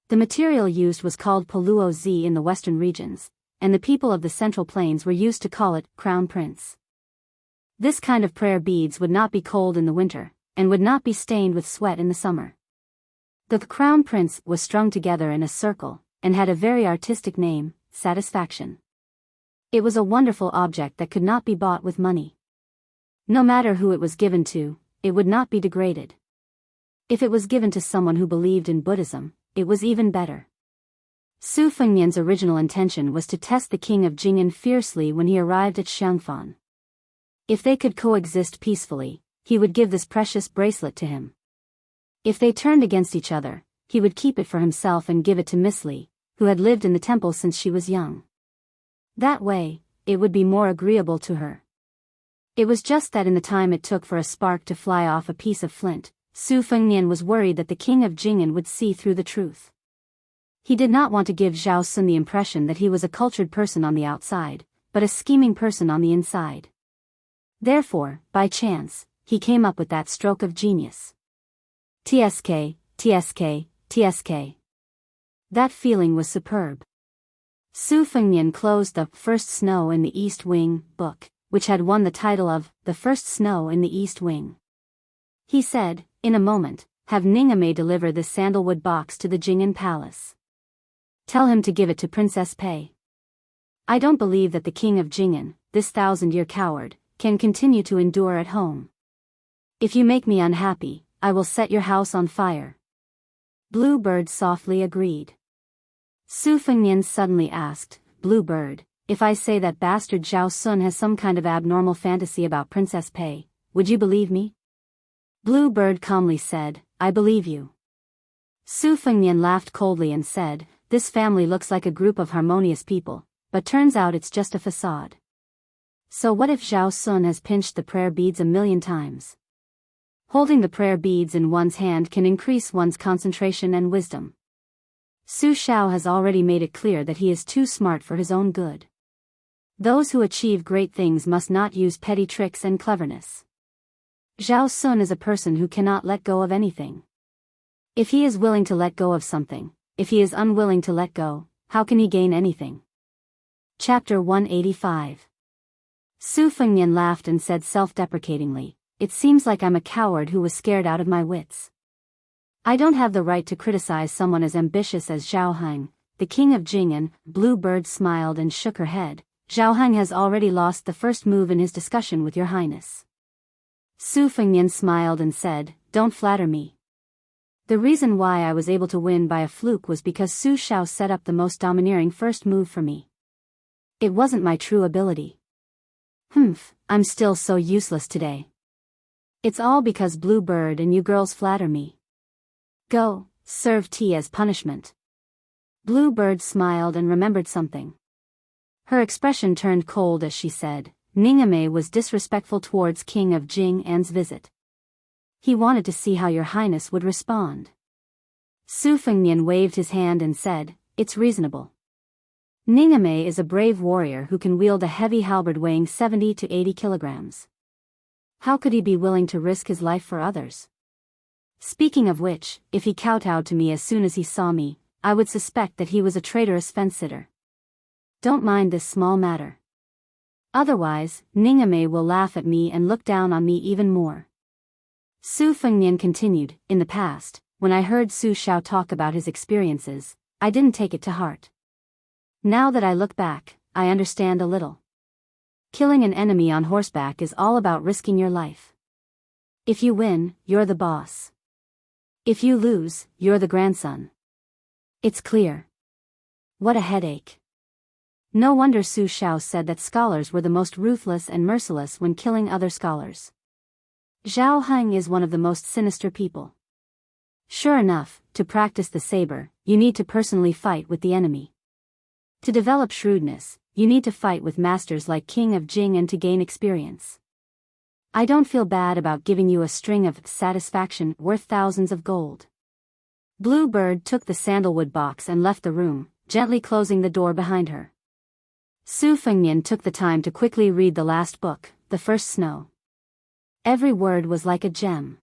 The material used was called Poluo Z in the western regions, and the people of the Central Plains were used to call it Crown Prince. This kind of prayer beads would not be cold in the winter, and would not be stained with sweat in the summer. The Crown Prince was strung together in a circle, and had a very artistic name, Satisfaction. It was a wonderful object that could not be bought with money. No matter who it was given to, it would not be degraded. If it was given to someone who believed in Buddhism, it was even better. Su Fengnian's original intention was to test the king of Jing'an fiercely when he arrived at Xiangfan. If they could coexist peacefully, he would give this precious bracelet to him. If they turned against each other, he would keep it for himself and give it to Miss Li, who had lived in the temple since she was young. That way, it would be more agreeable to her. It was just that in the time it took for a spark to fly off a piece of flint, Su Fengnian was worried that the king of Jing'an would see through the truth. He did not want to give Zhao Sun the impression that he was a cultured person on the outside, but a scheming person on the inside. Therefore, by chance, he came up with that stroke of genius. TSK, TSK, TSK. That feeling was superb. Su Fengnian closed The First Snow in the East Wing book, which had won the title of The First Snow in the East Wing. He said, "In a moment, have Ningame deliver this sandalwood box to the Jing'an Palace. Tell him to give it to Princess Pei. I don't believe that the king of Jing'an, this 1,000-year coward, can continue to endure at home. If you make me unhappy, I will set your house on fire." Blue Bird softly agreed. Su Fengnian suddenly asked, "Blue Bird, if I say that bastard Zhao Sun has some kind of abnormal fantasy about Princess Pei, would you believe me?" Blue Bird calmly said, "I believe you." Su Fengnian laughed coldly and said, "This family looks like a group of harmonious people, but turns out it's just a facade. So what if Zhao Sun has pinched the prayer beads 1,000,000 times? Holding the prayer beads in one's hand can increase one's concentration and wisdom. Su Xiao has already made it clear that he is too smart for his own good. Those who achieve great things must not use petty tricks and cleverness. Zhao Sun is a person who cannot let go of anything. If he is willing to let go of something, if he is unwilling to let go, how can he gain anything? Chapter 185. Su Fengnian laughed and said self-deprecatingly, "It seems like I'm a coward who was scared out of my wits. I don't have the right to criticize someone as ambitious as Zhao Heng, the king of Jing." And Blue Bird smiled and shook her head. "Zhao Heng has already lost the first move in his discussion with your highness." Su Fengnian smiled and said, "Don't flatter me. The reason why I was able to win by a fluke was because Su Xiao set up the most domineering first move for me. It wasn't my true ability. I'm still so useless today. It's all because Blue Bird and you girls flatter me. Go, serve tea as punishment." Blue Bird smiled and remembered something. Her expression turned cold as she said, "Ningame was disrespectful towards King of Jing An's visit. He wanted to see how your highness would respond." Su Fengnian waved his hand and said, "It's reasonable. Ningame is a brave warrior who can wield a heavy halberd weighing 70 to 80 kilograms. How could he be willing to risk his life for others? Speaking of which, if he kowtowed to me as soon as he saw me, I would suspect that he was a traitorous fence-sitter. Don't mind this small matter. Otherwise, Ningame will laugh at me and look down on me even more." Su Fengnian continued, "In the past, when I heard Su Xiao talk about his experiences, I didn't take it to heart. Now that I look back, I understand a little. Killing an enemy on horseback is all about risking your life. If you win, you're the boss. If you lose, you're the grandson. It's clear. What a headache." No wonder Su Xiao said that scholars were the most ruthless and merciless when killing other scholars. Zhao Heng is one of the most sinister people. Sure enough, to practice the saber, you need to personally fight with the enemy. To develop shrewdness, you need to fight with masters like King of Jing and to gain experience. I don't feel bad about giving you a string of satisfaction worth thousands of gold." Blue Bird took the sandalwood box and left the room, gently closing the door behind her. Su Fengnian took the time to quickly read the last book, The First Snow. Every word was like a gem.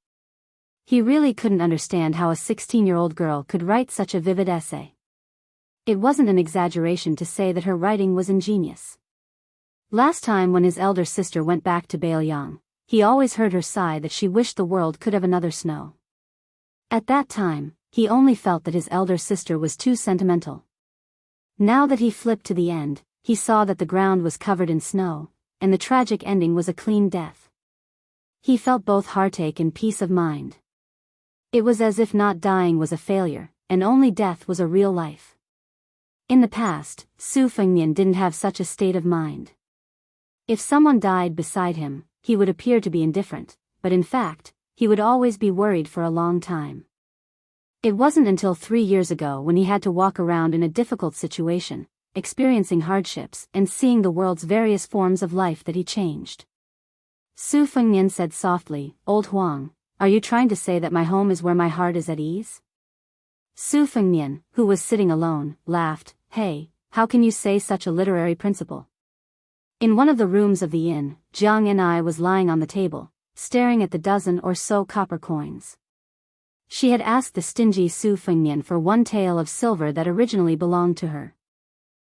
He really couldn't understand how a 16-year-old girl could write such a vivid essay. It wasn't an exaggeration to say that her writing was ingenious. Last time when his elder sister went back to Biyao, he always heard her sigh that she wished the world could have another snow. At that time, he only felt that his elder sister was too sentimental. Now that he flipped to the end, he saw that the ground was covered in snow, and the tragic ending was a clean death. He felt both heartache and peace of mind. It was as if not dying was a failure, and only death was a real life. In the past, Su Fengnian didn't have such a state of mind. If someone died beside him, he would appear to be indifferent, but in fact, he would always be worried for a long time. It wasn't until 3 years ago when he had to walk around in a difficult situation, experiencing hardships and seeing the world's various forms of life that he changed. Su Fengnian said softly, "Old Huang, are you trying to say that my home is where my heart is at ease?" Su Fengnian, who was sitting alone, laughed. "Hey, how can you say such a literary principle?" In one of the rooms of the inn, Jiang and I was lying on the table, staring at the dozen or so copper coins. She had asked the stingy Su Fengnian for one tael of silver that originally belonged to her.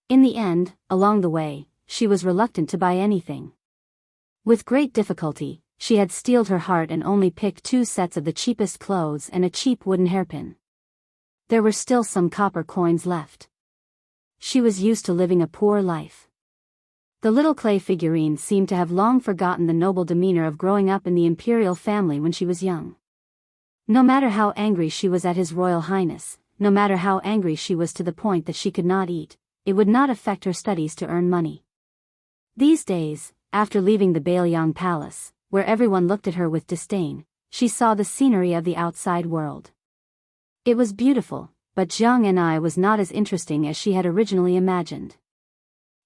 In the end, along the way, she was reluctant to buy anything. With great difficulty, she had steeled her heart and only picked 2 sets of the cheapest clothes and a cheap wooden hairpin. There were still some copper coins left. She was used to living a poor life. The little clay figurine seemed to have long forgotten the noble demeanor of growing up in the imperial family when she was young. No matter how angry she was at His Royal Highness, no matter how angry she was to the point that she could not eat, it would not affect her studies to earn money. These days, after leaving the Biyao Palace, where everyone looked at her with disdain, she saw the scenery of the outside world. It was beautiful, but Jiang and I was not as interesting as she had originally imagined.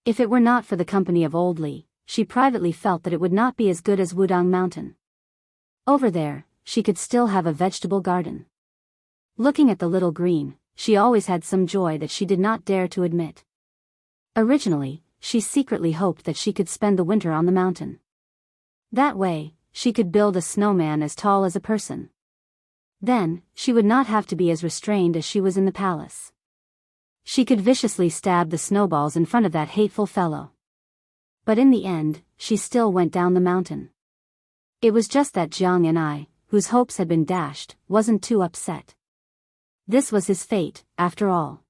If it were not for the company of Old Li, she privately felt that it would not be as good as Wudong Mountain. Over there, she could still have a vegetable garden. Looking at the little green, she always had some joy that she did not dare to admit. Originally, she secretly hoped that she could spend the winter on the mountain. That way, she could build a snowman as tall as a person. Then, she would not have to be as restrained as she was in the palace. She could viciously stab the snowballs in front of that hateful fellow. But in the end, she still went down the mountain. It was just that Jianghu, whose hopes had been dashed, wasn't too upset. This was his fate, after all.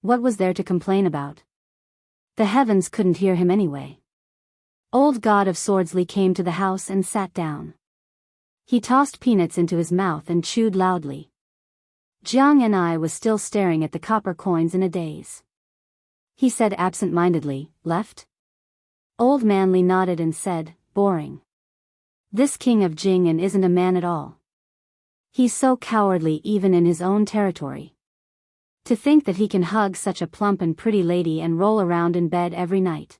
What was there to complain about? The heavens couldn't hear him anyway. Old God of Swords Li came to the house and sat down. He tossed peanuts into his mouth and chewed loudly. Jianghu was still staring at the copper coins in a daze. He said absent-mindedly, "Left?" Old man Li nodded and said, "Boring. This king of Jianghu isn't a man at all. He's so cowardly even in his own territory. To think that he can hug such a plump and pretty lady and roll around in bed every night.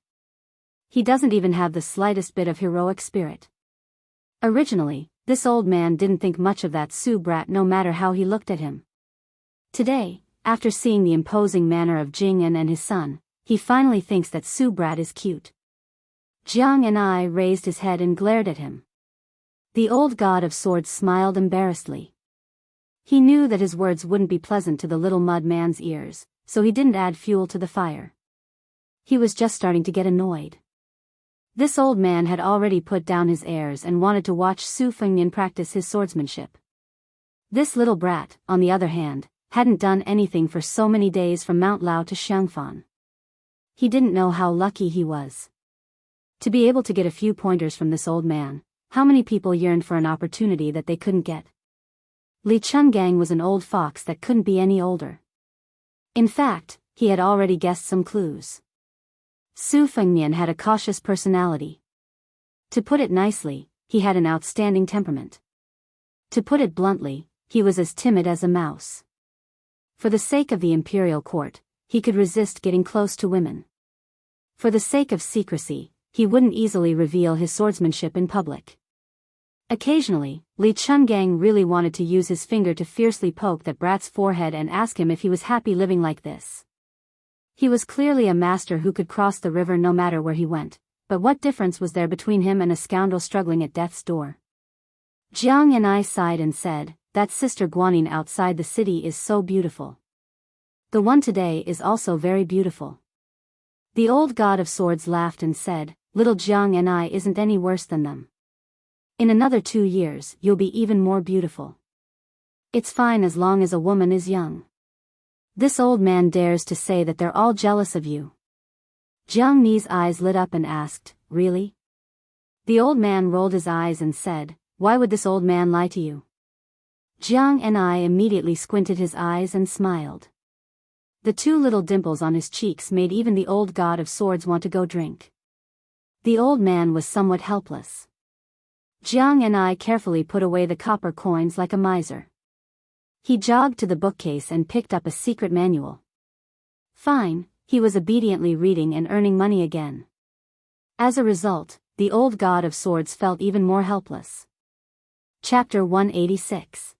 He doesn't even have the slightest bit of heroic spirit." Originally, this old man didn't think much of that Su brat no matter how he looked at him. Today, after seeing the imposing manner of Jianghu and his son, he finally thinks that Su brat is cute. Jianghu raised his head and glared at him. The old God of Swords smiled embarrassedly. He knew that his words wouldn't be pleasant to the little mud man's ears, so he didn't add fuel to the fire. He was just starting to get annoyed. This old man had already put down his airs and wanted to watch Su Fengnian practice his swordsmanship. This little brat, on the other hand, hadn't done anything for so many days from Mount Lao to Xiangfan. He didn't know how lucky he was. To be able to get a few pointers from this old man, how many people yearned for an opportunity that they couldn't get? Li Chungang was an old fox that couldn't be any older. In fact, he had already guessed some clues. Su Fengnian had a cautious personality. To put it nicely, he had an outstanding temperament. To put it bluntly, he was as timid as a mouse. For the sake of the imperial court, he could resist getting close to women. For the sake of secrecy, he wouldn't easily reveal his swordsmanship in public. Occasionally, Li Chungang really wanted to use his finger to fiercely poke that brat's forehead and ask him if he was happy living like this. He was clearly a master who could cross the river no matter where he went, but what difference was there between him and a scoundrel struggling at death's door? Jianghu sighed and said, "That sister Guanyin outside the city is so beautiful. The one today is also very beautiful." The old God of Swords laughed and said, "Little Jianghu isn't any worse than them. In another 2 years, you'll be even more beautiful. It's fine as long as a woman is young. This old man dares to say that they're all jealous of you." Jiang Ni's eyes lit up and asked, "Really?" The old man rolled his eyes and said, "Why would this old man lie to you?" Jiang Ni immediately squinted his eyes and smiled. The 2 little dimples on his cheeks made even the old God of Swords want to go drink. The old man was somewhat helpless. Jiang Ni carefully put away the copper coins like a miser. He jogged to the bookcase and picked up a secret manual. Fine, he was obediently reading and earning money again. As a result, the old God of Swords felt even more helpless. Chapter 186.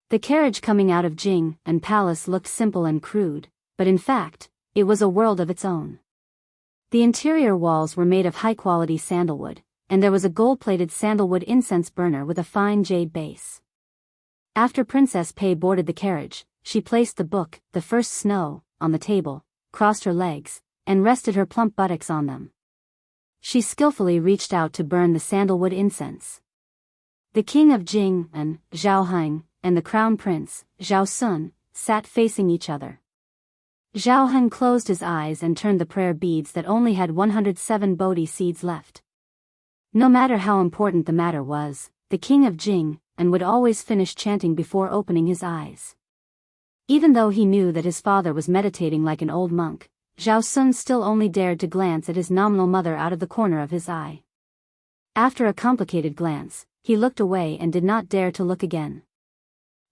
The carriage coming out of Jing and Palace looked simple and crude, but in fact, it was a world of its own. The interior walls were made of high-quality sandalwood, and there was a gold-plated sandalwood incense burner with a fine jade base. After Princess Pei boarded the carriage, she placed the book, The First Snow, on the table, crossed her legs, and rested her plump buttocks on them. She skillfully reached out to burn the sandalwood incense. The king of Jing and Zhao Heng, and the crown prince, Zhao Sun, sat facing each other. Zhao Heng closed his eyes and turned the prayer beads that only had 107 Bodhi seeds left. No matter how important the matter was, the king of Jing and would always finish chanting before opening his eyes. Even though he knew that his father was meditating like an old monk, Zhao Sun still only dared to glance at his nominal mother out of the corner of his eye. After a complicated glance, he looked away and did not dare to look again.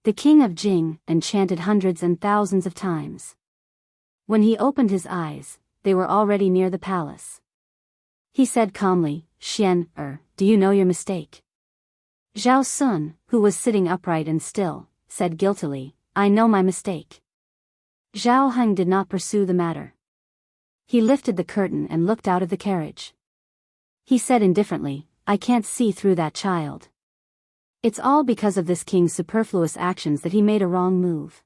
The king of Jing and chanted hundreds and thousands of times. When he opened his eyes, they were already near the palace. He said calmly, "Xian, do you know your mistake?" Zhao Sun, who was sitting upright and still, said guiltily, "I know my mistake." Zhao Heng did not pursue the matter. He lifted the curtain and looked out of the carriage. He said indifferently, "I can't see through that child." It's all because of this king's superfluous actions that he made a wrong move.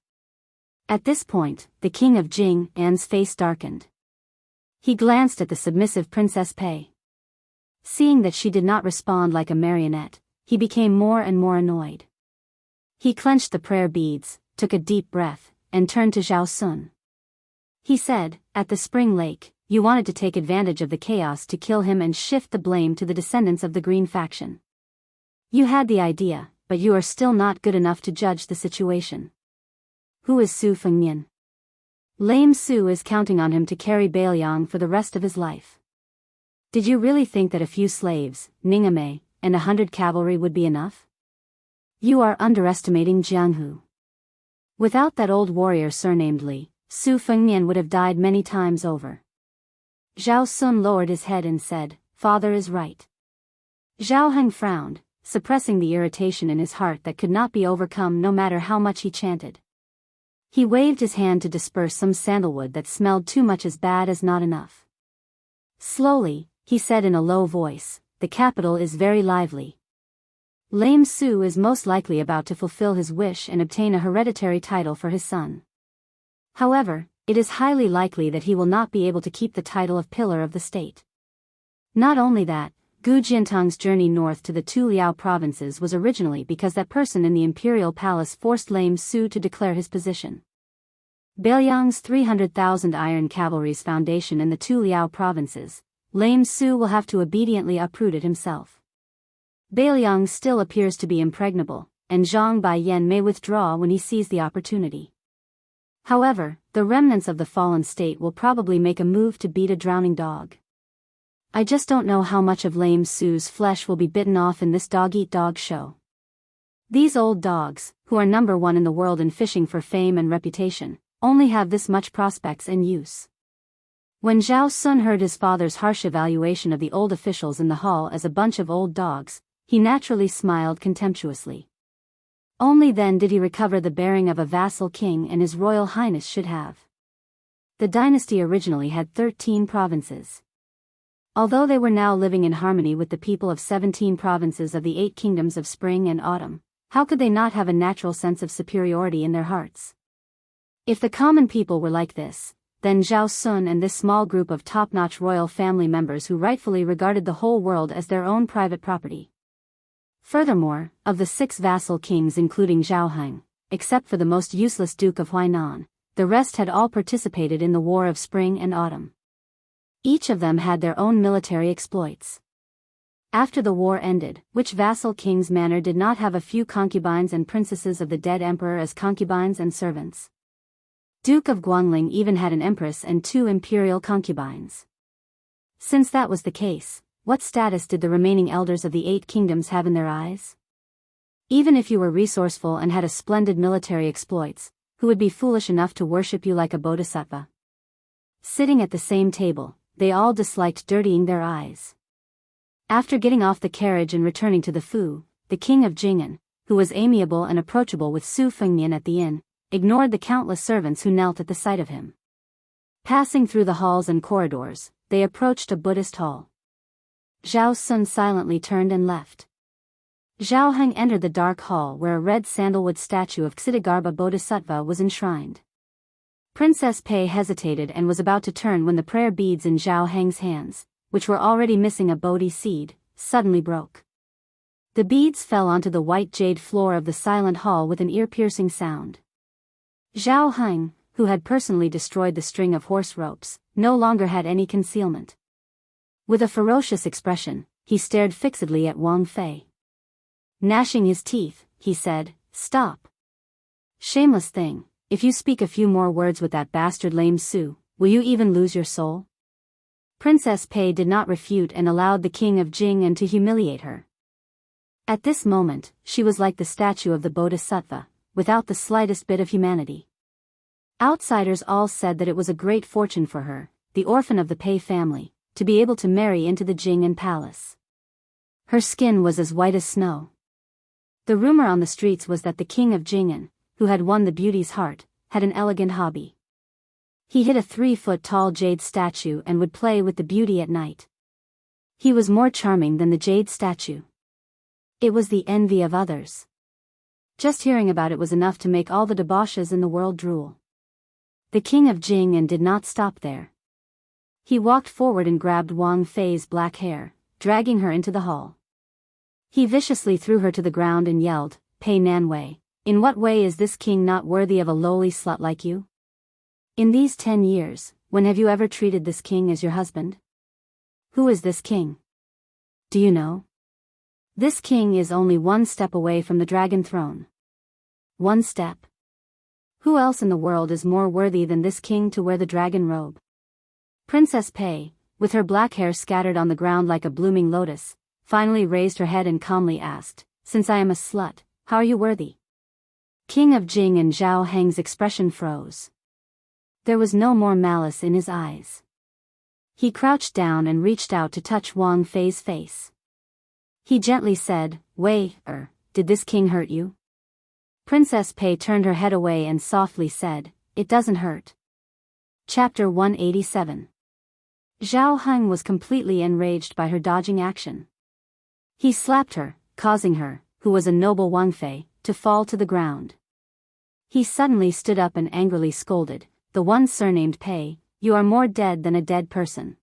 At this point, the king of Jing'an's face darkened. He glanced at the submissive Princess Pei. Seeing that she did not respond like a marionette, he became more and more annoyed. He clenched the prayer beads, took a deep breath, and turned to Zhao Sun. He said, "At the spring lake, you wanted to take advantage of the chaos to kill him and shift the blame to the descendants of the Green faction. You had the idea, but you are still not good enough to judge the situation. Who is Su Fengnian? Lame Su is counting on him to carry Biyao for the rest of his life. Did you really think that a few slaves, Ningame, and 100 cavalry would be enough? You are underestimating Jianghu. Without that old warrior surnamed Li, Su Fengnian would have died many times over." Zhao Sun lowered his head and said, "Father is right." Zhao Heng frowned, suppressing the irritation in his heart that could not be overcome no matter how much he chanted. He waved his hand to disperse some sandalwood that smelled too much as bad as not enough. Slowly, he said in a low voice, "The capital is very lively. Lame Su is most likely about to fulfill his wish and obtain a hereditary title for his son. However, it is highly likely that he will not be able to keep the title of pillar of the state. Not only that, Gu Jiantang's journey north to the two Liao provinces was originally because that person in the imperial palace forced Lame Su to declare his position. Biyang's 300,000 iron cavalry's foundation in the two Liao provinces, Lame Su will have to obediently uproot it himself. Biyang still appears to be impregnable, and Zhang Baiyan may withdraw when he sees the opportunity. However, the remnants of the fallen state will probably make a move to beat a drowning dog. I just don't know how much of Lame Su's flesh will be bitten off in this dog-eat-dog show. These old dogs, who are number one in the world in fishing for fame and reputation, only have this much prospects and use." When Zhao Sun heard his father's harsh evaluation of the old officials in the hall as a bunch of old dogs, he naturally smiled contemptuously. Only then did he recover the bearing of a vassal king and his royal highness should have. The dynasty originally had 13 provinces. Although they were now living in harmony with the people of 17 provinces of the 8 kingdoms of spring and autumn, how could they not have a natural sense of superiority in their hearts? If the common people were like this, then Zhao Sun and this small group of top-notch royal family members who rightfully regarded the whole world as their own private property. Furthermore, of the 6 vassal kings including Zhao Heng, except for the most useless Duke of Huainan, the rest had all participated in the War of Spring and Autumn. Each of them had their own military exploits. After the war ended, which vassal king's manor did not have a few concubines and princesses of the dead emperor as concubines and servants? Duke of Guangling even had an empress and 2 imperial concubines. Since that was the case, what status did the remaining elders of the 8 kingdoms have in their eyes? Even if you were resourceful and had a splendid military exploits, who would be foolish enough to worship you like a bodhisattva? Sitting at the same table, they all disliked dirtying their eyes. After getting off the carriage and returning to the Fu, the king of Jing'an, who was amiable and approachable with Su Fengnian at the inn, ignored the countless servants who knelt at the sight of him. Passing through the halls and corridors, they approached a Buddhist hall. Zhao Sun silently turned and left. Zhao Heng entered the dark hall where a red sandalwood statue of Ksitigarbha Bodhisattva was enshrined. Princess Pei hesitated and was about to turn when the prayer beads in Zhao Heng's hands, which were already missing a Bodhi seed, suddenly broke. The beads fell onto the white jade floor of the silent hall with an ear-piercing sound. Zhao Heng, who had personally destroyed the string of horse ropes, no longer had any concealment. With a ferocious expression, he stared fixedly at Wang Fei. Gnashing his teeth, he said, "Stop. Shameless thing. If you speak a few more words with that bastard Lame Su, will you even lose your soul?" Princess Pei did not refute and allowed the king of Jing'an to humiliate her. At this moment, she was like the statue of the Bodhisattva, without the slightest bit of humanity. Outsiders all said that it was a great fortune for her, the orphan of the Pei family, to be able to marry into the Jing'an palace. Her skin was as white as snow. The rumor on the streets was that the king of Jing'an, who had won the beauty's heart, had an elegant hobby. He hid a 3-foot-tall jade statue and would play with the beauty at night. He was more charming than the jade statue. It was the envy of others. Just hearing about it was enough to make all the debauches in the world drool. The king of Jing did not stop there. He walked forward and grabbed Wang Fei's black hair, dragging her into the hall. He viciously threw her to the ground and yelled, "Pei Nanwei, in what way is this king not worthy of a lowly slut like you? In these 10 years, when have you ever treated this king as your husband? Who is this king? Do you know? This king is only one step away from the dragon throne. One step. Who else in the world is more worthy than this king to wear the dragon robe?" Princess Pei, with her black hair scattered on the ground like a blooming lotus, finally raised her head and calmly asked, "Since I am a slut, how are you worthy?" King of Jing and Zhao Heng's expression froze. There was no more malice in his eyes. He crouched down and reached out to touch Wang Fei's face. He gently said, "Wei, did this king hurt you?" Princess Pei turned her head away and softly said, "It doesn't hurt." Chapter 187. Zhao Heng was completely enraged by her dodging action. He slapped her, causing her, who was a noble Wang Fei, to fall to the ground. He suddenly stood up and angrily scolded, "The one surnamed Pei, you are more dead than a dead person.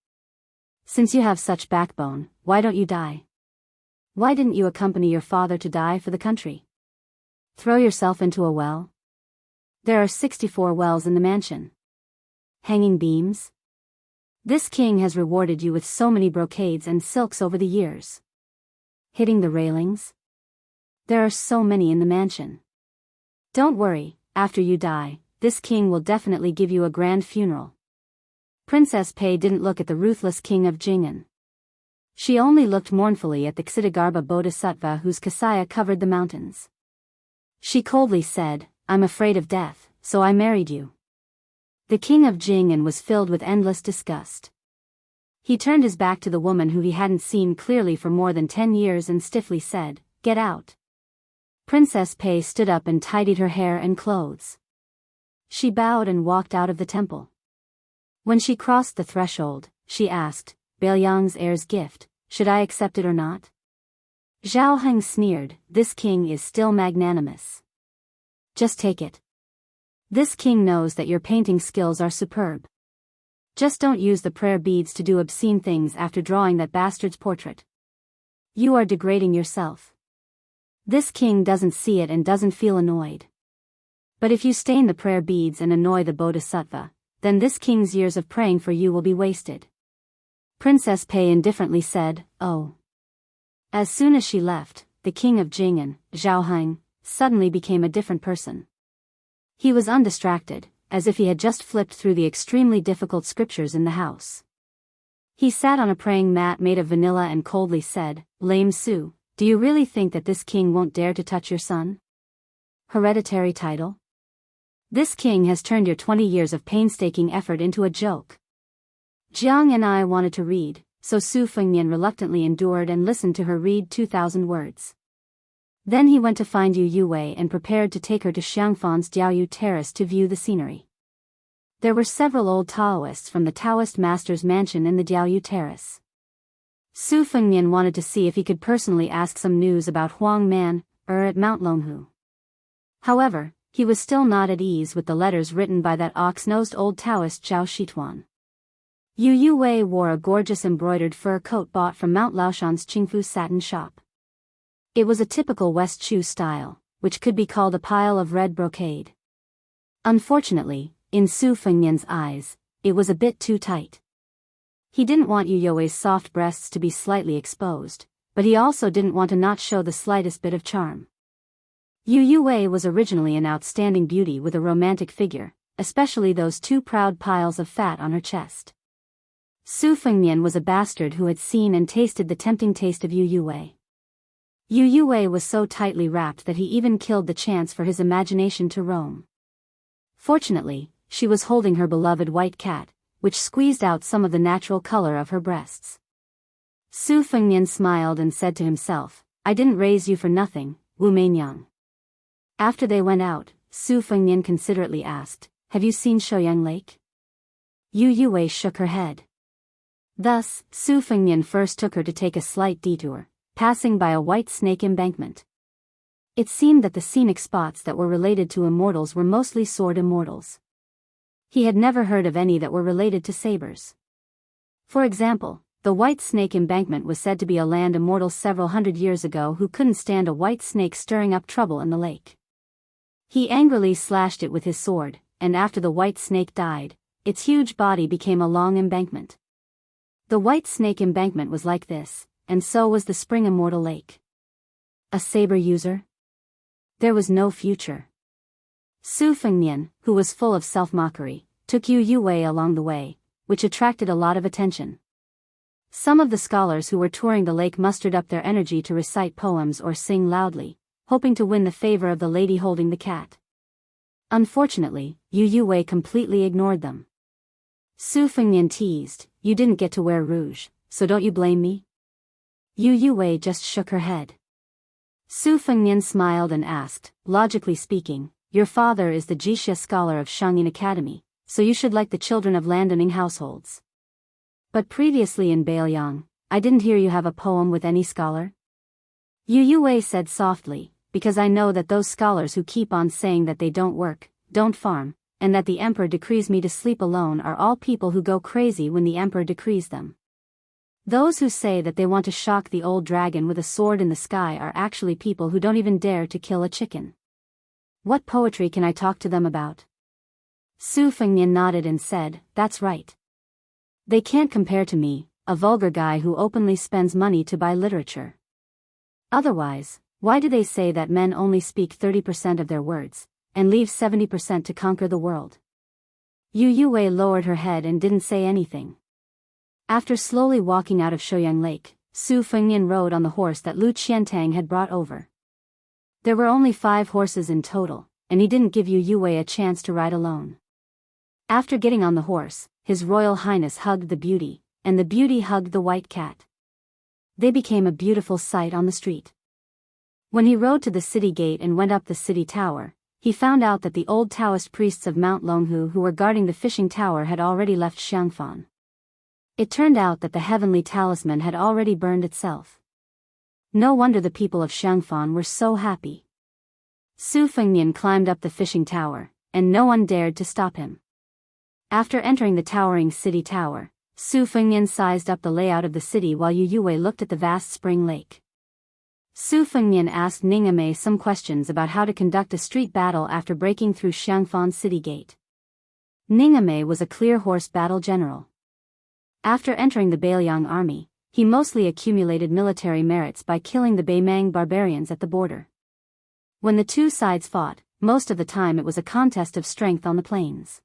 Since you have such backbone, why don't you die? Why didn't you accompany your father to die for the country? Throw yourself into a well? There are 64 wells in the mansion. Hanging beams? This king has rewarded you with so many brocades and silks over the years. Hitting the railings? There are so many in the mansion. Don't worry, after you die, this king will definitely give you a grand funeral." Princess Pei didn't look at the ruthless king of Jing'an. She only looked mournfully at the Ksitigarbha Bodhisattva whose kasaya covered the mountains. She coldly said, "I'm afraid of death, so I married you." The king of Jing'an was filled with endless disgust. He turned his back to the woman who he hadn't seen clearly for more than 10 years and stiffly said, "Get out." Princess Pei stood up and tidied her hair and clothes. She bowed and walked out of the temple. When she crossed the threshold, she asked, "Bailiang's heir's gift, should I accept it or not?" Zhao Heng sneered, "This king is still magnanimous. Just take it. This king knows that your painting skills are superb. Just don't use the prayer beads to do obscene things after drawing that bastard's portrait. You are degrading yourself. This king doesn't see it and doesn't feel annoyed. But if you stain the prayer beads and annoy the Bodhisattva, then this king's years of praying for you will be wasted." Princess Pei indifferently said, "Oh." As soon as she left, the king of Jing'an, Zhao Heng, suddenly became a different person. He was undistracted, as if he had just flipped through the extremely difficult scriptures in the house. He sat on a praying mat made of vanilla and coldly said, "Lame Su, do you really think that this king won't dare to touch your son? Hereditary title? This king has turned your 20 years of painstaking effort into a joke." Jiang and I wanted to read, so Su Fengnian reluctantly endured and listened to her read 2,000 words. Then he went to find Yu Yuwei and prepared to take her to Xiangfan's Diaoyu Terrace to view the scenery. There were several old Taoists from the Taoist master's mansion in the Diaoyu Terrace. Su Fengnian wanted to see if he could personally ask some news about Huang Man, at Mount Longhu. However, he was still not at ease with the letters written by that ox-nosed old Taoist Zhao Shituan. Yu Yuwei wore a gorgeous embroidered fur coat bought from Mount Laoshan's Qingfu satin shop. It was a typical West Chu style, which could be called a pile of red brocade. Unfortunately, in Su Fengnian's eyes, it was a bit too tight. He didn't want Yu Yuwei's soft breasts to be slightly exposed, but he also didn't want to not show the slightest bit of charm. Yu Yuwei was originally an outstanding beauty with a romantic figure, especially those 2 proud piles of fat on her chest. Su Fengnian was a bastard who had seen and tasted the tempting taste of Yu Yuwei. Yu Yuwei was so tightly wrapped that he even killed the chance for his imagination to roam. Fortunately, she was holding her beloved white cat, which squeezed out some of the natural color of her breasts. Su Fengnian smiled and said to himself, "I didn't raise you for nothing, Wu Meinyang." After they went out, Su Fengnian considerately asked, "Have you seen Shouyang Lake?" Yu Yuwei shook her head. Thus, Su Fengnian first took her to take a slight detour, passing by a white snake embankment. It seemed that the scenic spots that were related to immortals were mostly sword immortals. He had never heard of any that were related to sabers. For example, the white snake embankment was said to be a land immortal several hundred years ago who couldn't stand a white snake stirring up trouble in the lake. He angrily slashed it with his sword, and after the white snake died, its huge body became a long embankment. The white snake embankment was like this, and so was the spring immortal lake. A saber user? There was no future. Su Fengnian, who was full of self-mockery, took Yu Wei along the way, which attracted a lot of attention. Some of the scholars who were touring the lake mustered up their energy to recite poems or sing loudly, hoping to win the favor of the lady holding the cat. Unfortunately, Yu Wei completely ignored them. Su Fengnian teased, "You didn't get to wear rouge, so don't you blame me?" Yu Wei just shook her head. Su Fengnian smiled and asked, "Logically speaking, your father is the Jixia scholar of Shangyin Academy, so you should like the children of landowning households. But previously in Biyao, I didn't hear you have a poem with any scholar?" Yu Wei said softly, "Because I know that those scholars who keep on saying that they don't work, don't farm, and that the emperor decrees me to sleep alone are all people who go crazy when the emperor decrees them. Those who say that they want to shock the old dragon with a sword in the sky are actually people who don't even dare to kill a chicken. What poetry can I talk to them about?" Su Fengnian nodded and said, "That's right. They can't compare to me, a vulgar guy who openly spends money to buy literature. Otherwise, why do they say that men only speak 30% of their words, and leave 70% to conquer the world?" Yu Wei lowered her head and didn't say anything. After slowly walking out of Shouyang Lake, Su Fengnian rode on the horse that Lu Qiantang had brought over. There were only 5 horses in total, and he didn't give Yu Wei a chance to ride alone. After getting on the horse, His Royal Highness hugged the beauty, and the beauty hugged the white cat. They became a beautiful sight on the street. When he rode to the city gate and went up the city tower, he found out that the old Taoist priests of Mount Longhu who were guarding the fishing tower had already left Xiangfan. It turned out that the heavenly talisman had already burned itself. No wonder the people of Xiangfan were so happy. Su Fengnian climbed up the fishing tower, and no one dared to stop him. After entering the towering city tower, Su Fengnian sized up the layout of the city while Yu Wei looked at the vast spring lake. Su Fengnian asked Ningame some questions about how to conduct a street battle after breaking through Xiangfan city gate. Ningame was a clear horse battle general. After entering the Beiliang army, he mostly accumulated military merits by killing the Beimang barbarians at the border. When the two sides fought, most of the time it was a contest of strength on the plains.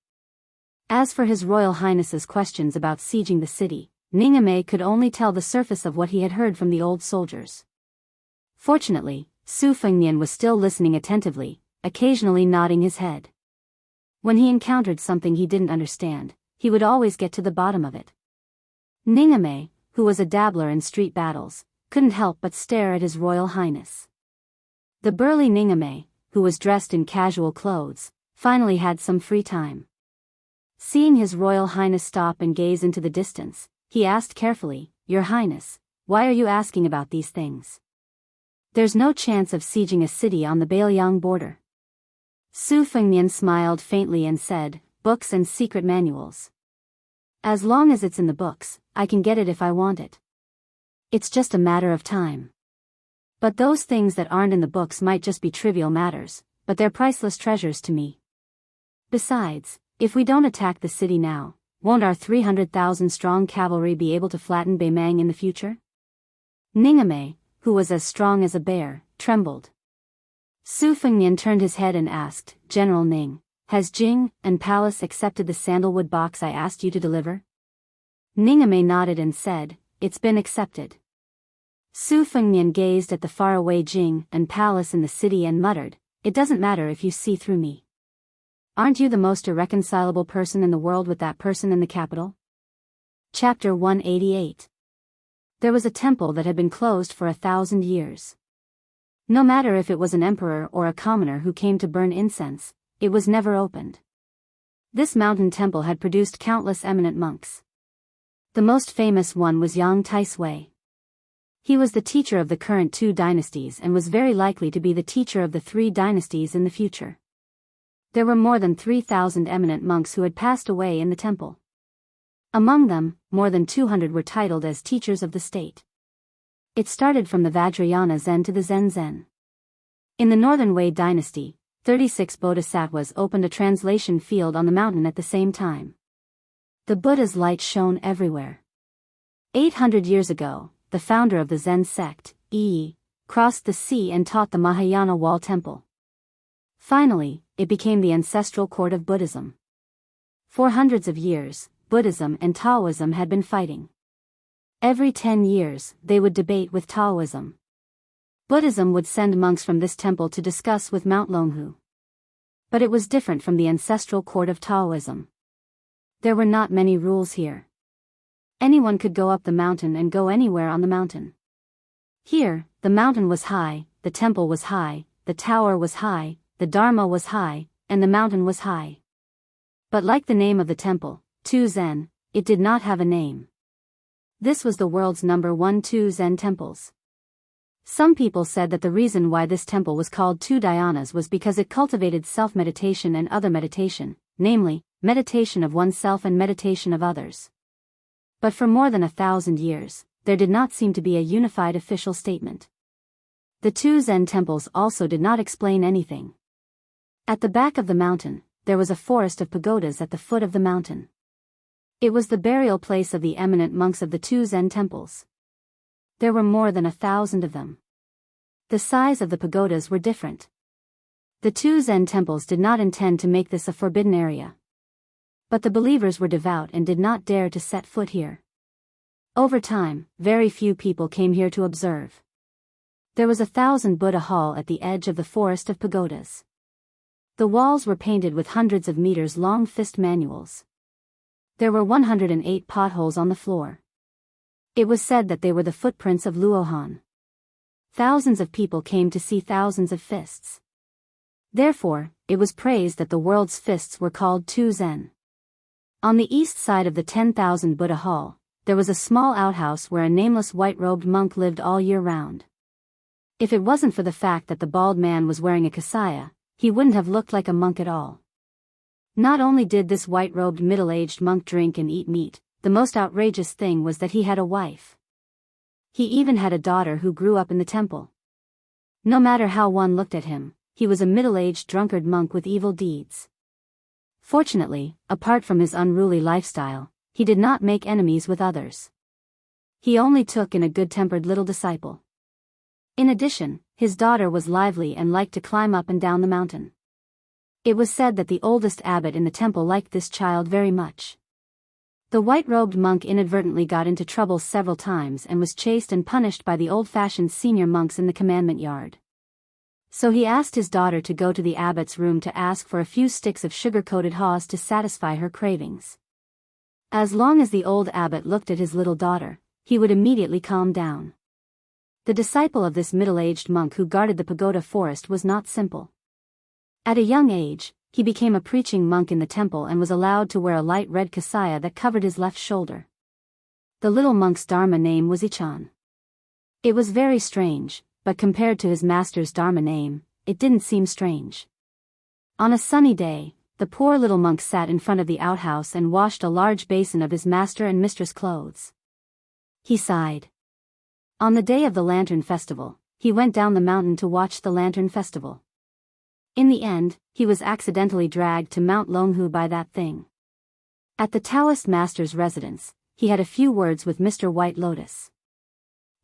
As for His Royal Highness's questions about sieging the city, Ningame could only tell the surface of what he had heard from the old soldiers. Fortunately, Su Fengnian was still listening attentively, occasionally nodding his head. When he encountered something he didn't understand, he would always get to the bottom of it. Ningame, who was a dabbler in street battles, couldn't help but stare at His Royal Highness. The burly Ningame, who was dressed in casual clothes, finally had some free time. Seeing His Royal Highness stop and gaze into the distance, he asked carefully, "Your Highness, why are you asking about these things? There's no chance of sieging a city on the Beiliang border." Su Fengnian smiled faintly and said, "Books and secret manuals. As long as it's in the books, I can get it if I want it. It's just a matter of time. But those things that aren't in the books might just be trivial matters, but they're priceless treasures to me. Besides, if we don't attack the city now, won't our 300,000 strong cavalry be able to flatten Beimang in the future?" Ningame, who was as strong as a bear, trembled. Su Fengnian turned his head and asked, "General Ning, has Jing and Palace accepted the sandalwood box I asked you to deliver?" Ningame nodded and said, "It's been accepted." Su Fengnian gazed at the faraway Jing and Palace in the city and muttered, "It doesn't matter if you see through me. Aren't you the most irreconcilable person in the world with that person in the capital?" Chapter 188. There was a temple that had been closed for 1,000 years. No matter if it was an emperor or a commoner who came to burn incense, it was never opened. This mountain temple had produced countless eminent monks. The most famous one was Yang Taisui. He was the teacher of the current 2 dynasties and was very likely to be the teacher of the 3 dynasties in the future. There were more than 3,000 eminent monks who had passed away in the temple. Among them, more than 200 were titled as teachers of the state. It started from the Vajrayana Zen to the Zen Zen. In the Northern Wei dynasty, 36 bodhisattvas opened a translation field on the mountain at the same time. The Buddha's light shone everywhere. 800 years ago, the founder of the Zen sect, Yi, crossed the sea and taught the Mahayana wall temple. Finally, it became the ancestral court of Buddhism. For hundreds of years, Buddhism and Taoism had been fighting. Every 10 years, they would debate with Taoism. Buddhism would send monks from this temple to discuss with Mount Longhu. But it was different from the ancestral court of Taoism. There were not many rules here. Anyone could go up the mountain and go anywhere on the mountain. Here, the mountain was high, the temple was high, the tower was high, the Dharma was high, and the mountain was high. But like the name of the temple, Tu Zen, it did not have a name. This was the world's #1 Tu Zen temples. Some people said that the reason why this temple was called 2 dhyanas was because it cultivated self-meditation and other meditation, namely, meditation of oneself and meditation of others. But for more than 1,000 years, there did not seem to be a unified official statement. The 2 Zen temples also did not explain anything. At the back of the mountain, there was a forest of pagodas at the foot of the mountain. It was the burial place of the eminent monks of the 2 Zen temples. There were more than 1,000 of them. The size of the pagodas were different. The 2 Zen temples did not intend to make this a forbidden area. But the believers were devout and did not dare to set foot here. Over time, very few people came here to observe. There was 1,000 Buddha Hall at the edge of the forest of pagodas. The walls were painted with hundreds of meters long fist manuals. There were 108 potholes on the floor. It was said that they were the footprints of Luohan. Thousands of people came to see thousands of fists. Therefore, it was praised that the world's fists were called 2 Zen. On the east side of the 10,000 Buddha Hall, there was a small outhouse where a nameless white-robed monk lived all year round. If it wasn't for the fact that the bald man was wearing a kasaya, he wouldn't have looked like a monk at all. Not only did this white-robed middle-aged monk drink and eat meat, the most outrageous thing was that he had a wife. He even had a daughter who grew up in the temple. No matter how one looked at him, he was a middle-aged drunkard monk with evil deeds. Fortunately, apart from his unruly lifestyle, he did not make enemies with others. He only took in a good-tempered little disciple. In addition, his daughter was lively and liked to climb up and down the mountain. It was said that the oldest abbot in the temple liked this child very much. The white-robed monk inadvertently got into trouble several times and was chased and punished by the old-fashioned senior monks in the commandment yard. So he asked his daughter to go to the abbot's room to ask for a few sticks of sugar-coated haws to satisfy her cravings. As long as the old abbot looked at his little daughter, he would immediately calm down. The disciple of this middle-aged monk who guarded the pagoda forest was not simple. At a young age, he became a preaching monk in the temple and was allowed to wear a light red kasaya that covered his left shoulder. The little monk's Dharma name was Ichan. It was very strange, but compared to his master's Dharma name, it didn't seem strange. On a sunny day, the poor little monk sat in front of the outhouse and washed a large basin of his master and mistress' clothes. He sighed. On the day of the Lantern Festival, he went down the mountain to watch the Lantern Festival. In the end, he was accidentally dragged to Mount Longhu by that thing. At the Taoist master's residence, he had a few words with Mr. White Lotus.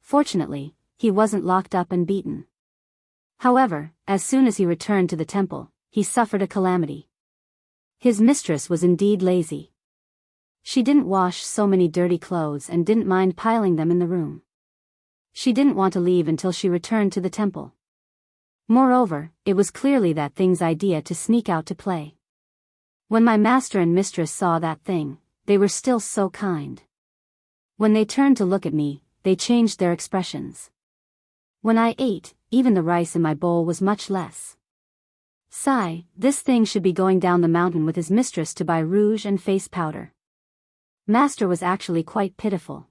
Fortunately, he wasn't locked up and beaten. However, as soon as he returned to the temple, he suffered a calamity. His mistress was indeed lazy. She didn't wash so many dirty clothes and didn't mind piling them in the room. She didn't want to leave until she returned to the temple. Moreover, it was clearly that thing's idea to sneak out to play. When my master and mistress saw that thing, they were still so kind. When they turned to look at me, they changed their expressions. When I ate, even the rice in my bowl was much less. Sigh, this thing should be going down the mountain with his mistress to buy rouge and face powder. Master was actually quite pitiful.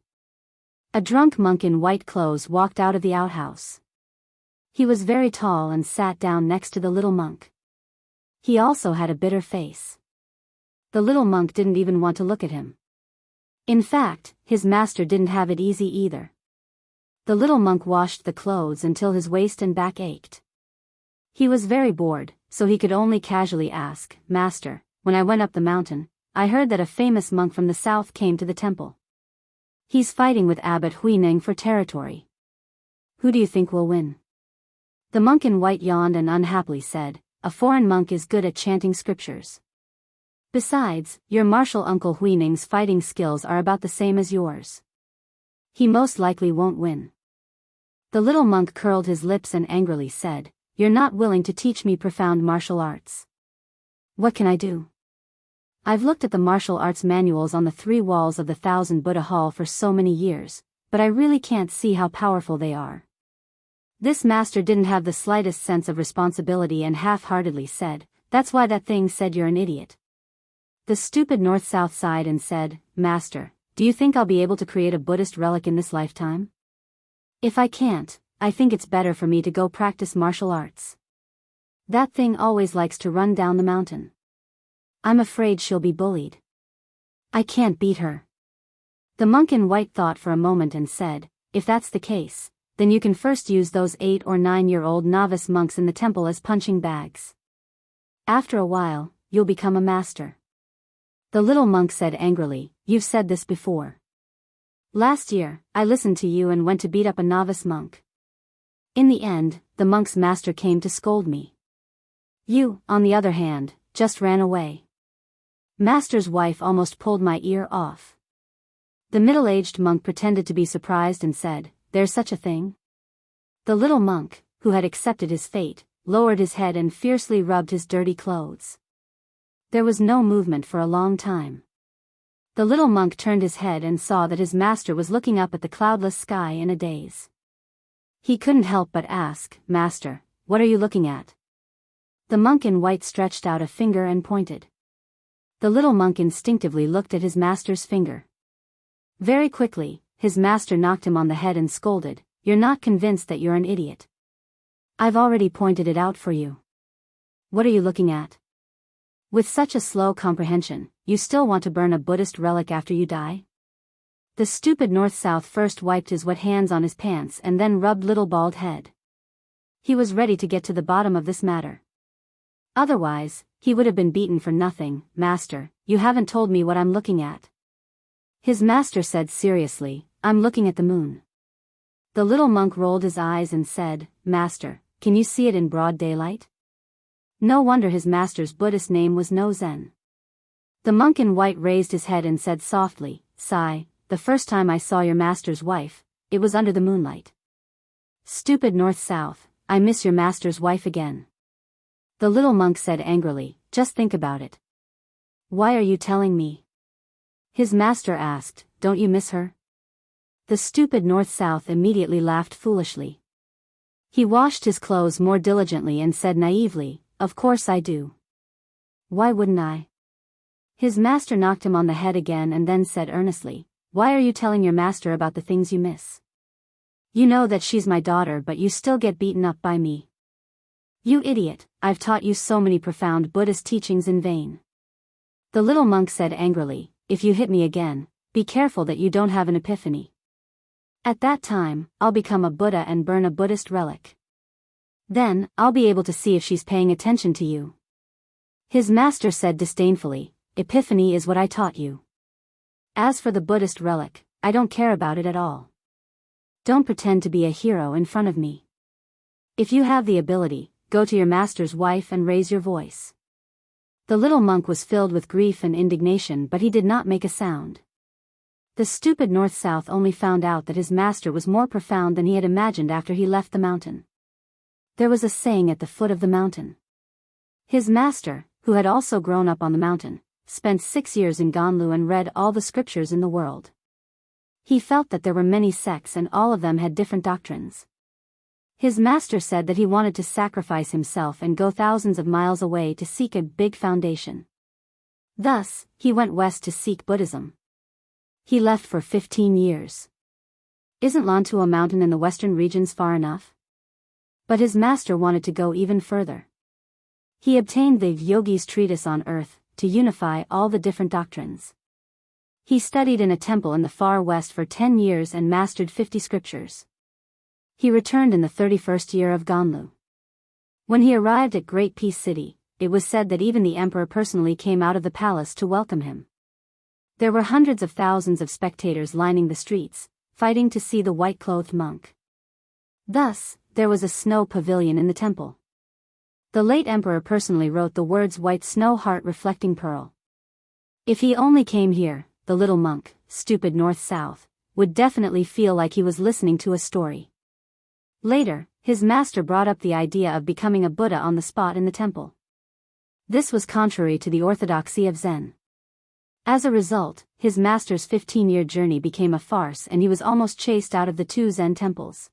A drunk monk in white clothes walked out of the outhouse. He was very tall and sat down next to the little monk. He also had a bitter face. The little monk didn't even want to look at him. In fact, his master didn't have it easy either. The little monk washed the clothes until his waist and back ached. He was very bored, so he could only casually ask, "Master, when I went up the mountain, I heard that a famous monk from the south came to the temple. He's fighting with Abbot Huineng for territory. Who do you think will win?" The monk in white yawned and unhappily said, "A foreign monk is good at chanting scriptures. Besides, your martial uncle Huineng's fighting skills are about the same as yours. He most likely won't win." The little monk curled his lips and angrily said, "You're not willing to teach me profound martial arts. What can I do? I've looked at the martial arts manuals on the 3 walls of the 1000 Buddha Hall for so many years, but I really can't see how powerful they are." This master didn't have the slightest sense of responsibility and half-heartedly said, "That's why that thing said you're an idiot." The stupid north-south sighed and said, "Master, do you think I'll be able to create a Buddhist relic in this lifetime? If I can't, I think it's better for me to go practice martial arts. That thing always likes to run down the mountain. I'm afraid she'll be bullied. I can't beat her." The monk in white thought for a moment and said, "If that's the case, then you can first use those 8 or 9-year-old novice monks in the temple as punching bags. After a while, you'll become a master." The little monk said angrily, "You've said this before. Last year, I listened to you and went to beat up a novice monk. In the end, the monk's master came to scold me. You, on the other hand, just ran away. Master's wife almost pulled my ear off." The middle-aged monk pretended to be surprised and said, "There's such a thing?" The little monk, who had accepted his fate, lowered his head and fiercely rubbed his dirty clothes. There was no movement for a long time. The little monk turned his head and saw that his master was looking up at the cloudless sky in a daze. He couldn't help but ask, "Master, what are you looking at?" The monk in white stretched out a finger and pointed. The little monk instinctively looked at his master's finger. Very quickly, his master knocked him on the head and scolded, "You're not convinced that you're an idiot. I've already pointed it out for you. What are you looking at? With such a slow comprehension, you still want to burn a Buddhist relic after you die?" The stupid north-south first wiped his wet hands on his pants and then rubbed little bald head. He was ready to get to the bottom of this matter. Otherwise, he would have been beaten for nothing. "Master, you haven't told me what I'm looking at." His master said seriously, "I'm looking at the moon." The little monk rolled his eyes and said, "Master, can you see it in broad daylight?" No wonder his master's Buddhist name was No Zen. The monk in white raised his head and said softly, "Sigh, the first time I saw your master's wife, it was under the moonlight." "Stupid north-south, I miss your master's wife again." The little monk said angrily, "Just think about it." "Why are you telling me?" His master asked, "Don't you miss her?" The stupid north-south immediately laughed foolishly. He washed his clothes more diligently and said naively, "Of course I do. Why wouldn't I?" His master knocked him on the head again and then said earnestly, "Why are you telling your master about the things you miss? You know that she's my daughter, but you still get beaten up by me. You idiot, I've taught you so many profound Buddhist teachings in vain." The little monk said angrily, "If you hit me again, be careful that you don't have an epiphany. At that time, I'll become a Buddha and burn a Buddhist relic. Then, I'll be able to see if she's paying attention to you." His master said disdainfully, "Epiphany is what I taught you. As for the Buddhist relic, I don't care about it at all. Don't pretend to be a hero in front of me. If you have the ability, go to your master's wife and raise your voice." The little monk was filled with grief and indignation, but he did not make a sound. The stupid north-south only found out that his master was more profound than he had imagined after he left the mountain. There was a saying at the foot of the mountain. His master, who had also grown up on the mountain, spent 6 years in Ganlu and read all the scriptures in the world. He felt that there were many sects and all of them had different doctrines. His master said that he wanted to sacrifice himself and go thousands of miles away to seek a big foundation. Thus, he went west to seek Buddhism. He left for 15 years. Isn't Lantua mountain in the western regions far enough? But his master wanted to go even further. He obtained the yogi's treatise on earth, to unify all the different doctrines. He studied in a temple in the far west for 10 years and mastered 50 scriptures. He returned in the 31st year of Ganlu. When he arrived at Great Peace City, it was said that even the emperor personally came out of the palace to welcome him. There were hundreds of thousands of spectators lining the streets, fighting to see the white-clothed monk. Thus, there was a snow pavilion in the temple. The late emperor personally wrote the words "white snow heart reflecting pearl." If he only came here, the little monk, stupid north-south, would definitely feel like he was listening to a story. Later, his master brought up the idea of becoming a Buddha on the spot in the temple. This was contrary to the orthodoxy of Zen. As a result, his master's 15-year journey became a farce and he was almost chased out of the 2 Zen temples.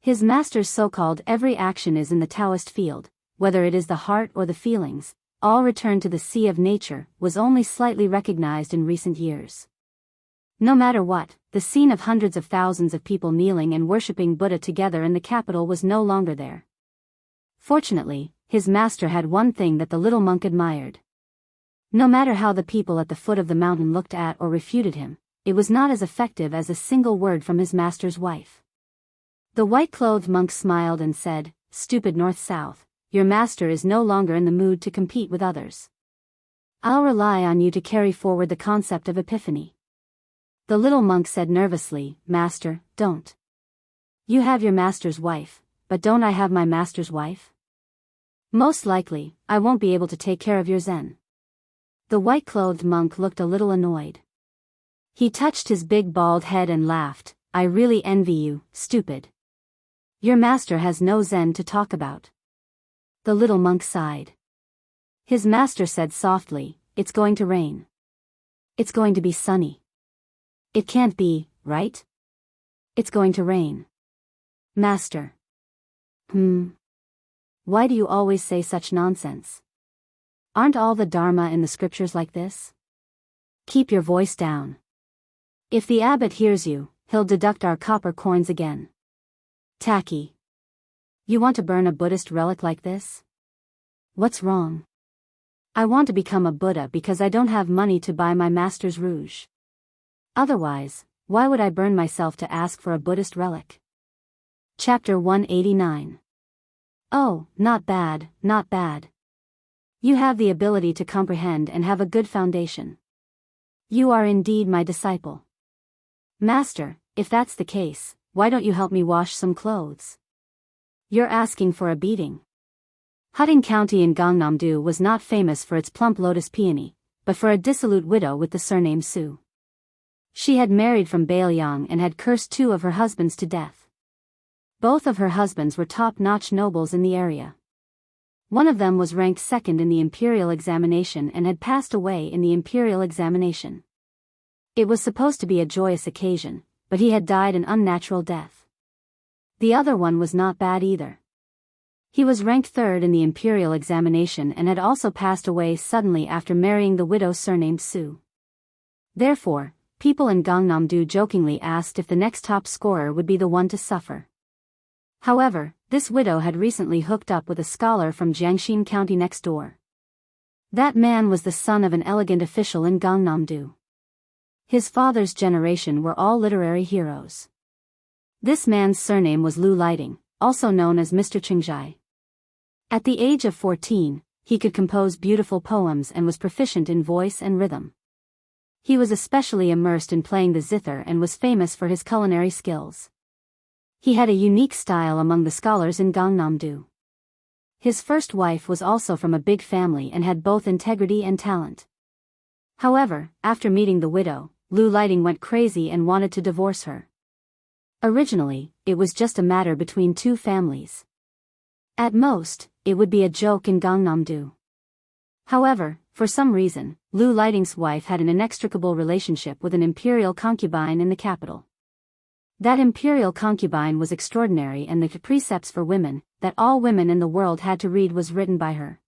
His master's so-called every action is in the Taoist field, whether it is the heart or the feelings, all return to the sea of nature, was only slightly recognized in recent years. No matter what, the scene of hundreds of thousands of people kneeling and worshipping Buddha together in the capital was no longer there. Fortunately, his master had one thing that the little monk admired. No matter how the people at the foot of the mountain looked at or refuted him, it was not as effective as a single word from his master's wife. The white-clothed monk smiled and said, "Stupid north-south, your master is no longer in the mood to compete with others. I'll rely on you to carry forward the concept of epiphany." The little monk said nervously, "Master, don't. You have your master's wife, but don't I have my master's wife? Most likely, I won't be able to take care of your Zen." The white-clothed monk looked a little annoyed. He touched his big bald head and laughed, "I really envy you, stupid. Your master has no Zen to talk about." The little monk sighed. His master said softly, "It's going to rain. It's going to be sunny. It can't be, right? It's going to rain." "Master. Why do you always say such nonsense? Aren't all the Dharma in the scriptures like this? Keep your voice down. If the abbot hears you, he'll deduct our copper coins again. Tacky. You want to burn a Buddhist relic like this? What's wrong?" "I want to become a Buddha because I don't have money to buy my master's rouge. Otherwise, why would I burn myself to ask for a Buddhist relic?" Chapter 189. Oh, not bad, not bad. You have the ability to comprehend and have a good foundation. You are indeed my disciple. Master, if that's the case, why don't you help me wash some clothes? You're asking for a beating. Hutting County in Gangnam-do was not famous for its plump lotus peony, but for a dissolute widow with the surname Su. She had married from Bailiang and had cursed 2 of her husbands to death. Both of her husbands were top-notch nobles in the area. One of them was ranked 2nd in the imperial examination and had passed away in the imperial examination. It was supposed to be a joyous occasion, but he had died an unnatural death. The other one was not bad either. He was ranked 3rd in the imperial examination and had also passed away suddenly after marrying the widow surnamed Su. Therefore, people in Gangnam-do jokingly asked if the next top scorer would be the one to suffer. However, this widow had recently hooked up with a scholar from Jianghu County next door. That man was the son of an elegant official in Gangnam-do. His father's generation were all literary heroes. This man's surname was Lu Lighting, also known as Mr. Qingjai. At the age of 14, he could compose beautiful poems and was proficient in voice and rhythm. He was especially immersed in playing the zither and was famous for his culinary skills. He had a unique style among the scholars in Gangnam-do. His first wife was also from a big family and had both integrity and talent. However, after meeting the widow, Lu Lighting went crazy and wanted to divorce her. Originally, it was just a matter between 2 families. At most, it would be a joke in Gangnam-do. However, for some reason, Lu Lighting's wife had an inextricable relationship with an imperial concubine in the capital. That imperial concubine was extraordinary, and the precepts for women, that all women in the world had to read, was written by her.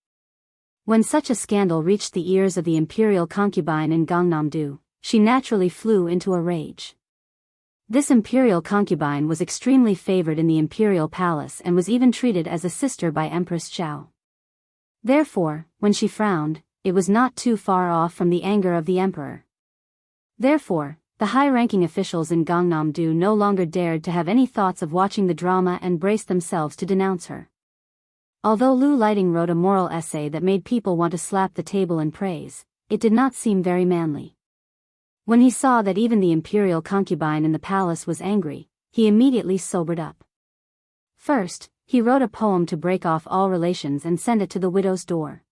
When such a scandal reached the ears of the imperial concubine in Gangnam-do, she naturally flew into a rage. This imperial concubine was extremely favored in the imperial palace and was even treated as a sister by Empress Zhao. Therefore, when she frowned, it was not too far off from the anger of the emperor. Therefore, the high-ranking officials in Gangnam-do no longer dared to have any thoughts of watching the drama and braced themselves to denounce her. Although Lu Lighting wrote a moral essay that made people want to slap the table in praise, it did not seem very manly. When he saw that even the imperial concubine in the palace was angry, he immediately sobered up. First, he wrote a poem to break off all relations and send it to the widow's door.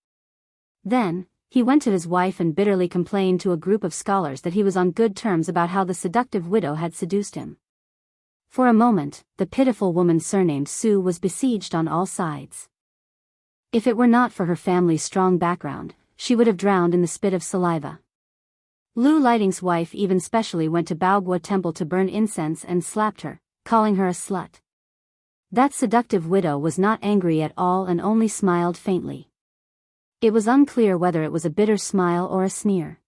Then, he went to his wife and bitterly complained to a group of scholars that he was on good terms about how the seductive widow had seduced him. For a moment, the pitiful woman surnamed Su was besieged on all sides. If it were not for her family's strong background, she would have drowned in the spit of saliva. Lu Lighting's wife even specially went to Baogua Temple to burn incense and slapped her, calling her a slut. That seductive widow was not angry at all and only smiled faintly. It was unclear whether it was a bitter smile or a sneer.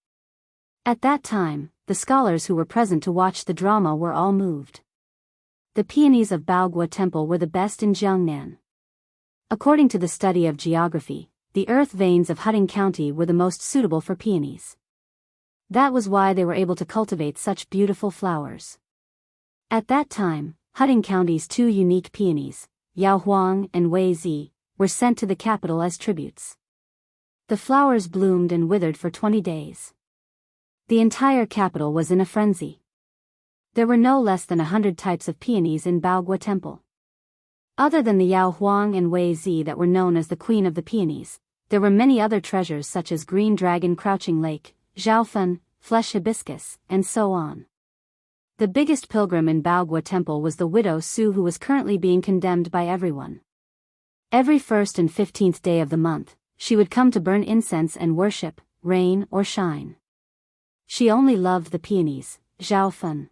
At that time, the scholars who were present to watch the drama were all moved. The peonies of Baogua Temple were the best in Jiangnan. According to the study of geography, the earth veins of Hutting County were the most suitable for peonies. That was why they were able to cultivate such beautiful flowers. At that time, Hutting County's two unique peonies, Yao Huang and Wei Zi, were sent to the capital as tributes. The flowers bloomed and withered for 20 days. The entire capital was in a frenzy. There were no less than 100 types of peonies in Baogua Temple. Other than the Yao Huang and Wei Zi that were known as the Queen of the Peonies, there were many other treasures such as Green Dragon Crouching Lake, Zhaofen, Flesh Hibiscus, and so on. The biggest pilgrim in Baogua Temple was the widow Su, who was currently being condemned by everyone. Every 1st and 15th day of the month, she would come to burn incense and worship, rain or shine. She only loved the peonies, Zhaofen.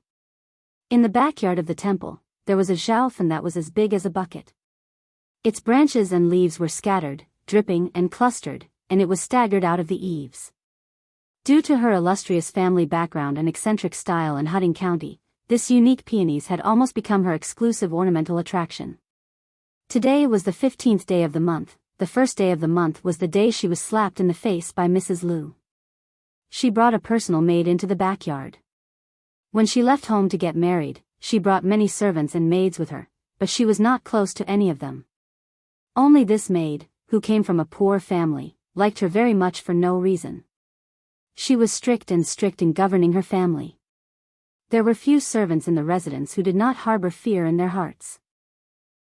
In the backyard of the temple, there was a Zhaofen that was as big as a bucket. Its branches and leaves were scattered, dripping and clustered, and it was staggered out of the eaves. Due to her illustrious family background and eccentric style in Hutting County, this unique peonies had almost become her exclusive ornamental attraction. Today was the 15th day of the month. The first day of the month was the day she was slapped in the face by Mrs. Lu. She brought a personal maid into the backyard. When she left home to get married, she brought many servants and maids with her, but she was not close to any of them. Only this maid, who came from a poor family, liked her very much for no reason. She was strict in governing her family. There were few servants in the residence who did not harbor fear in their hearts.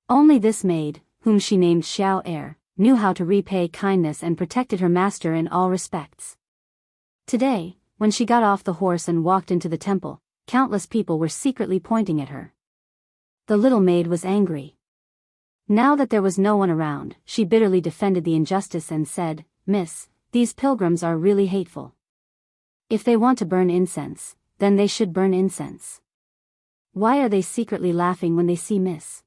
Only this maid, whom she named Xiao Er, knew how to repay kindness and protected her master in all respects. Today, when she got off the horse and walked into the temple, countless people were secretly pointing at her. The little maid was angry. Now that there was no one around, she bitterly defended the injustice and said, "Miss, these pilgrims are really hateful. If they want to burn incense, then they should burn incense. Why are they secretly laughing when they see Miss?"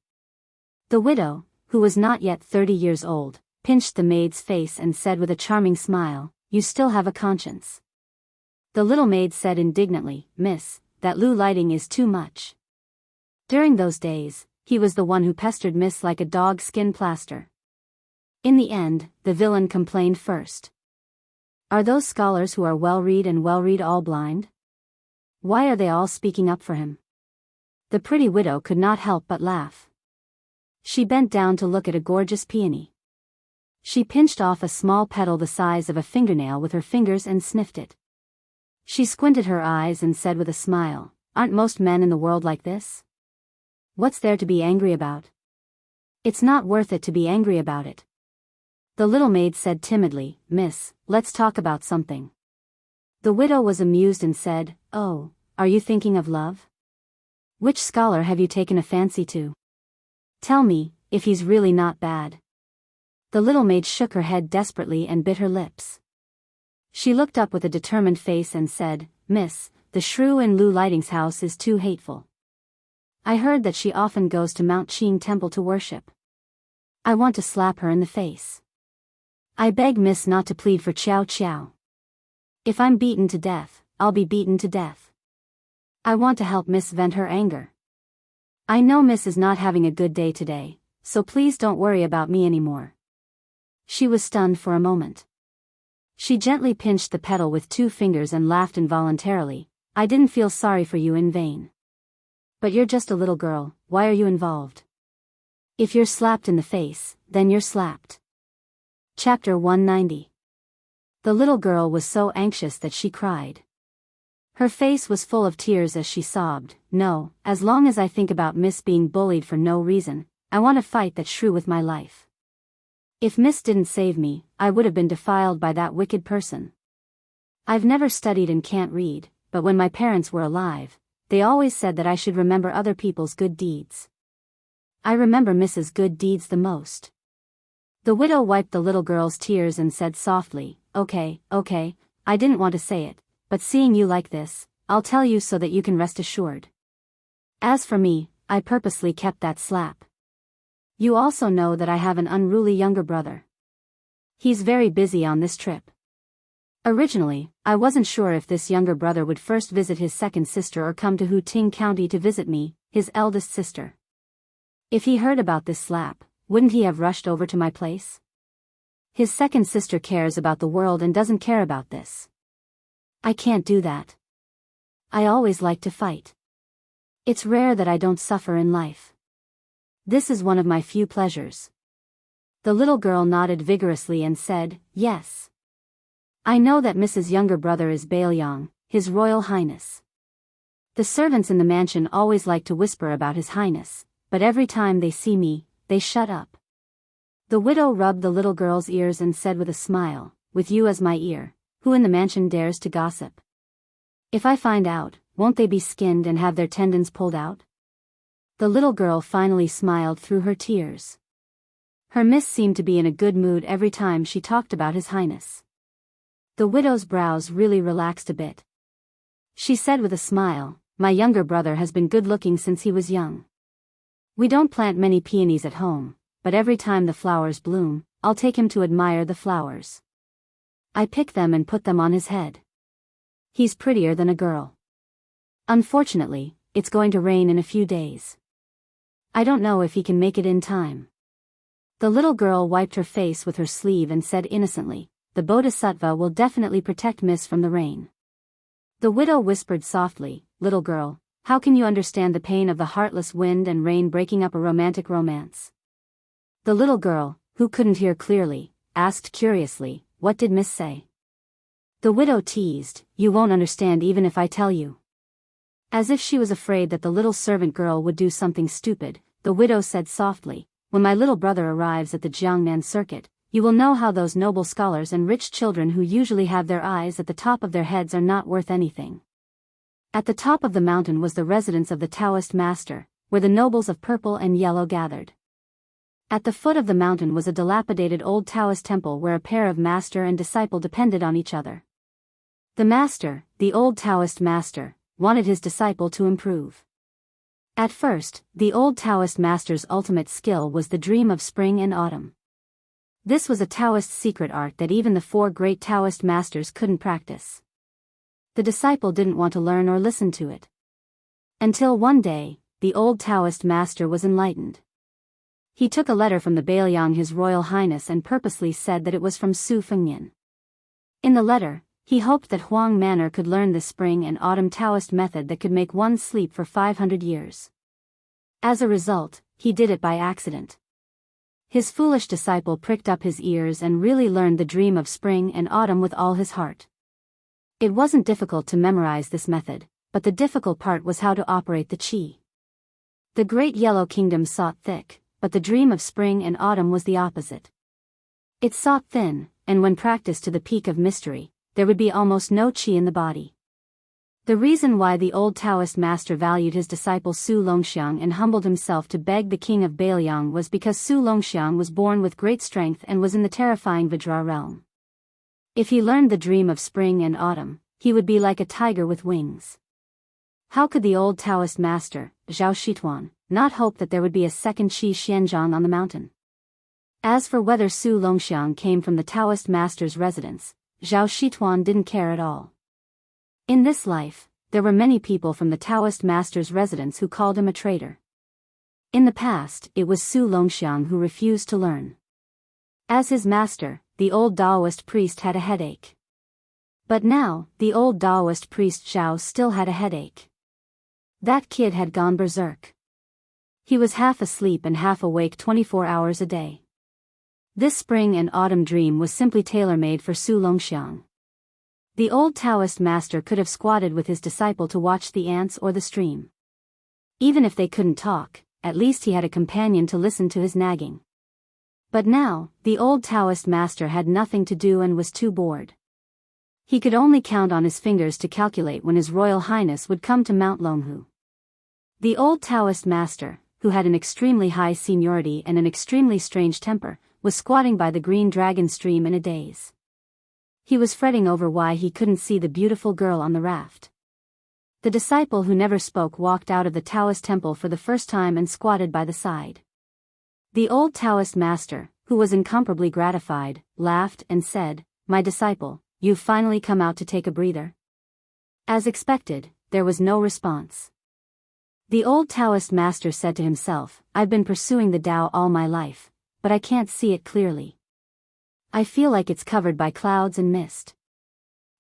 The widow, who was not yet 30 years old, pinched the maid's face and said with a charming smile, "You still have a conscience." The little maid said indignantly, "Miss, that Lu Lighting is too much." During those days, he was the one who pestered Miss like a dog skin plaster. In the end, the villain complained first. Are those scholars who are well-read and well-read all blind? Why are they all speaking up for him? The pretty widow could not help but laugh. She bent down to look at a gorgeous peony. She pinched off a small petal the size of a fingernail with her fingers and sniffed it. She squinted her eyes and said with a smile, "Aren't most men in the world like this? What's there to be angry about? It's not worth it to be angry about it." The little maid said timidly, "Miss, let's talk about something." The widow was amused and said, "Oh, are you thinking of love? Which scholar have you taken a fancy to? Tell me, if he's really not bad." The little maid shook her head desperately and bit her lips. She looked up with a determined face and said, "Miss, the shrew in Lu Lighting's house is too hateful. I heard that she often goes to Mount Qing Temple to worship. I want to slap her in the face. I beg Miss not to plead for Chow Chow. If I'm beaten to death, I'll be beaten to death." I want to help Miss vent her anger. I know Miss is not having a good day today, so please don't worry about me anymore. She was stunned for a moment. She gently pinched the pedal with 2 fingers and laughed involuntarily. I didn't feel sorry for you in vain. But you're just a little girl, why are you involved? If you're slapped in the face, then you're slapped. Chapter 190. The little girl was so anxious that she cried. Her face was full of tears as she sobbed, "No, as long as I think about Miss being bullied for no reason, I want to fight that shrew with my life. If Miss didn't save me, I would have been defiled by that wicked person. I've never studied and can't read, but when my parents were alive, they always said that I should remember other people's good deeds. I remember Miss's good deeds the most." The widow wiped the little girl's tears and said softly, Okay, I didn't want to say it, but seeing you like this, I'll tell you so that you can rest assured. As for me, I purposely kept that slap. You also know that I have an unruly younger brother. He's very busy on this trip. Originally, I wasn't sure if this younger brother would first visit his second sister or come to Huting County to visit me, his eldest sister. If he heard about this slap, wouldn't he have rushed over to my place? His second sister cares about the world and doesn't care about this. I can't do that. I always like to fight. It's rare that I don't suffer in life. This is one of my few pleasures. The little girl nodded vigorously and said, Yes. I know that Mrs. younger brother is Biyao, His Royal Highness. The servants in the mansion always like to whisper about His Highness, but every time they see me, they shut up. The widow rubbed the little girl's ears and said with a smile, With you as my ear, who in the mansion dares to gossip? If I find out, won't they be skinned and have their tendons pulled out? The little girl finally smiled through her tears. Her miss seemed to be in a good mood every time she talked about His Highness. The widow's brows really relaxed a bit. She said with a smile, My younger brother has been good-looking since he was young. We don't plant many peonies at home, but every time the flowers bloom, I'll take him to admire the flowers. I pick them and put them on his head. He's prettier than a girl. Unfortunately, it's going to rain in a few days. I don't know if he can make it in time. The little girl wiped her face with her sleeve and said innocently, The Bodhisattva will definitely protect Miss from the rain. The widow whispered softly, Little girl, how can you understand the pain of the heartless wind and rain breaking up a romantic romance? The little girl, who couldn't hear clearly, asked curiously, What did Miss say? The widow teased, You won't understand even if I tell you. As if she was afraid that the little servant girl would do something stupid, the widow said softly, When my little brother arrives at the Jiangnan circuit, you will know how those noble scholars and rich children who usually have their eyes at the top of their heads are not worth anything. At the top of the mountain was the residence of the Taoist master, where the nobles of purple and yellow gathered. At the foot of the mountain was a dilapidated old Taoist temple where a pair of master and disciple depended on each other. The master, the old Taoist master, wanted his disciple to improve. At first, the old Taoist master's ultimate skill was the dream of spring and autumn. This was a Taoist secret art that even the 4 great Taoist masters couldn't practice. The disciple didn't want to learn or listen to it. Until one day, the old Taoist master was enlightened. He took a letter from the Biyao His Royal Highness and purposely said that it was from Su Fengnian. In the letter, he hoped that Huang Manor could learn the spring and autumn Taoist method that could make one sleep for 500 years. As a result, he did it by accident. His foolish disciple pricked up his ears and really learned the dream of spring and autumn with all his heart. It wasn't difficult to memorize this method, but the difficult part was how to operate the qi. The great yellow kingdom sought thick, but the dream of spring and autumn was the opposite. It sought thin, and when practiced to the peak of mystery, there would be almost no qi in the body. The reason why the old Taoist master valued his disciple Su Longxiang and humbled himself to beg the king of Biyao was because Su Longxiang was born with great strength and was in the terrifying Vajra realm. If he learned the dream of spring and autumn, he would be like a tiger with wings. How could the old Taoist master, Zhao Shituan, not hope that there would be a second Qi Xianzhang on the mountain? As for whether Su Longxiang came from the Taoist master's residence, Zhao Shituan didn't care at all. In this life, there were many people from the Taoist master's residence who called him a traitor. In the past, it was Su Longxiang who refused to learn. As his master, the old Taoist priest had a headache. But now, the old Taoist priest Zhao still had a headache. That kid had gone berserk. He was half asleep and half awake 24 hours a day. This spring and autumn dream was simply tailor-made for Su Longxiang. The old Taoist master could have squatted with his disciple to watch the ants or the stream. Even if they couldn't talk, at least he had a companion to listen to his nagging. But now, the old Taoist master had nothing to do and was too bored. He could only count on his fingers to calculate when His Royal Highness would come to Mount Longhu. The old Taoist master, who had an extremely high seniority and an extremely strange temper, was squatting by the Green Dragon stream in a daze. He was fretting over why he couldn't see the beautiful girl on the raft. The disciple who never spoke walked out of the Taoist temple for the first time and squatted by the side. The old Taoist master, who was incomparably gratified, laughed and said, "My disciple, you've finally come out to take a breather?" As expected, there was no response. The old Taoist master said to himself, "I've been pursuing the Tao all my life, but I can't see it clearly. I feel like it's covered by clouds and mist.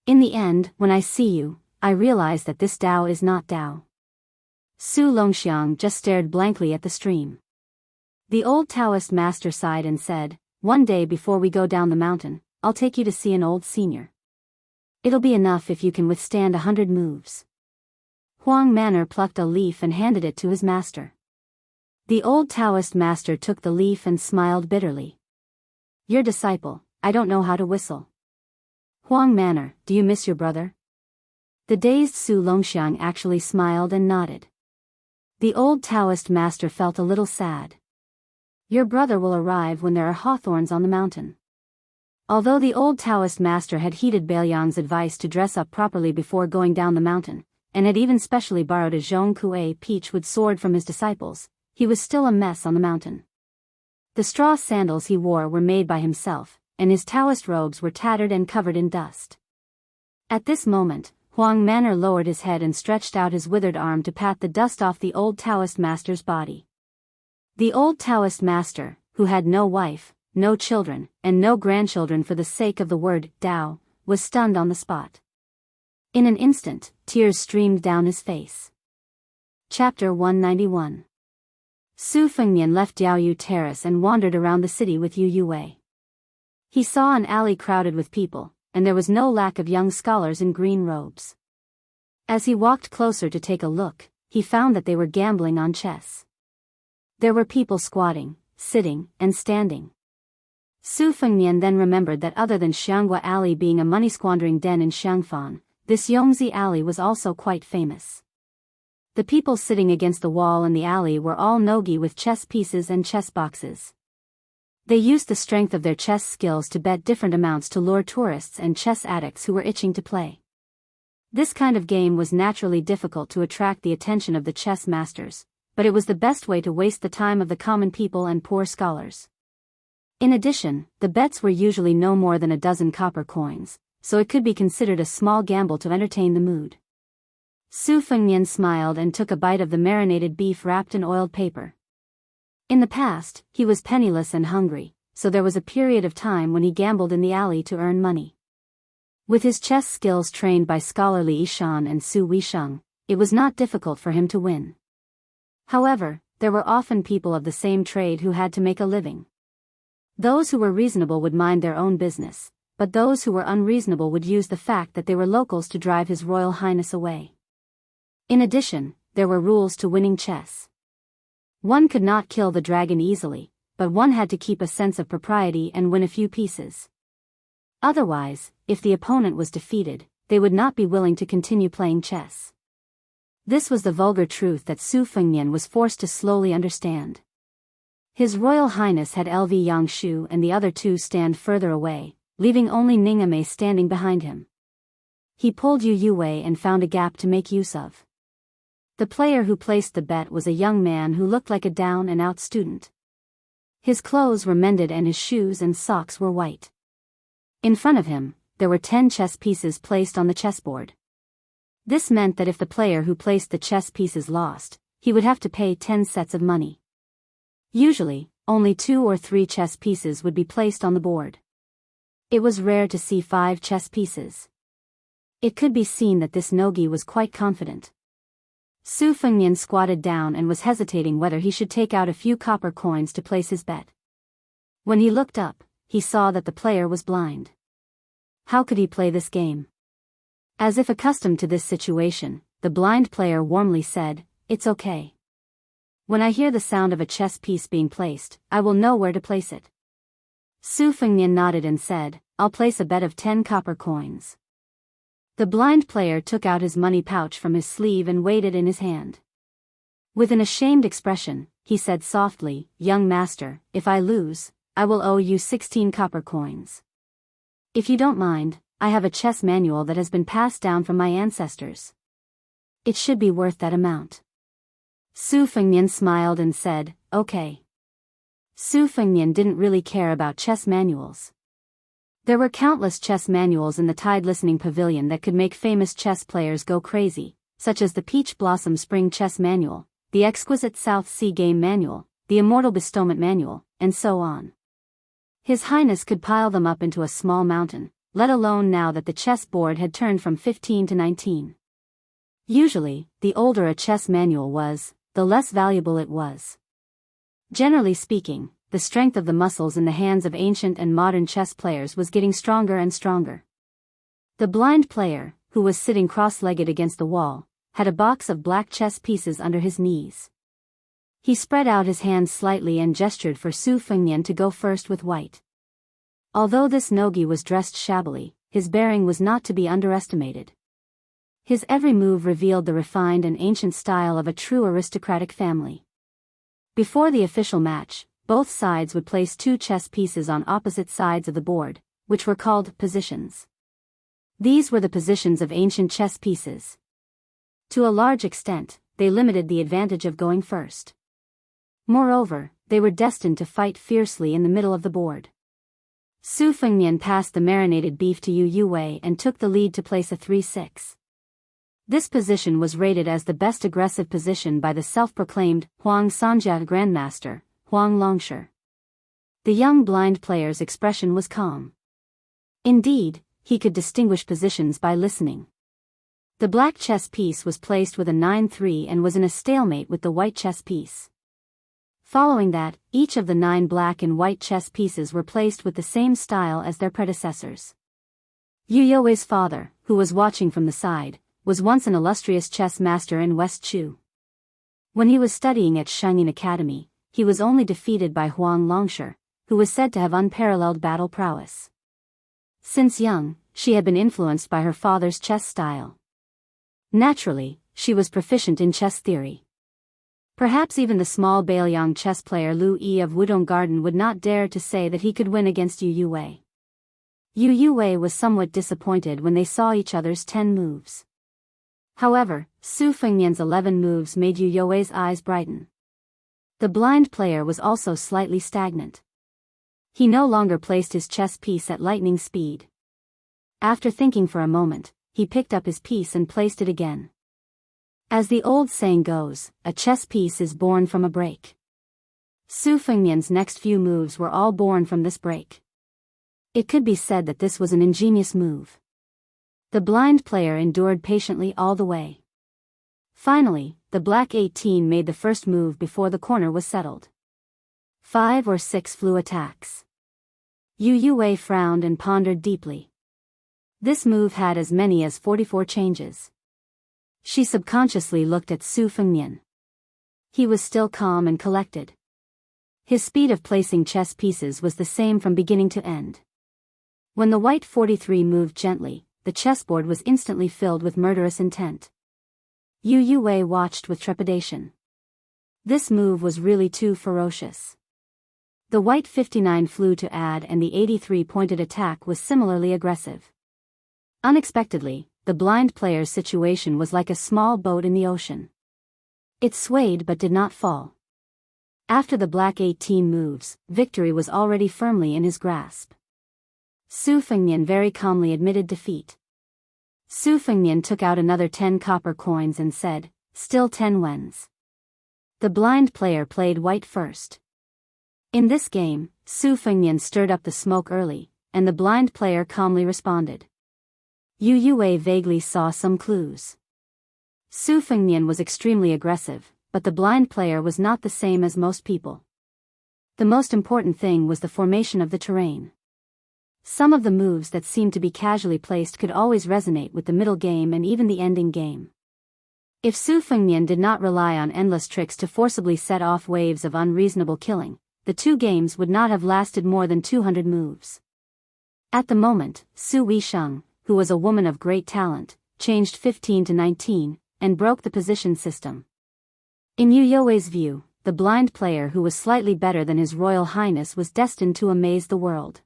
In the end, when I see you, I realize that this Tao is not Tao." Su Longxiang just stared blankly at the stream. The old Taoist master sighed and said, "One day before we go down the mountain, I'll take you to see an old senior. It'll be enough if you can withstand 100 moves." Huang Manor plucked a leaf and handed it to his master. The old Taoist master took the leaf and smiled bitterly. "Your disciple, I don't know how to whistle." "Huang Manor, do you miss your brother?" The dazed Su Longxiang actually smiled and nodded. The old Taoist master felt a little sad. "Your brother will arrive when there are hawthorns on the mountain." Although the old Taoist master had heeded Bailiang's advice to dress up properly before going down the mountain, and had even specially borrowed a Zhongkue peachwood sword from his disciples, he was still a mess on the mountain. The straw sandals he wore were made by himself, and his Taoist robes were tattered and covered in dust. At this moment, Huang Manor lowered his head and stretched out his withered arm to pat the dust off the old Taoist master's body. The old Taoist master, who had no wife, no children, and no grandchildren for the sake of the word Tao, was stunned on the spot. In an instant, tears streamed down his face. Chapter 191. Su Fengnian left Diaoyu Terrace and wandered around the city with Yu Yue. He saw an alley crowded with people, and there was no lack of young scholars in green robes. As he walked closer to take a look, he found that they were gambling on chess. There were people squatting, sitting, and standing. Su Fengnian then remembered that other than Xianghua Alley being a money-squandering den in Xiangfan, this Yongzi Alley was also quite famous. The people sitting against the wall in the alley were all nogi with chess pieces and chess boxes. They used the strength of their chess skills to bet different amounts to lure tourists and chess addicts who were itching to play. This kind of game was naturally difficult to attract the attention of the chess masters, but it was the best way to waste the time of the common people and poor scholars. In addition, the bets were usually no more than a dozen copper coins, so it could be considered a small gamble to entertain the mood. Su Fengnian smiled and took a bite of the marinated beef wrapped in oiled paper. In the past, he was penniless and hungry, so there was a period of time when he gambled in the alley to earn money. With his chess skills trained by scholarly Yishan and Su Weisheng, it was not difficult for him to win. However, there were often people of the same trade who had to make a living. Those who were reasonable would mind their own business, but those who were unreasonable would use the fact that they were locals to drive His Royal Highness away. In addition, there were rules to winning chess. One could not kill the dragon easily, but one had to keep a sense of propriety and win a few pieces. Otherwise, if the opponent was defeated, they would not be willing to continue playing chess. This was the vulgar truth that Su Fengnian was forced to slowly understand. His Royal Highness had LV Yangshu and the other two stand further away, leaving only Ningame standing behind him. He pulled Yu Yue and found a gap to make use of. The player who placed the bet was a young man who looked like a down-and-out student. His clothes were mended and his shoes and socks were white. In front of him, there were 10 chess pieces placed on the chessboard. This meant that if the player who placed the chess pieces lost, he would have to pay 10 sets of money. Usually, only 2 or 3 chess pieces would be placed on the board. It was rare to see 5 chess pieces. It could be seen that this nogi was quite confident. Su Fengnian squatted down and was hesitating whether he should take out a few copper coins to place his bet. When he looked up, he saw that the player was blind. How could he play this game? As if accustomed to this situation, the blind player warmly said, "It's okay. When I hear the sound of a chess piece being placed, I will know where to place it." Su Fengnian nodded and said, "I'll place a bet of 10 copper coins." The blind player took out his money pouch from his sleeve and weighed it in his hand. With an ashamed expression, he said softly, "Young master, if I lose, I will owe you 16 copper coins. If you don't mind, I have a chess manual that has been passed down from my ancestors. It should be worth that amount." Su Fengnian smiled and said, "Okay." Su Fengnian didn't really care about chess manuals. There were countless chess manuals in the Tide Listening Pavilion that could make famous chess players go crazy, such as the Peach Blossom Spring Chess Manual, the Exquisite South Sea Game Manual, the Immortal Bestowment Manual, and so on. His Highness could pile them up into a small mountain, let alone now that the chess board had turned from 15 to 19. Usually, the older a chess manual was, the less valuable it was. Generally speaking, the strength of the muscles in the hands of ancient and modern chess players was getting stronger and stronger. The blind player, who was sitting cross-legged against the wall, had a box of black chess pieces under his knees. He spread out his hands slightly and gestured for Su Fengnian to go first with white. Although this nogi was dressed shabbily, his bearing was not to be underestimated. His every move revealed the refined and ancient style of a true aristocratic family. Before the official match, both sides would place 2 chess pieces on opposite sides of the board, which were called positions. These were the positions of ancient chess pieces. To a large extent, they limited the advantage of going first. Moreover, they were destined to fight fiercely in the middle of the board. Su Fengnian passed the marinated beef to Yu Yue and took the lead to place a 3-6. This position was rated as the best aggressive position by the self-proclaimed Huang Sanjia Grandmaster, Huang Longshi. The young blind player's expression was calm. Indeed, he could distinguish positions by listening. The black chess piece was placed with a 9-3 and was in a stalemate with the white chess piece. Following that, each of the 9 black and white chess pieces were placed with the same style as their predecessors. Yu Yue's father, who was watching from the side, was once an illustrious chess master in West Chu. When he was studying at Shangyin Academy, he was only defeated by Huang Longshi, who was said to have unparalleled battle prowess. Since young, she had been influenced by her father's chess style. Naturally, she was proficient in chess theory. Perhaps even the small Beiliang chess player Lu Yi of Wudong Garden would not dare to say that he could win against Yu Yue. Yu Yue was somewhat disappointed when they saw each other's 10 moves. However, Su Fengnian's 11 moves made Yu Yue's eyes brighten. The blind player was also slightly stagnant. He no longer placed his chess piece at lightning speed. After thinking for a moment, he picked up his piece and placed it again. As the old saying goes, a chess piece is born from a break. Su Fengnian's next few moves were all born from this break. It could be said that this was an ingenious move. The blind player endured patiently all the way. Finally, the black 18 made the first move before the corner was settled. 5 or 6 flew attacks. Yu Yue frowned and pondered deeply. This move had as many as 44 changes. She subconsciously looked at Su Fengnian. He was still calm and collected. His speed of placing chess pieces was the same from beginning to end. When the white 43 moved gently, the chessboard was instantly filled with murderous intent. Yu Yue watched with trepidation. This move was really too ferocious. The white 59 flew to add and the 83 pointed attack was similarly aggressive. Unexpectedly, the blind player's situation was like a small boat in the ocean. It swayed but did not fall. After the black 18 moves, victory was already firmly in his grasp. Su Fengnian very calmly admitted defeat. Su Fengnian took out another 10 copper coins and said, "Still 10 wens." The blind player played white first. In this game, Su Fengnian stirred up the smoke early, and the blind player calmly responded. Yu Yue vaguely saw some clues. Su Fengnian was extremely aggressive, but the blind player was not the same as most people. The most important thing was the formation of the terrain. Some of the moves that seemed to be casually placed could always resonate with the middle game and even the ending game. If Su Fengnian did not rely on endless tricks to forcibly set off waves of unreasonable killing, the two games would not have lasted more than 200 moves. At the moment, Su Weisheng, who was a woman of great talent, changed 15 to 19, and broke the position system. In Yu You's view, the blind player who was slightly better than His Royal Highness was destined to amaze the world.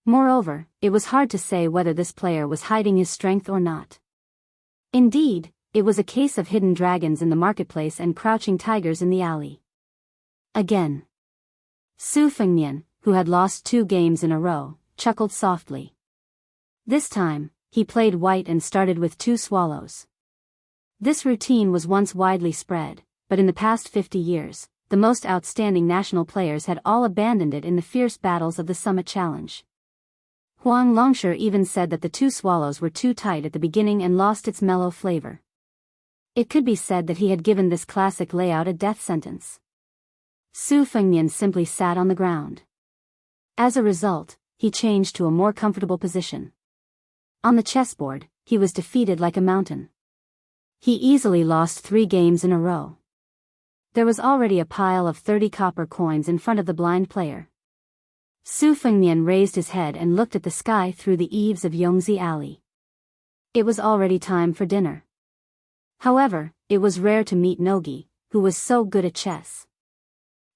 Moreover, it was hard to say whether this player was hiding his strength or not. Indeed, it was a case of hidden dragons in the marketplace and crouching tigers in the alley. Again. Su Fengnian, who had lost 2 games in a row, chuckled softly. This time, he played white and started with 2 swallows. This routine was once widely spread, but in the past 50 years, the most outstanding national players had all abandoned it in the fierce battles of the Summit Challenge. Huang Longsher even said that the 2 swallows were too tight at the beginning and lost its mellow flavor. It could be said that he had given this classic layout a death sentence. Su Fengnian simply sat on the ground. As a result, he changed to a more comfortable position. On the chessboard, he was defeated like a mountain. He easily lost 3 games in a row. There was already a pile of 30 copper coins in front of the blind player. Su Fengnian raised his head and looked at the sky through the eaves of Yongzi Alley. It was already time for dinner. However, it was rare to meet Nogi, who was so good at chess.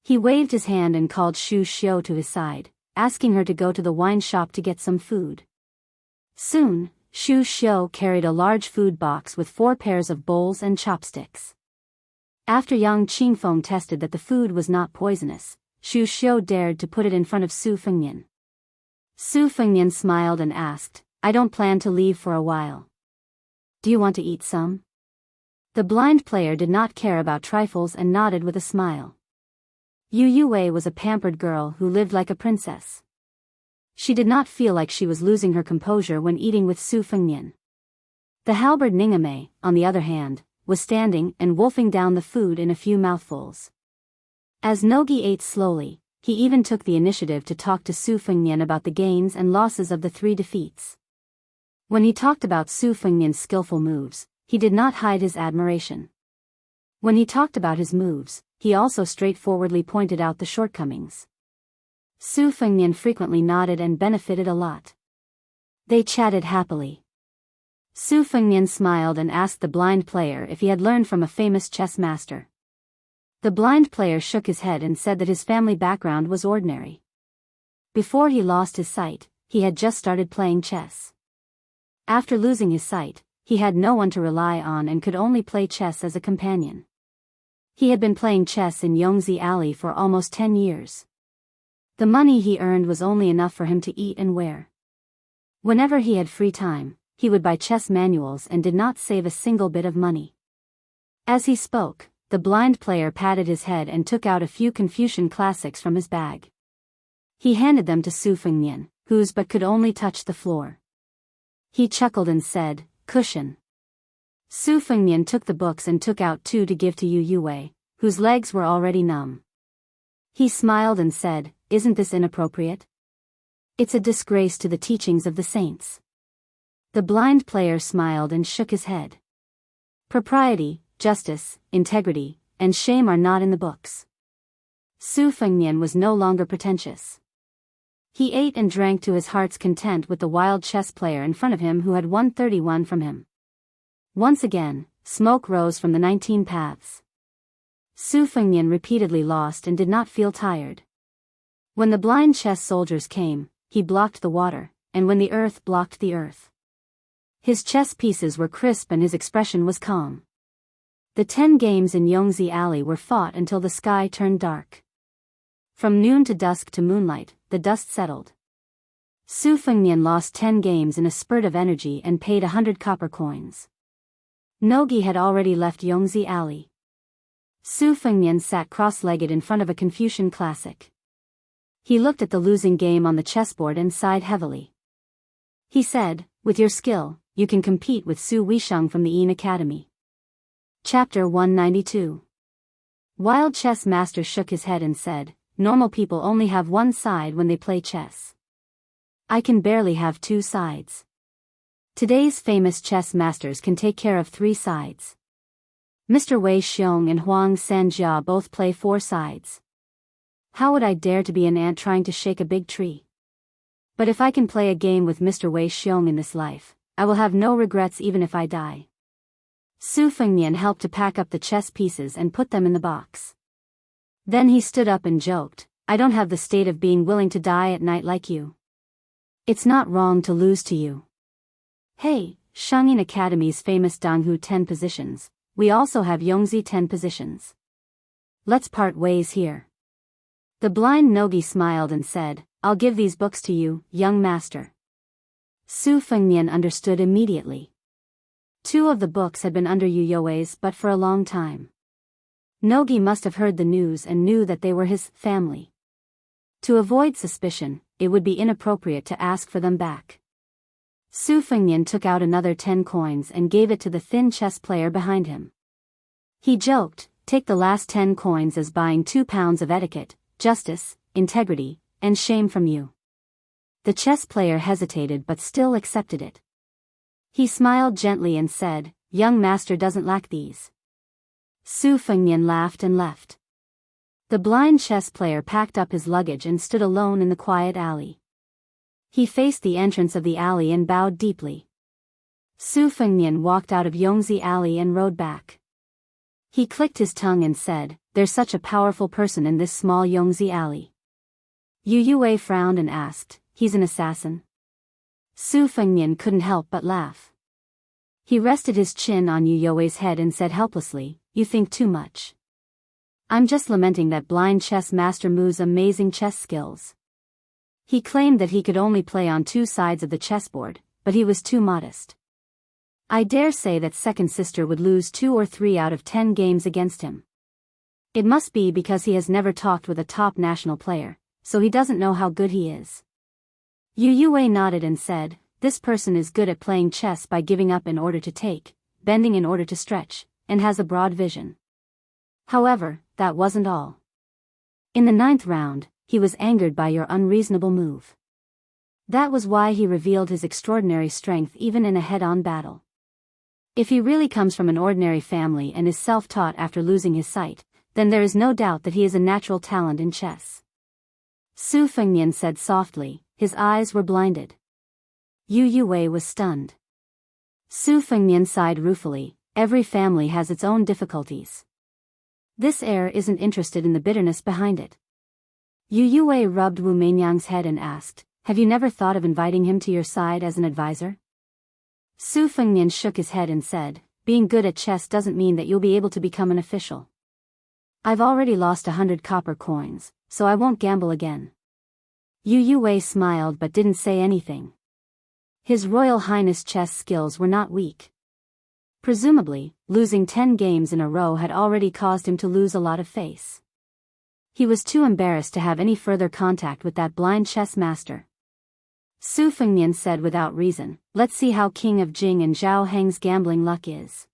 He waved his hand and called Xu Xiu to his side, asking her to go to the wine shop to get some food. Soon, Xu Xiu carried a large food box with 4 pairs of bowls and chopsticks. After Yang Qingfeng tested that the food was not poisonous, Xu Xiu dared to put it in front of Su Fengnian. Su Fengnian smiled and asked, "I don't plan to leave for a while. Do you want to eat some?" The blind player did not care about trifles and nodded with a smile. Yu Yue was a pampered girl who lived like a princess. She did not feel like she was losing her composure when eating with Su Fengnian. The halberd Ningame, on the other hand, was standing and wolfing down the food in a few mouthfuls. As Nogi ate slowly, he even took the initiative to talk to Su Fengnian about the gains and losses of the 3 defeats. When he talked about Su Fengnian's skillful moves, he did not hide his admiration. When he talked about his moves, he also straightforwardly pointed out the shortcomings. Su Fengnian frequently nodded and benefited a lot. They chatted happily. Su Fengnian smiled and asked the blind player if he had learned from a famous chess master. The blind player shook his head and said that his family background was ordinary. Before he lost his sight, he had just started playing chess. After losing his sight, he had no one to rely on and could only play chess as a companion. He had been playing chess in Yongzi Alley for almost 10 years. The money he earned was only enough for him to eat and wear. Whenever he had free time, he would buy chess manuals and did not save a single bit of money. As he spoke, the blind player patted his head and took out a few Confucian classics from his bag. He handed them to Su Fengnian, whose but could only touch the floor. He chuckled and said, "Cushion." Su Fengnian took the books and took out 2 to give to Yu Yue, whose legs were already numb. He smiled and said, "Isn't this inappropriate? It's a disgrace to the teachings of the saints." The blind player smiled and shook his head. Propriety, justice, integrity, and shame are not in the books. Su Fengnian was no longer pretentious. He ate and drank to his heart's content with the wild chess player in front of him who had won 31 from him. Once again, smoke rose from the 19 paths. Su Fengnian repeatedly lost and did not feel tired. When the blind chess soldiers came, he blocked the water, and when the earth blocked the earth. His chess pieces were crisp and his expression was calm. The 10 games in Yongzi Alley were fought until the sky turned dark. From noon to dusk to moonlight, the dust settled. Su Fengnian lost 10 games in a spurt of energy and paid 100 copper coins. Nogi had already left Yongzi Alley. Su Fengnian sat cross-legged in front of a Confucian classic. He looked at the losing game on the chessboard and sighed heavily. He said, "With your skill, you can compete with Su Weisheng from the Yin Academy." Chapter 192. Wild Chess Master shook his head and said, "Normal people only have one side when they play chess. I can barely have two sides. Today's famous chess masters can take care of 3 sides. Mr. Wei Xiong and Huang Sanjia both play 4 sides. How would I dare to be an ant trying to shake a big tree? But if I can play a game with Mr. Wei Xiong in this life, I will have no regrets even if I die." Su Fengnian helped to pack up the chess pieces and put them in the box. Then he stood up and joked, "I don't have the state of being willing to die at night like you. It's not wrong to lose to you. Hey, Shangyin Academy's famous Jianghu 10 positions, we also have Yongzi 10 positions. Let's part ways here." The blind Nogi smiled and said, "I'll give these books to you, young master." Su Fengnian understood immediately. 2 of the books had been under Yu You's but for a long time. Nogi must have heard the news and knew that they were his family. To avoid suspicion, it would be inappropriate to ask for them back. Su Fengnian took out another 10 coins and gave it to the thin chess player behind him. He joked, "Take the last 10 coins as buying 2 pounds of etiquette, justice, integrity, and shame from you." The chess player hesitated but still accepted it. He smiled gently and said, "Young master doesn't lack these." Su Fengnian laughed and left. The blind chess player packed up his luggage and stood alone in the quiet alley. He faced the entrance of the alley and bowed deeply. Su Fengnian walked out of Yongzi Alley and rode back. He clicked his tongue and said, "There's such a powerful person in this small Yongzi Alley." Yu Yue frowned and asked, "He's an assassin?" Su Fengnian couldn't help but laugh. He rested his chin on Yu Yue's head and said helplessly, "You think too much. I'm just lamenting that blind chess master Mu's amazing chess skills. He claimed that he could only play on 2 sides of the chessboard, but he was too modest. I dare say that second sister would lose 2 or 3 out of 10 games against him. It must be because he has never talked with a top national player, so he doesn't know how good he is." Yu Yue nodded and said, "This person is good at playing chess by giving up in order to take, bending in order to stretch, and has a broad vision." However, that wasn't all. In the 9th round, he was angered by your unreasonable move. That was why he revealed his extraordinary strength even in a head-on battle. If he really comes from an ordinary family and is self-taught after losing his sight, then there is no doubt that he is a natural talent in chess. Su Fengnian said softly, his eyes were blinded. Yu Yue was stunned. Su Fengnian sighed ruefully, "Every family has its own difficulties. This heir isn't interested in the bitterness behind it." Yu Yue rubbed Wu Meinyang's head and asked, "Have you never thought of inviting him to your side as an advisor?" Su Fengnian shook his head and said, "Being good at chess doesn't mean that you'll be able to become an official. I've already lost 100 copper coins, so I won't gamble again." Yu Yue smiled but didn't say anything. His Royal Highness chess skills were not weak. Presumably, losing 10 games in a row had already caused him to lose a lot of face. He was too embarrassed to have any further contact with that blind chess master. Su Fengnian said without reason, "Let's see how King of Jing and Zhao Heng's gambling luck is."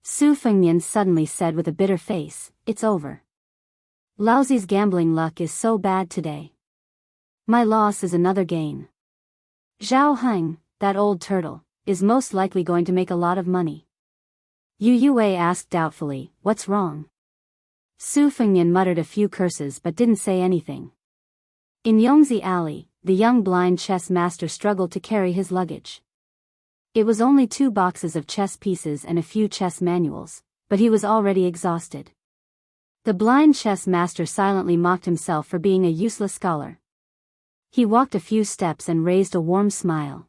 Su Fengnian suddenly said with a bitter face, "It's over. Laozi's gambling luck is so bad today. My loss is another gain. Zhao Heng, that old turtle, is most likely going to make a lot of money." Yu Yue asked doubtfully, "What's wrong?" Su Fengnian muttered a few curses but didn't say anything. In Yongzi Alley, the young blind chess master struggled to carry his luggage. It was only 2 boxes of chess pieces and a few chess manuals, but he was already exhausted. The blind chess master silently mocked himself for being a useless scholar. He walked a few steps and raised a warm smile.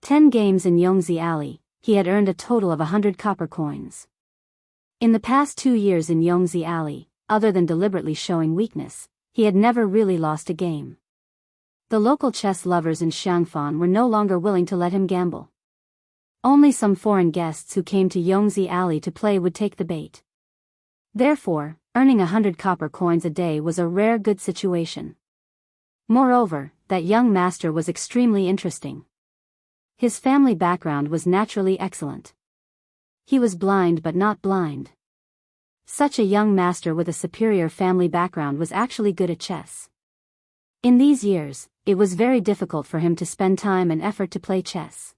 10 games in Yongzi Alley, he had earned a total of 100 copper coins. In the past 2 years in Yongzi Alley, other than deliberately showing weakness, he had never really lost a game. The local chess lovers in Xiangfan were no longer willing to let him gamble. Only some foreign guests who came to Yongzi Alley to play would take the bait. Therefore, earning 100 copper coins a day was a rare good situation. Moreover, that young master was extremely interesting. His family background was naturally excellent. He was blind but not blind. Such a young master with a superior family background was actually good at chess. In these years, it was very difficult for him to spend time and effort to play chess.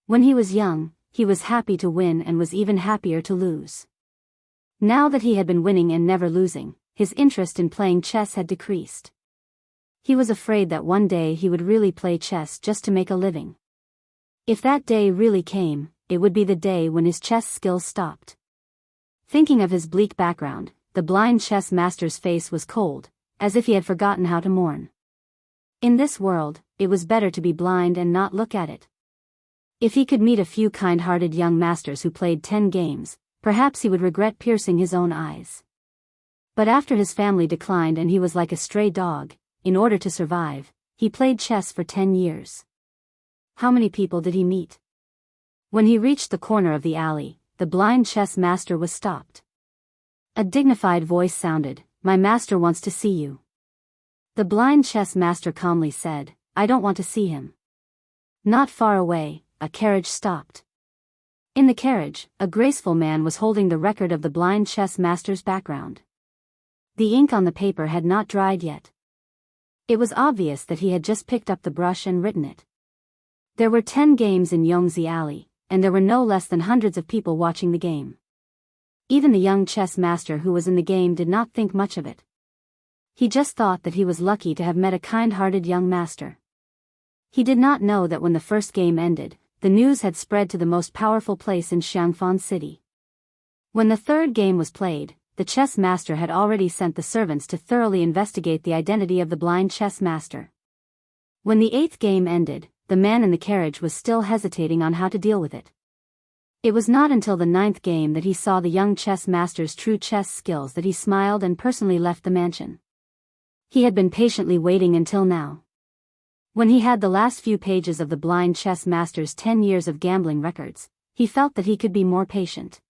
When he was young, he was happy to win and was even happier to lose. Now that he had been winning and never losing, his interest in playing chess had decreased. He was afraid that one day he would really play chess just to make a living. If that day really came, it would be the day when his chess skills stopped. Thinking of his bleak background, the blind chess master's face was cold, as if he had forgotten how to mourn. In this world, it was better to be blind and not look at it. If he could meet a few kind-hearted young masters who played 10 games, perhaps he would regret piercing his own eyes. But after his family declined and he was like a stray dog, in order to survive, he played chess for 10 years. How many people did he meet? When he reached the corner of the alley, the blind chess master was stopped. A dignified voice sounded, "My master wants to see you." The blind chess master calmly said, "I don't want to see him." Not far away, a carriage stopped. In the carriage, a graceful man was holding the record of the blind chess master's background. The ink on the paper had not dried yet. It was obvious that he had just picked up the brush and written it. There were 10 games in Yongzi Alley, and there were no less than hundreds of people watching the game. Even the young chess master who was in the game did not think much of it. He just thought that he was lucky to have met a kind-hearted young master. He did not know that when the first game ended, the news had spread to the most powerful place in Xiangfan City. When the third game was played, the chess master had already sent the servants to thoroughly investigate the identity of the blind chess master. When the 8th game ended, the man in the carriage was still hesitating on how to deal with it. It was not until the 9th game that he saw the young chess master's true chess skills that he smiled and personally left the mansion. He had been patiently waiting until now. When he had the last few pages of the blind chess master's 10 years of gambling records, he felt that he could be more patient.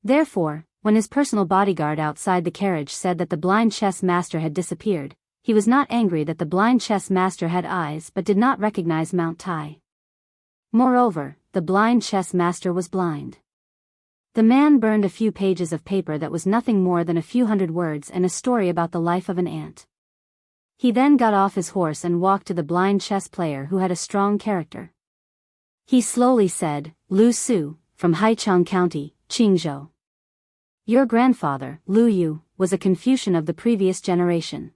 Therefore, when his personal bodyguard outside the carriage said that the blind chess master had disappeared, he was not angry that the blind chess master had eyes but did not recognize Mount Tai. Moreover, the blind chess master was blind. The man burned a few pages of paper that was nothing more than a few hundred words and a story about the life of an ant. He then got off his horse and walked to the blind chess player who had a strong character. He slowly said, "Lu Su, from Haichang County, Qingzhou. Your grandfather, Lu Yu, was a Confucian of the previous generation.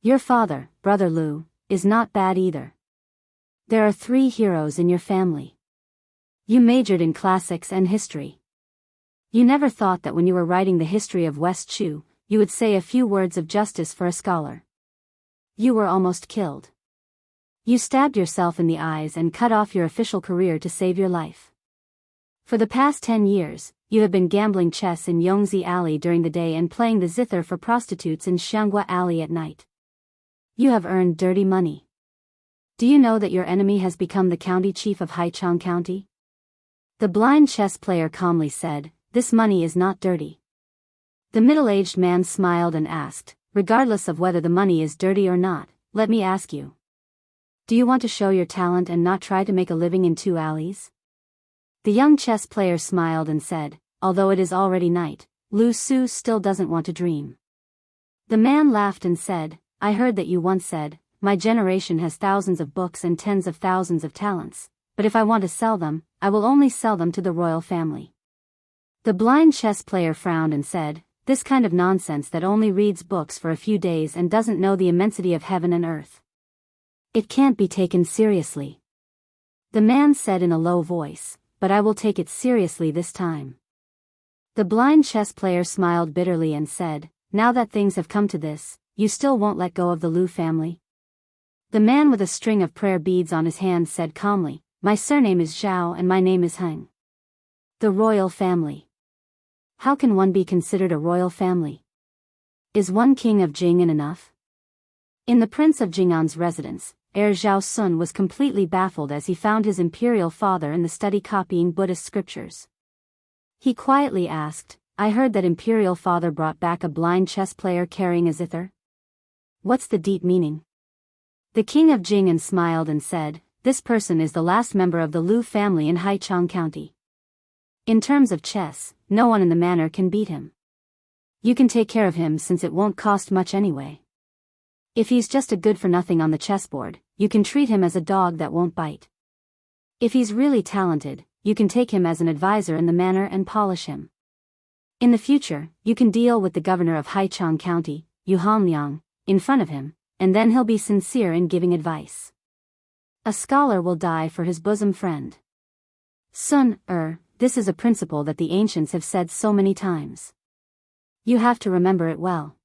Your father, Brother Lu, is not bad either. There are 3 heroes in your family. You majored in classics and history. You never thought that when you were writing the history of West Chu, you would say a few words of justice for a scholar. You were almost killed. You stabbed yourself in the eyes and cut off your official career to save your life. For the past 10 years, you have been gambling chess in Yongzi Alley during the day and playing the zither for prostitutes in Xianghua Alley at night. You have earned dirty money. Do you know that your enemy has become the county chief of Haichang County?" The blind chess player calmly said, "This money is not dirty." The middle-aged man smiled and asked, "Regardless of whether the money is dirty or not, let me ask you. Do you want to show your talent and not try to make a living in 2 alleys?" The young chess player smiled and said, "Although it is already night, Lu Su still doesn't want to dream." The man laughed and said, "I heard that you once said, 'My generation has thousands of books and tens of thousands of talents, but if I want to sell them, I will only sell them to the royal family.'" The blind chess player frowned and said, "This kind of nonsense that only reads books for a few days and doesn't know the immensity of heaven and earth. It can't be taken seriously." The man said in a low voice, "But I will take it seriously this time." The blind chess player smiled bitterly and said, "Now that things have come to this, you still won't let go of the Lu family?" The man with a string of prayer beads on his hands said calmly, "My surname is Zhao and my name is Heng." The royal family. How can one be considered a royal family? Is one king of Jing enough? In the Prince of Jing'an's residence, Heir Zhao Sun was completely baffled as he found his imperial father in the study copying Buddhist scriptures. He quietly asked, "I heard that imperial father brought back a blind chess player carrying a zither. What's the deep meaning?" The king of Jing'an smiled and said, "This person is the last member of the Liu family in Haichang County. In terms of chess, no one in the manor can beat him. You can take care of him since it won't cost much anyway. If he's just a good-for-nothing on the chessboard, you can treat him as a dog that won't bite. If he's really talented, you can take him as an advisor in the manor and polish him. In the future, you can deal with the governor of Haichang County, Yu Hanliang, in front of him, and then he'll be sincere in giving advice. A scholar will die for his bosom friend." Sun, this is a principle that the ancients have said so many times. You have to remember it well.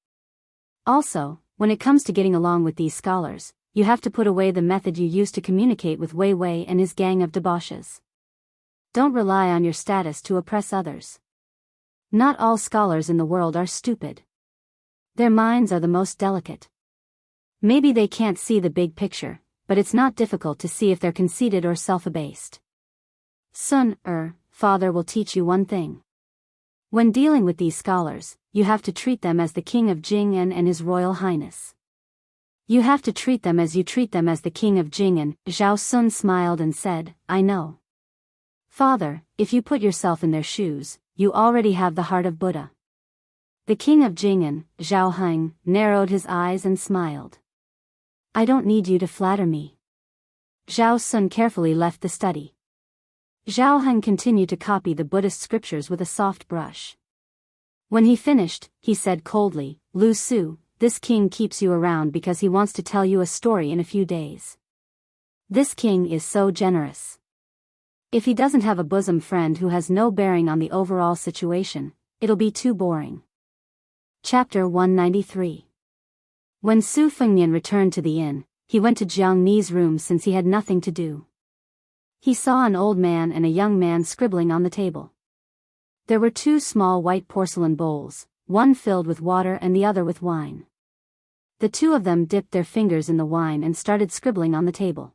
Also, when it comes to getting along with these scholars, you have to put away the method you used to communicate with Wei Wei and his gang of debauches. Don't rely on your status to oppress others. Not all scholars in the world are stupid. Their minds are the most delicate. Maybe they can't see the big picture, but it's not difficult to see if they're conceited or self-abased. Sun, father will teach you one thing. When dealing with these scholars, you have to treat them as the king of Jing'an and his royal highness. You have to treat them as you treat them as the king of Jing'an. Zhao Sun smiled and said, "I know. Father, if you put yourself in their shoes, you already have the heart of Buddha." The king of Jing'an, Zhao Heng, narrowed his eyes and smiled. "I don't need you to flatter me." Zhao Sun carefully left the study. Zhao Heng continued to copy the Buddhist scriptures with a soft brush. When he finished, he said coldly, "Lu Su, this king keeps you around because he wants to tell you a story in a few days. This king is so generous. If he doesn't have a bosom friend who has no bearing on the overall situation, it'll be too boring." Chapter 193. When Su Fengnian returned to the inn, he went to Jiang Ni's room since he had nothing to do. He saw an old man and a young man scribbling on the table. There were two small white porcelain bowls, one filled with water and the other with wine. The two of them dipped their fingers in the wine and started scribbling on the table.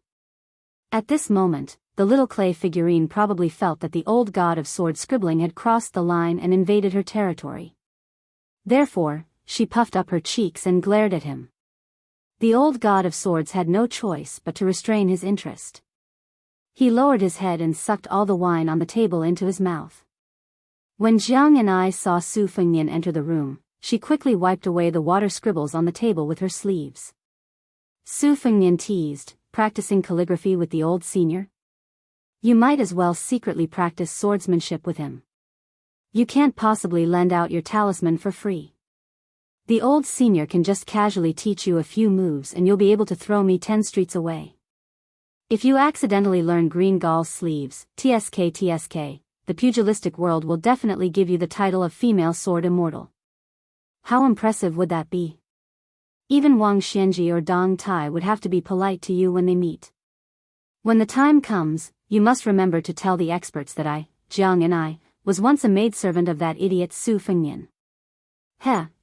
At this moment, the little clay figurine probably felt that the old god of sword scribbling had crossed the line and invaded her territory. Therefore, she puffed up her cheeks and glared at him. The old god of swords had no choice but to restrain his interest. He lowered his head and sucked all the wine on the table into his mouth. When Jiang and I saw Su Fengnian enter the room, she quickly wiped away the water scribbles on the table with her sleeves. Su Fengnian teased, "Practicing calligraphy with the old senior? You might as well secretly practice swordsmanship with him. You can't possibly lend out your talisman for free. The old senior can just casually teach you a few moves and you'll be able to throw me 10 streets away. If you accidentally learn Green Gall's sleeves, TSK, the pugilistic world will definitely give you the title of female sword immortal. How impressive would that be? Even Wang Xianji or Dong Tai would have to be polite to you when they meet. When the time comes, you must remember to tell the experts that Jiang and I, was once a maidservant of that idiot Su Fengnian.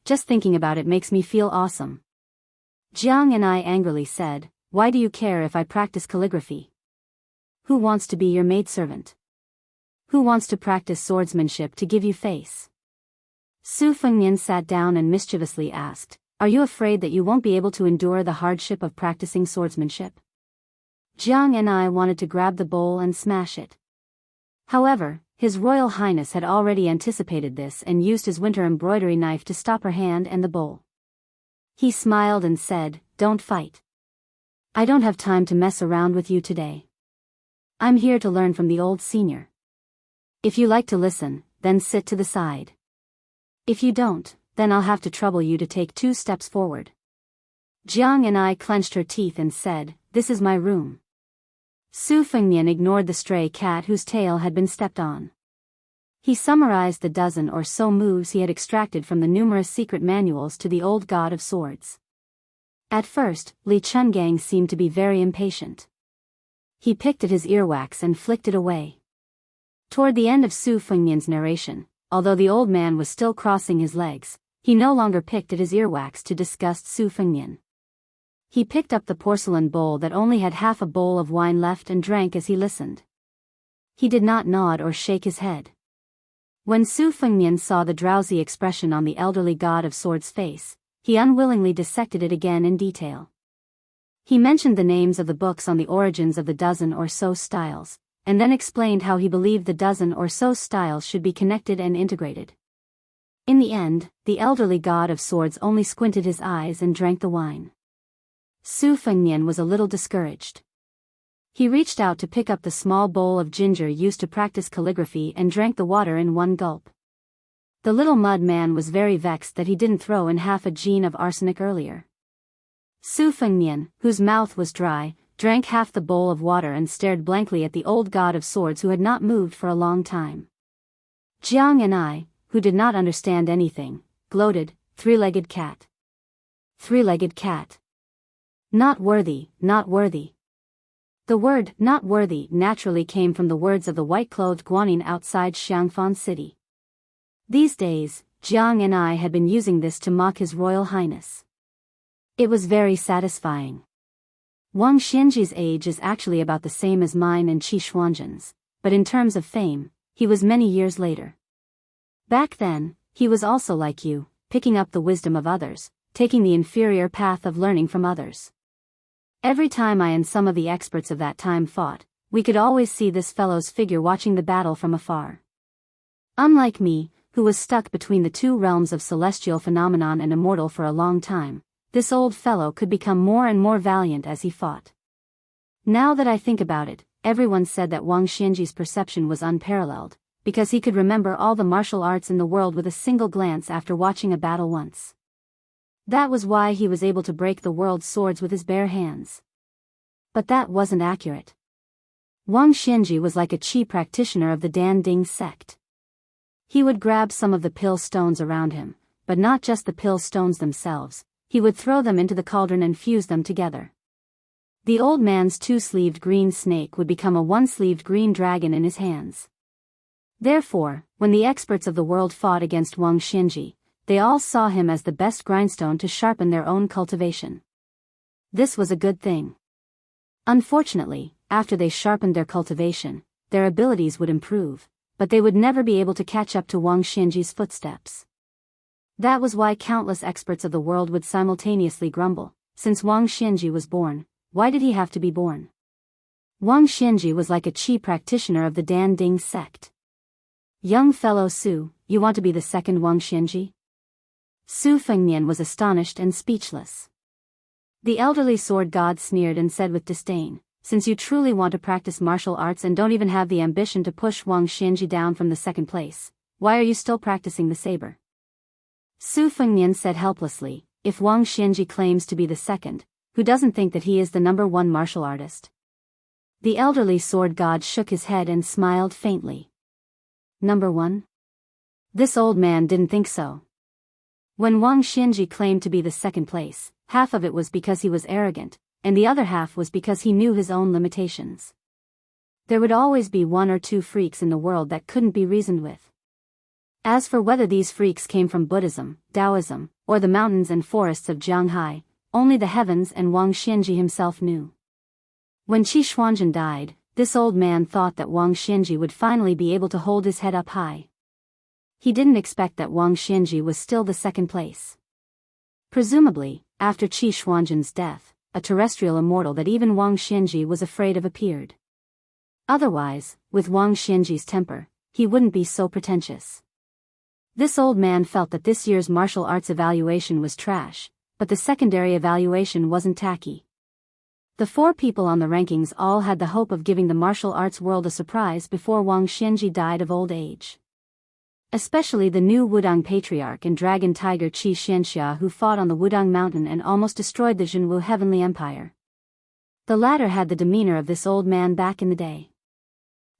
Just thinking about it makes me feel awesome." Jiang and I angrily said, "Why do you care if I practice calligraphy? Who wants to be your maidservant? Who wants to practice swordsmanship to give you face?" Su Fengnian sat down and mischievously asked, "Are you afraid that you won't be able to endure the hardship of practicing swordsmanship?" Jiang and I wanted to grab the bowl and smash it. However, His Royal Highness had already anticipated this and used his winter embroidery knife to stop her hand and the bowl. He smiled and said, "Don't fight. I don't have time to mess around with you today. I'm here to learn from the old senior. If you like to listen, then sit to the side. If you don't, then I'll have to trouble you to take 2 steps forward." Jiang and I clenched her teeth and said, "This is my room." Su Fengnian ignored the stray cat whose tail had been stepped on. He summarized the dozen or so moves he had extracted from the numerous secret manuals to the old god of swords. At first, Li Chungang seemed to be very impatient. He picked at his earwax and flicked it away. Toward the end of Su Fengnian's narration, although the old man was still crossing his legs, he no longer picked at his earwax to disgust Su Fengnian. He picked up the porcelain bowl that only had half a bowl of wine left and drank as he listened. He did not nod or shake his head. When Su Fengnian saw the drowsy expression on the elderly god of swords' face, he unwillingly dissected it again in detail. He mentioned the names of the books on the origins of the dozen or so styles, and then explained how he believed the dozen or so styles should be connected and integrated. In the end, the elderly god of swords only squinted his eyes and drank the wine. Su Fengnian was a little discouraged. He reached out to pick up the small bowl of ginger used to practice calligraphy and drank the water in one gulp. The little mud man was very vexed that he didn't throw in half a gene of arsenic earlier. Su Fengnian, whose mouth was dry, drank half the bowl of water and stared blankly at the old god of swords who had not moved for a long time. Jiang and I, who did not understand anything, gloated, "Three-legged cat. Three-legged cat. Not worthy, not worthy." The word "not worthy" naturally came from the words of the white-clothed guanyin outside Xiangfan City. These days, Jiang and I had been using this to mock His Royal Highness. It was very satisfying. Wang Xianji's age is actually about the same as mine and Qi Xuanzhen's, but in terms of fame, he was many years later. Back then, he was also like you, picking up the wisdom of others, taking the inferior path of learning from others. Every time I and some of the experts of that time fought, we could always see this fellow's figure watching the battle from afar. Unlike me, who was stuck between the two realms of celestial phenomenon and immortal for a long time, this old fellow could become more and more valiant as he fought. Now that I think about it, everyone said that Wang Xianji's perception was unparalleled, because he could remember all the martial arts in the world with a single glance after watching a battle once. That was why he was able to break the world's swords with his bare hands. But that wasn't accurate. Wang Xianji was like a Qi practitioner of the Dan Ding sect. He would grab some of the pill stones around him, but not just the pill stones themselves, he would throw them into the cauldron and fuse them together. The old man's two-sleeved green snake would become a one-sleeved green dragon in his hands. Therefore, when the experts of the world fought against Wang Xianji, they all saw him as the best grindstone to sharpen their own cultivation. This was a good thing. Unfortunately, after they sharpened their cultivation, their abilities would improve, but they would never be able to catch up to Wang Xianji's footsteps. That was why countless experts of the world would simultaneously grumble, since Wang Xianji was born, why did he have to be born? Wang Xianji was like a Qi practitioner of the Dan Ding sect. Young fellow Su, you want to be the second Wang Xianji? Su Fengnian was astonished and speechless. The elderly sword god sneered and said with disdain, "Since you truly want to practice martial arts and don't even have the ambition to push Wang Xianji down from the second place, why are you still practicing the saber?" Su Fengnian said helplessly, "If Wang Xianji claims to be the second, who doesn't think that he is the number one martial artist?" The elderly sword god shook his head and smiled faintly. Number one? This old man didn't think so. When Wang Xianji claimed to be the second place, half of it was because he was arrogant, and the other half was because he knew his own limitations. There would always be one or two freaks in the world that couldn't be reasoned with. As for whether these freaks came from Buddhism, Taoism, or the mountains and forests of Jianghu, only the heavens and Wang Xianji himself knew. When Qi Xuanzhen died, this old man thought that Wang Xianji would finally be able to hold his head up high. He didn't expect that Wang Xianji was still the second place. Presumably, after Qi Xuanzhen's death, a terrestrial immortal that even Wang Xianji was afraid of appeared. Otherwise, with Wang Xianji's temper, he wouldn't be so pretentious. This old man felt that this year's martial arts evaluation was trash, but the secondary evaluation wasn't tacky. The four people on the rankings all had the hope of giving the martial arts world a surprise before Wang Xianji died of old age. Especially the new Wudang patriarch and dragon tiger Qi Xianxia, who fought on the Wudang mountain and almost destroyed the Jianghu heavenly empire. The latter had the demeanor of this old man back in the day.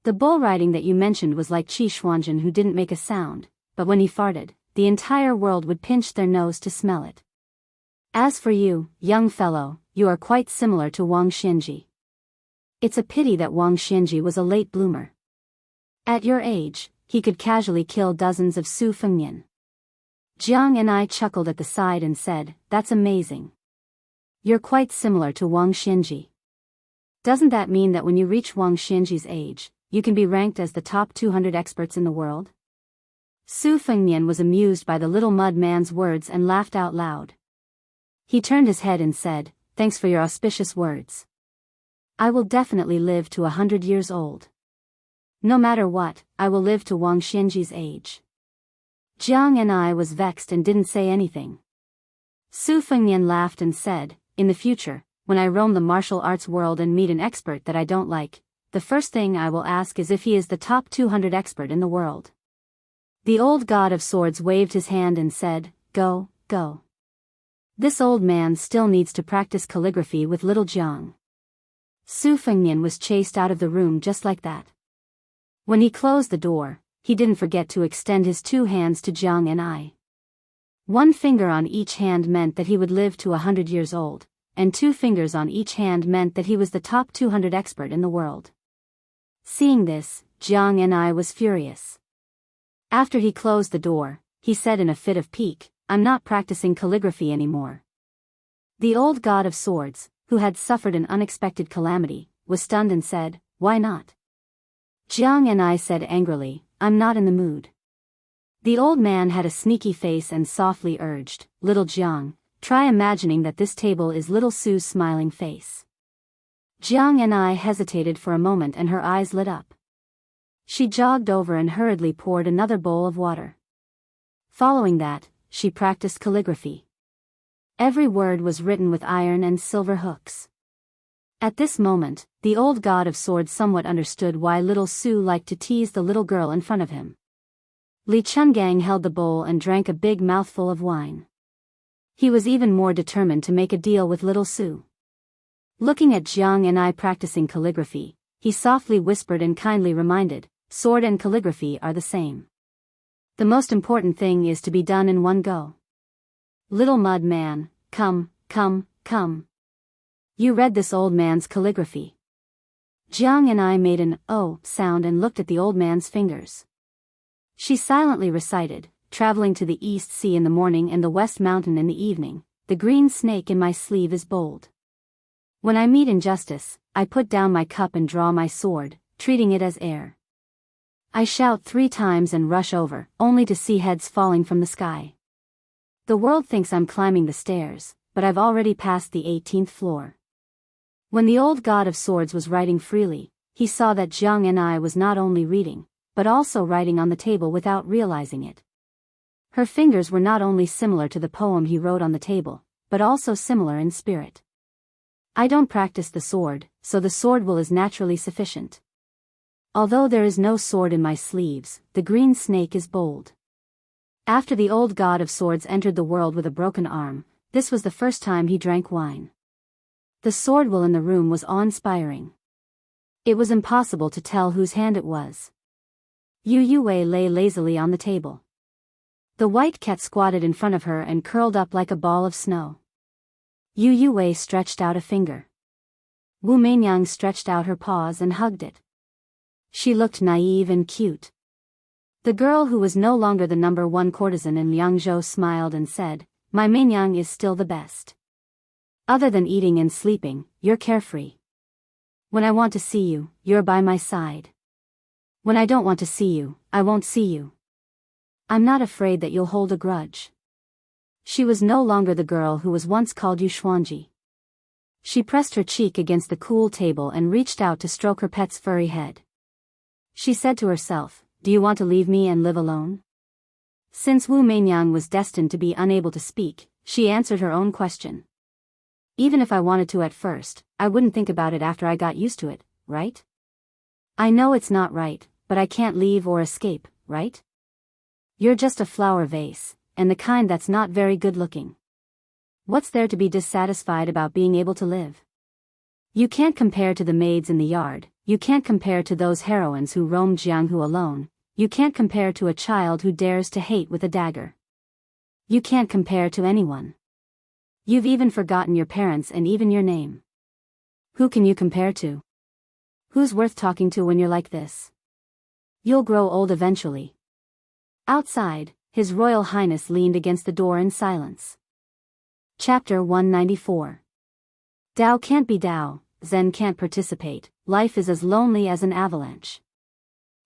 The bull riding that you mentioned was like Qi Xuanzhen, who didn't make a sound, but when he farted, the entire world would pinch their nose to smell it. As for you, young fellow, you are quite similar to Wang Xianji. It's a pity that Wang Xianji was a late bloomer. At your age, he could casually kill dozens of Su Fengnian. Jiang and I chuckled at the side and said, "That's amazing. You're quite similar to Wang Xinji. Doesn't that mean that when you reach Wang Xinji's age, you can be ranked as the top 200 experts in the world? Su Fengnian was amused by the little mud man's words and laughed out loud. He turned his head and said, "Thanks for your auspicious words. I will definitely live to 100 years old. No matter what, I will live to Wang Xinji's age." Jiang and I was vexed and didn't say anything. Su Fengnian laughed and said, "In the future, when I roam the martial arts world and meet an expert that I don't like, the first thing I will ask is if he is the top 200 expert in the world." The old god of swords waved his hand and said, "Go, go. This old man still needs to practice calligraphy with little Jiang." Su Fengnian was chased out of the room just like that. When he closed the door, he didn't forget to extend his 2 hands to Jiang and I. 1 finger on each hand meant that he would live to 100 years old, and 2 fingers on each hand meant that he was the top 200 expert in the world. Seeing this, Jiang and I was furious. After he closed the door, he said in a fit of pique, "I'm not practicing calligraphy anymore." The old god of swords, who had suffered an unexpected calamity, was stunned and said, "Why not?" Jiang and I said angrily, "I'm not in the mood." The old man had a sneaky face and softly urged, "Little Jiang, try imagining that this table is little Su's smiling face." Jiang and I hesitated for a moment and her eyes lit up. She jogged over and hurriedly poured another bowl of water. Following that, she practiced calligraphy. Every word was written with iron and silver hooks. At this moment, the old god of swords somewhat understood why little Su liked to tease the little girl in front of him. Li Chungang held the bowl and drank a big mouthful of wine. He was even more determined to make a deal with little Su. Looking at Jiang and I practicing calligraphy, he softly whispered and kindly reminded, "Sword and calligraphy are the same. The most important thing is to be done in one go. Little mud man, come, come, come. You read this old man's calligraphy." Jiang and I made an "oh" sound and looked at the old man's fingers. She silently recited, "Traveling to the East Sea in the morning and the West Mountain in the evening, the green snake in my sleeve is bold. When I meet injustice, I put down my cup and draw my sword, treating it as air. I shout 3 times and rush over, only to see heads falling from the sky. The world thinks I'm climbing the stairs, but I've already passed the 18th floor." When the old god of swords was writing freely, he saw that Jiang and I was not only reading, but also writing on the table without realizing it. Her fingers were not only similar to the poem he wrote on the table, but also similar in spirit. "I don't practice the sword, so the sword will is naturally sufficient. Although there is no sword in my sleeves, the green snake is bold." After the old god of swords entered the world with a broken arm, this was the first time he drank wine. The sword will in the room was awe-inspiring. It was impossible to tell whose hand it was. Yu Yue lay lazily on the table. The white cat squatted in front of her and curled up like a ball of snow. Yu Yue stretched out a finger. Wu Meinyang stretched out her paws and hugged it. She looked naive and cute. The girl who was no longer the number 1 courtesan in Liangzhou smiled and said, "My Meinyang is still the best. Other than eating and sleeping, you're carefree. When I want to see you, you're by my side. When I don't want to see you, I won't see you. I'm not afraid that you'll hold a grudge." She was no longer the girl who was once called Yu Xuanji. She pressed her cheek against the cool table and reached out to stroke her pet's furry head. She said to herself, "Do you want to leave me and live alone?" Since Wu Meinyang was destined to be unable to speak, she answered her own question. "Even if I wanted to at first, I wouldn't think about it after I got used to it, right? I know it's not right, but I can't leave or escape, right? You're just a flower vase, and the kind that's not very good looking. What's there to be dissatisfied about being able to live? You can't compare to the maids in the yard, you can't compare to those heroines who roam Jianghu alone, you can't compare to a child who dares to hate with a dagger. You can't compare to anyone. You've even forgotten your parents and even your name. Who can you compare to? Who's worth talking to when you're like this? You'll grow old eventually." Outside, His Royal Highness leaned against the door in silence. Chapter 194. Dao can't be Dao, Zen can't participate, life is as lonely as an avalanche.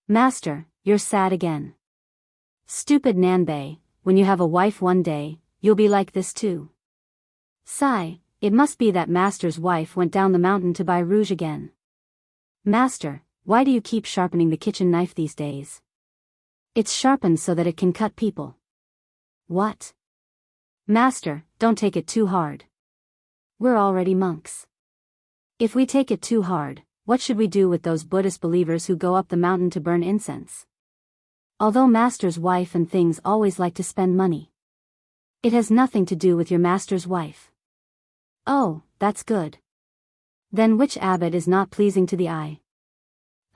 Master, you're sad again. Stupid Nanbei, when you have a wife one day, you'll be like this too. Sigh, it must be that Master's wife went down the mountain to buy rouge again. Master, why do you keep sharpening the kitchen knife these days? It's sharpened so that it can cut people. What? Master, don't take it too hard. We're already monks. If we take it too hard, what should we do with those Buddhist believers who go up the mountain to burn incense? Although Master's wife and things always like to spend money. It has nothing to do with your Master's wife. Oh, that's good. Then which abbot is not pleasing to the eye?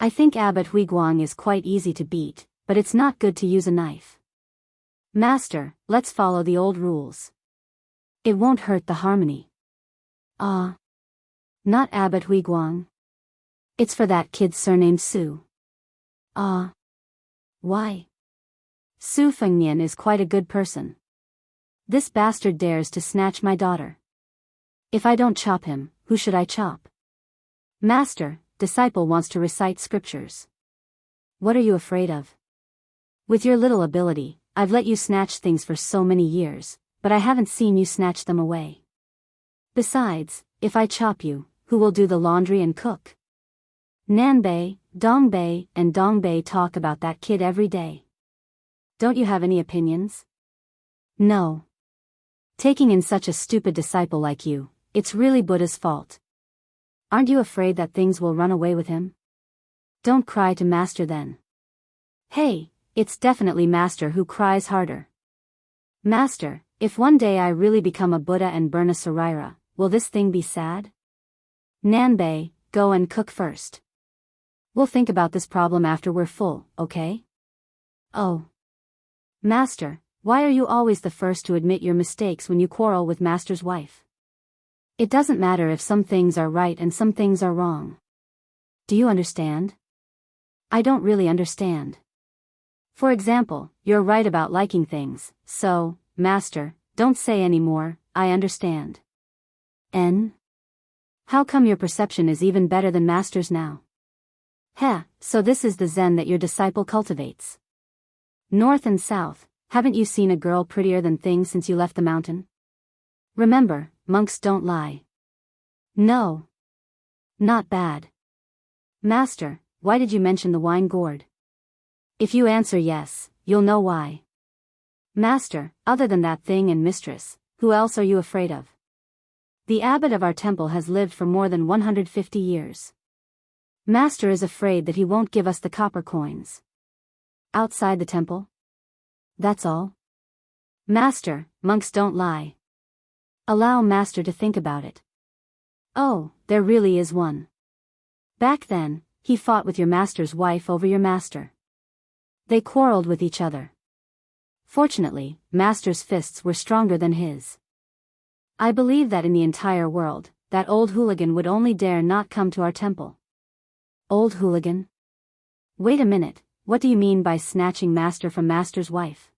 I think Abbot Huiguang is quite easy to beat, but it's not good to use a knife. Master, let's follow the old rules. It won't hurt the harmony. Ah. Not Abbot Huiguang. It's for that kid surnamed Su. Ah. Why? Su Fengnian is quite a good person. This bastard dares to snatch my daughter. If I don't chop him, who should I chop? Master, disciple wants to recite scriptures. What are you afraid of? With your little ability, I've let you snatch things for so many years, but I haven't seen you snatch them away. Besides, if I chop you, who will do the laundry and cook? Nanbei, Dongbei, and Dongbei talk about that kid every day. Don't you have any opinions? No. Taking in such a stupid disciple like you, it's really Buddha's fault. Aren't you afraid that things will run away with him? Don't cry to Master then. Hey, it's definitely Master who cries harder. Master, if one day I really become a Buddha and burn a Saraira, will this thing be sad? Nanbei, go and cook first. We'll think about this problem after we're full, okay? Oh. Master, why are you always the first to admit your mistakes when you quarrel with Master's wife? It doesn't matter if some things are right and some things are wrong. Do you understand? I don't really understand. For example, you're right about liking things, so, Master, don't say any more, I understand. N? How come your perception is even better than Master's now? Heh, so this is the Zen that your disciple cultivates. North and south, haven't you seen a girl prettier than things since you left the mountain? Remember, monks don't lie. No. Not bad. Master, why did you mention the wine gourd? If you answer yes, you'll know why. Master, other than that thing and mistress, who else are you afraid of? The abbot of our temple has lived for more than 150 years. Master is afraid that he won't give us the copper coins. Outside the temple? That's all? Master, monks don't lie. Allow Master to think about it. Oh, there really is one. Back then, he fought with your Master's wife over your Master. They quarreled with each other. Fortunately, Master's fists were stronger than his. I believe that in the entire world, that old hooligan would only dare not come to our temple. Old hooligan? Wait a minute, what do you mean by snatching Master from Master's wife?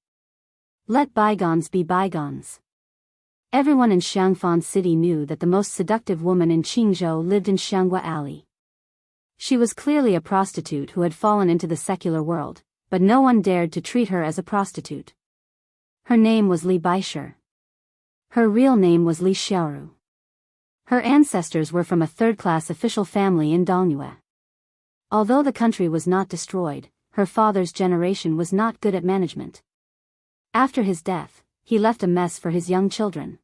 Let bygones be bygones. Everyone in Xiangfan City knew that the most seductive woman in Qingzhou lived in Xianghua Alley. She was clearly a prostitute who had fallen into the secular world, but no one dared to treat her as a prostitute. Her name was Li Baisher. Her real name was Li Xiaoru. Her ancestors were from a third-class official family in Dongyue. Although the country was not destroyed, her father's generation was not good at management. After his death, he left a mess for his young children.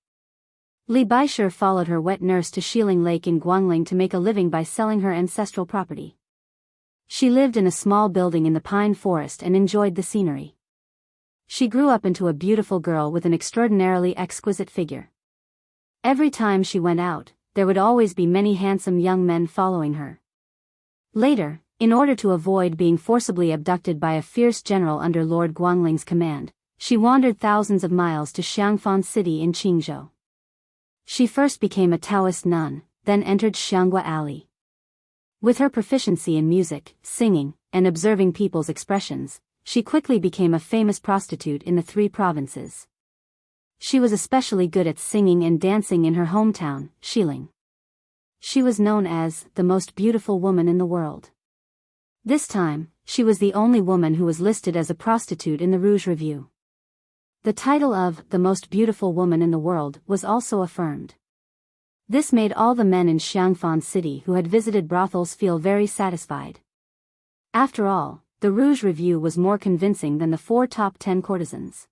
Li Baisher followed her wet nurse to Xiling Lake in Guangling to make a living by selling her ancestral property. She lived in a small building in the pine forest and enjoyed the scenery. She grew up into a beautiful girl with an extraordinarily exquisite figure. Every time she went out, there would always be many handsome young men following her. Later, in order to avoid being forcibly abducted by a fierce general under Lord Guangling's command, she wandered thousands of miles to Xiangfan City in Qingzhou. She first became a Taoist nun, then entered Xianghua Alley. With her proficiency in music, singing, and observing people's expressions, she quickly became a famous prostitute in the 3 provinces. She was especially good at singing and dancing in her hometown, Xiling. She was known as the most beautiful woman in the world. This time, she was the only woman who was listed as a prostitute in the Rouge Review. The title of the most beautiful woman in the world was also affirmed. This made all the men in Jianghu City who had visited brothels feel very satisfied. After all, the Rouge Review was more convincing than the 4 top 10 courtesans.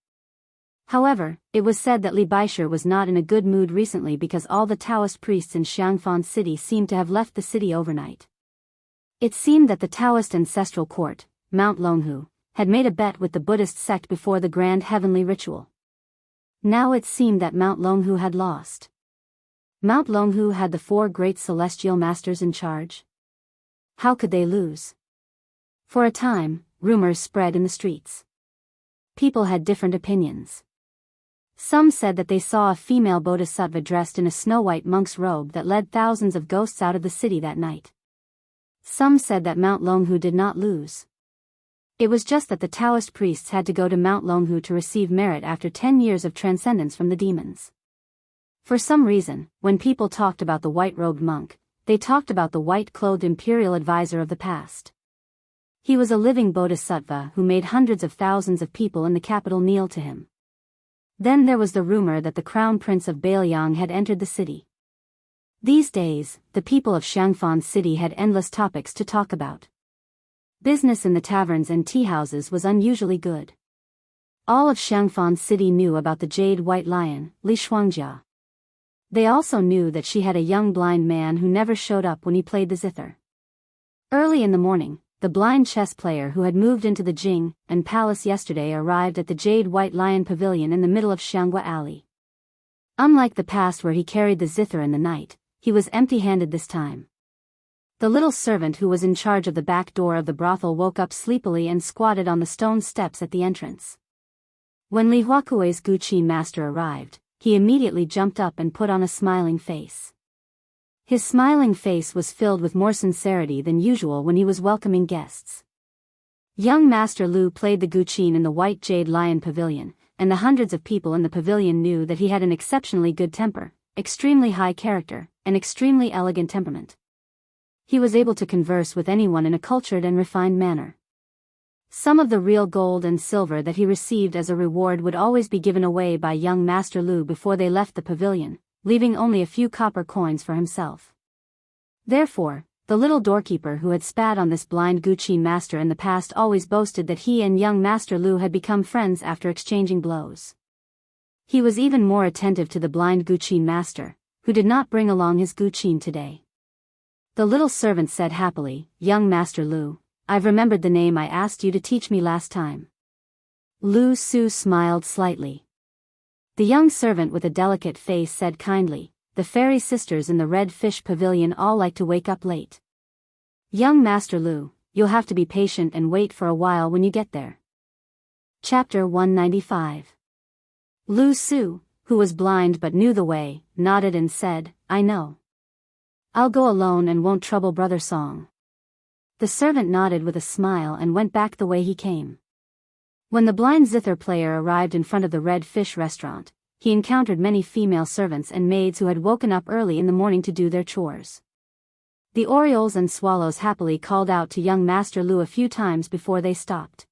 However, it was said that Li Baisher was not in a good mood recently because all the Taoist priests in Jianghu City seemed to have left the city overnight. It seemed that the Taoist ancestral court, Mount Longhu, had made a bet with the Buddhist sect before the grand heavenly ritual. Now it seemed that Mount Longhu had lost. Mount Longhu had the 4 great celestial masters in charge. How could they lose? For a time, rumors spread in the streets. People had different opinions. Some said that they saw a female bodhisattva dressed in a snow-white monk's robe that led thousands of ghosts out of the city that night. Some said that Mount Longhu did not lose. It was just that the Taoist priests had to go to Mount Longhu to receive merit after 10 years of transcendence from the demons. For some reason, when people talked about the white-robed monk, they talked about the white-clothed imperial advisor of the past. He was a living bodhisattva who made hundreds of thousands of people in the capital kneel to him. Then there was the rumor that the crown prince of Biyao had entered the city. These days, the people of Jianghu City had endless topics to talk about. Business in the taverns and tea-houses was unusually good. All of Jianghu City knew about the Jade White Lion, Li Shuangjia. They also knew that she had a young blind man who never showed up when he played the zither. Early in the morning, the blind chess player who had moved into the Jing and Palace yesterday arrived at the Jade White Lion Pavilion in the middle of Xiangua Alley. Unlike the past where he carried the zither in the night, he was empty-handed this time. The little servant who was in charge of the back door of the brothel woke up sleepily and squatted on the stone steps at the entrance. When Li Huakui's Guqin master arrived, he immediately jumped up and put on a smiling face. His smiling face was filled with more sincerity than usual when he was welcoming guests. Young Master Lu played the Guqin in the White Jade Lion Pavilion, and the hundreds of people in the pavilion knew that he had an exceptionally good temper, extremely high character, and extremely elegant temperament. He was able to converse with anyone in a cultured and refined manner. Some of the real gold and silver that he received as a reward would always be given away by young Master Lu before they left the pavilion, leaving only a few copper coins for himself. Therefore, the little doorkeeper who had spat on this blind Guqin master in the past always boasted that he and young Master Lu had become friends after exchanging blows. He was even more attentive to the blind Guqin master, who did not bring along his Guqin today. The little servant said happily, "Young Master Lu, I've remembered the name I asked you to teach me last time." Lu Su smiled slightly. The young servant with a delicate face said kindly, "The fairy sisters in the Red Fish Pavilion all like to wake up late. Young Master Lu, you'll have to be patient and wait for a while when you get there." Chapter 195. Lu Su, who was blind but knew the way, nodded and said, "I know. I'll go alone and won't trouble Brother Song." The servant nodded with a smile and went back the way he came. When the blind zither player arrived in front of the Red Fish restaurant, he encountered many female servants and maids who had woken up early in the morning to do their chores. The orioles and swallows happily called out to young Master Lu a few times before they stopped.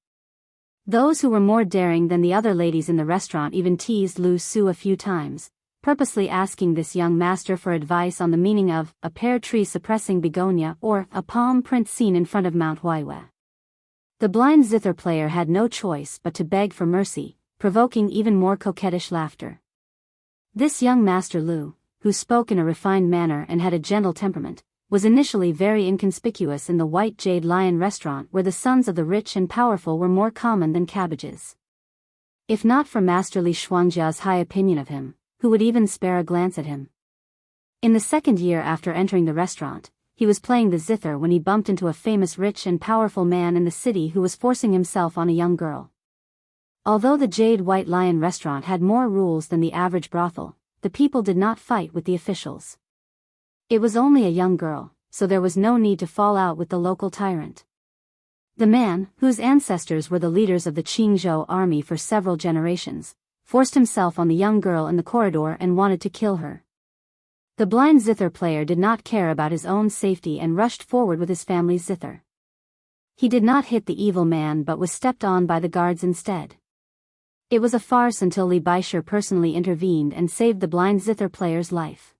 Those who were more daring than the other ladies in the restaurant even teased Lu Su a few times, purposely asking this young master for advice on the meaning of a pear tree suppressing begonia or a palm print seen in front of Mount Huaiwe. The blind zither player had no choice but to beg for mercy, provoking even more coquettish laughter. This young Master Lu, who spoke in a refined manner and had a gentle temperament, was initially very inconspicuous in the White Jade Lion restaurant where the sons of the rich and powerful were more common than cabbages. If not for Master Li Shuangjia's high opinion of him, who would even spare a glance at him. In the second year after entering the restaurant, he was playing the zither when he bumped into a famous rich and powerful man in the city who was forcing himself on a young girl. Although the Jade White Lion restaurant had more rules than the average brothel, the people did not fight with the officials. It was only a young girl, so there was no need to fall out with the local tyrant. The man, whose ancestors were the leaders of the Qingzhou army for several generations, forced himself on the young girl in the corridor and wanted to kill her. The blind zither player did not care about his own safety and rushed forward with his family's zither. He did not hit the evil man but was stepped on by the guards instead. It was a farce until Li Baisher personally intervened and saved the blind zither player's life.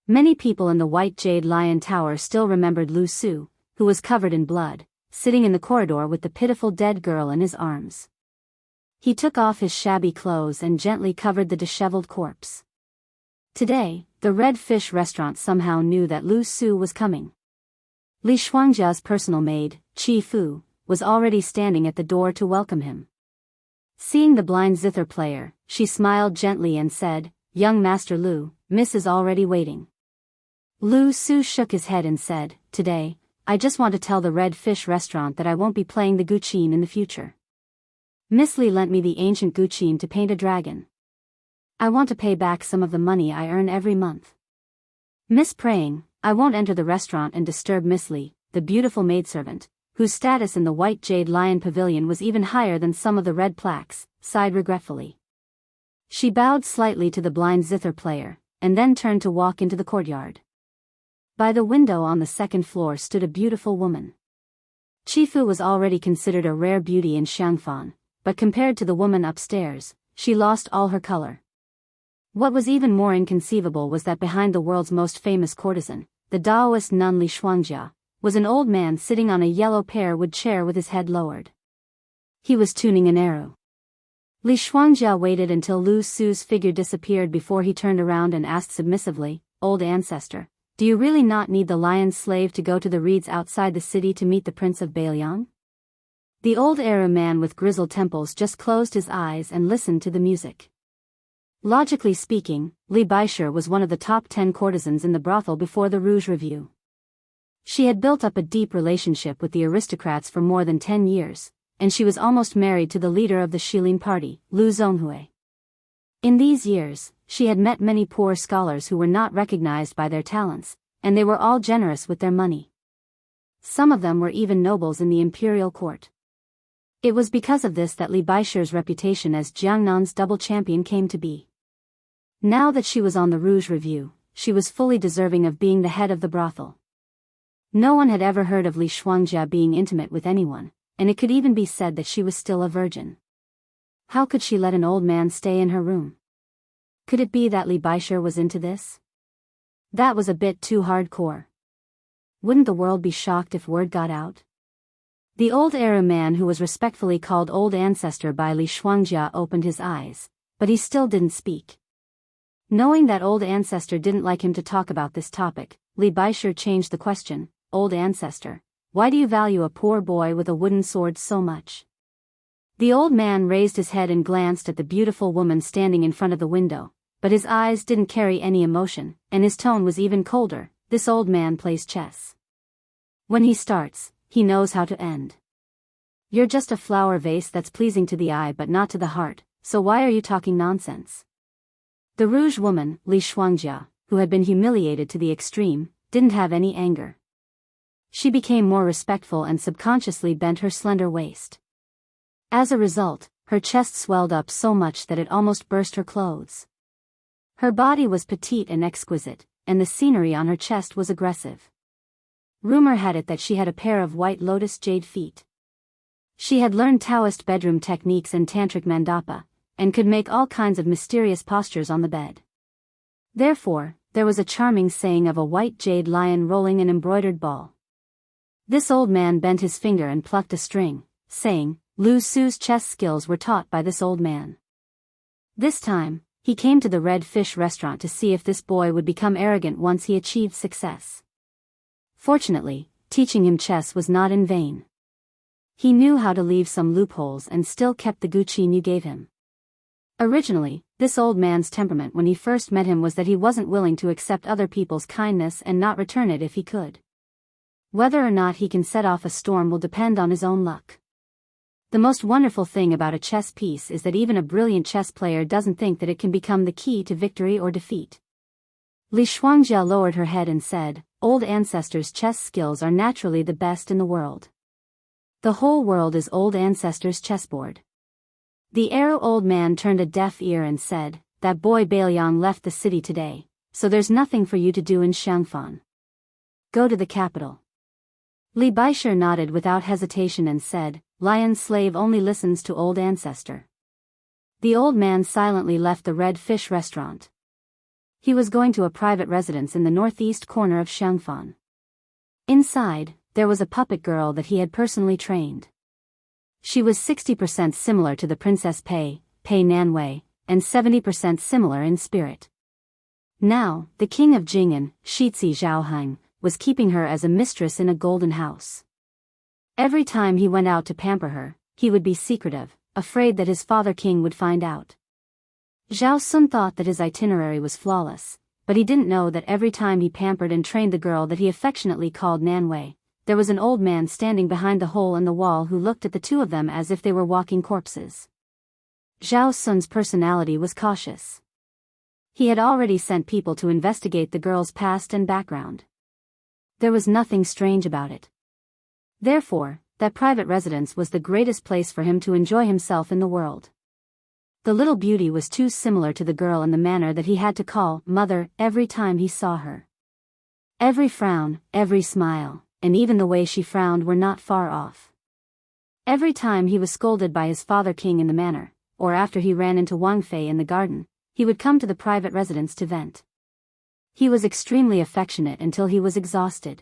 Many people in the White Jade Lion Tower still remembered Lu Su, who was covered in blood, sitting in the corridor with the pitiful dead girl in his arms. He took off his shabby clothes and gently covered the disheveled corpse. Today, the Red Fish restaurant somehow knew that Lu Su was coming. Li Shuangjia's personal maid, Chi Fu, was already standing at the door to welcome him. Seeing the blind zither player, she smiled gently and said, "Young Master Lu, Miss is already waiting." Lu Su shook his head and said, "Today, I just want to tell the Red Fish restaurant that I won't be playing the guqin in the future. Miss Li lent me the ancient guqin to paint a dragon. I want to pay back some of the money I earn every month. Miss praying, I won't enter the restaurant and disturb Miss Li, the beautiful maidservant, whose status in the White Jade Lion Pavilion was even higher than some of the red plaques," sighed regretfully. She bowed slightly to the blind zither player, and then turned to walk into the courtyard. By the window on the second floor stood a beautiful woman. Chifu was already considered a rare beauty in Xiangfan, but compared to the woman upstairs, she lost all her color. What was even more inconceivable was that behind the world's most famous courtesan, the Taoist nun Li Shuangjia, was an old man sitting on a yellow pear-wood chair with his head lowered. He was tuning an arrow. Li Shuangjia waited until Lu Su's figure disappeared before he turned around and asked submissively, "Old ancestor, do you really not need the lion's slave to go to the reeds outside the city to meet the Prince of Biyao?" The old arrow man with grizzled temples just closed his eyes and listened to the music. Logically speaking, Li Baisher was one of the top 10 courtesans in the brothel before the Rouge Review. She had built up a deep relationship with the aristocrats for more than 10 years, and she was almost married to the leader of the Shilin party, Lu Zhonghui. In these years, she had met many poor scholars who were not recognized by their talents, and they were all generous with their money. Some of them were even nobles in the imperial court. It was because of this that Li Baisher's reputation as Jiangnan's double champion came to be. Now that she was on the Rouge Review, she was fully deserving of being the head of the brothel. No one had ever heard of Li Shuangjia being intimate with anyone, and it could even be said that she was still a virgin. How could she let an old man stay in her room? Could it be that Li Baisher was into this? That was a bit too hardcore. Wouldn't the world be shocked if word got out? The old arrow man who was respectfully called Old Ancestor by Li Shuangjia opened his eyes, but he still didn't speak. Knowing that Old Ancestor didn't like him to talk about this topic, Li Baisher changed the question, "Old Ancestor, why do you value a poor boy with a wooden sword so much?" The old man raised his head and glanced at the beautiful woman standing in front of the window, but his eyes didn't carry any emotion, and his tone was even colder. "This old man plays chess. When he starts, he knows how to end. You're just a flower vase that's pleasing to the eye but not to the heart, so why are you talking nonsense?" The Rouge woman, Li Shuangjia, who had been humiliated to the extreme, didn't have any anger. She became more respectful and subconsciously bent her slender waist. As a result, her chest swelled up so much that it almost burst her clothes. Her body was petite and exquisite, and the scenery on her chest was aggressive. Rumor had it that she had a pair of white lotus jade feet. She had learned Taoist bedroom techniques and tantric mandapa, and could make all kinds of mysterious postures on the bed. Therefore, there was a charming saying of a white jade lion rolling an embroidered ball. This old man bent his finger and plucked a string, saying, Lu Su's chess skills were taught by this old man. This time, he came to the Red Fish restaurant to see if this boy would become arrogant once he achieved success. Fortunately, teaching him chess was not in vain. He knew how to leave some loopholes and still kept the guqin you gave him. Originally, this old man's temperament when he first met him was that he wasn't willing to accept other people's kindness and not return it if he could. Whether or not he can set off a storm will depend on his own luck. The most wonderful thing about a chess piece is that even a brilliant chess player doesn't think that it can become the key to victory or defeat. Li Shuangjia lowered her head and said, Old Ancestor's chess skills are naturally the best in the world. The whole world is Old Ancestor's chessboard. The arrow old man turned a deaf ear and said, That boy Bailiang left the city today, so there's nothing for you to do in Xiangfan. Go to the capital. Li Baisher nodded without hesitation and said, Lion's slave only listens to old ancestor. The old man silently left the Red Fish restaurant. He was going to a private residence in the northeast corner of Xiangfan. Inside, there was a puppet girl that he had personally trained. She was 60% similar to the Princess Pei Nanwei, and 70% similar in spirit. Now, the king of Jing'an, Shitzi Zhaohang, was keeping her as a mistress in a golden house. Every time he went out to pamper her, he would be secretive, afraid that his father king would find out. Zhao Sun thought that his itinerary was flawless, but he didn't know that every time he pampered and trained the girl that he affectionately called Nanwei, there was an old man standing behind the hole in the wall who looked at the two of them as if they were walking corpses. Zhao Sun's personality was cautious. He had already sent people to investigate the girl's past and background. There was nothing strange about it. Therefore, that private residence was the greatest place for him to enjoy himself in the world. The little beauty was too similar to the girl in the manner that he had to call mother every time he saw her. Every frown, every smile, and even the way she frowned were not far off. Every time he was scolded by his father king in the manor, or after he ran into Wang Fei in the garden, he would come to the private residence to vent. He was extremely affectionate until he was exhausted.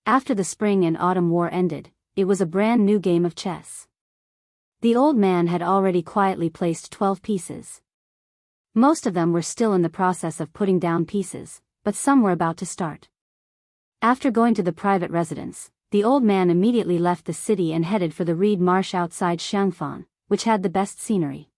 After the spring and autumn war ended, it was a brand new game of chess. The old man had already quietly placed 12 pieces. Most of them were still in the process of putting down pieces, but some were about to start. After going to the private residence, the old man immediately left the city and headed for the reed marsh outside Xiangfan, which had the best scenery.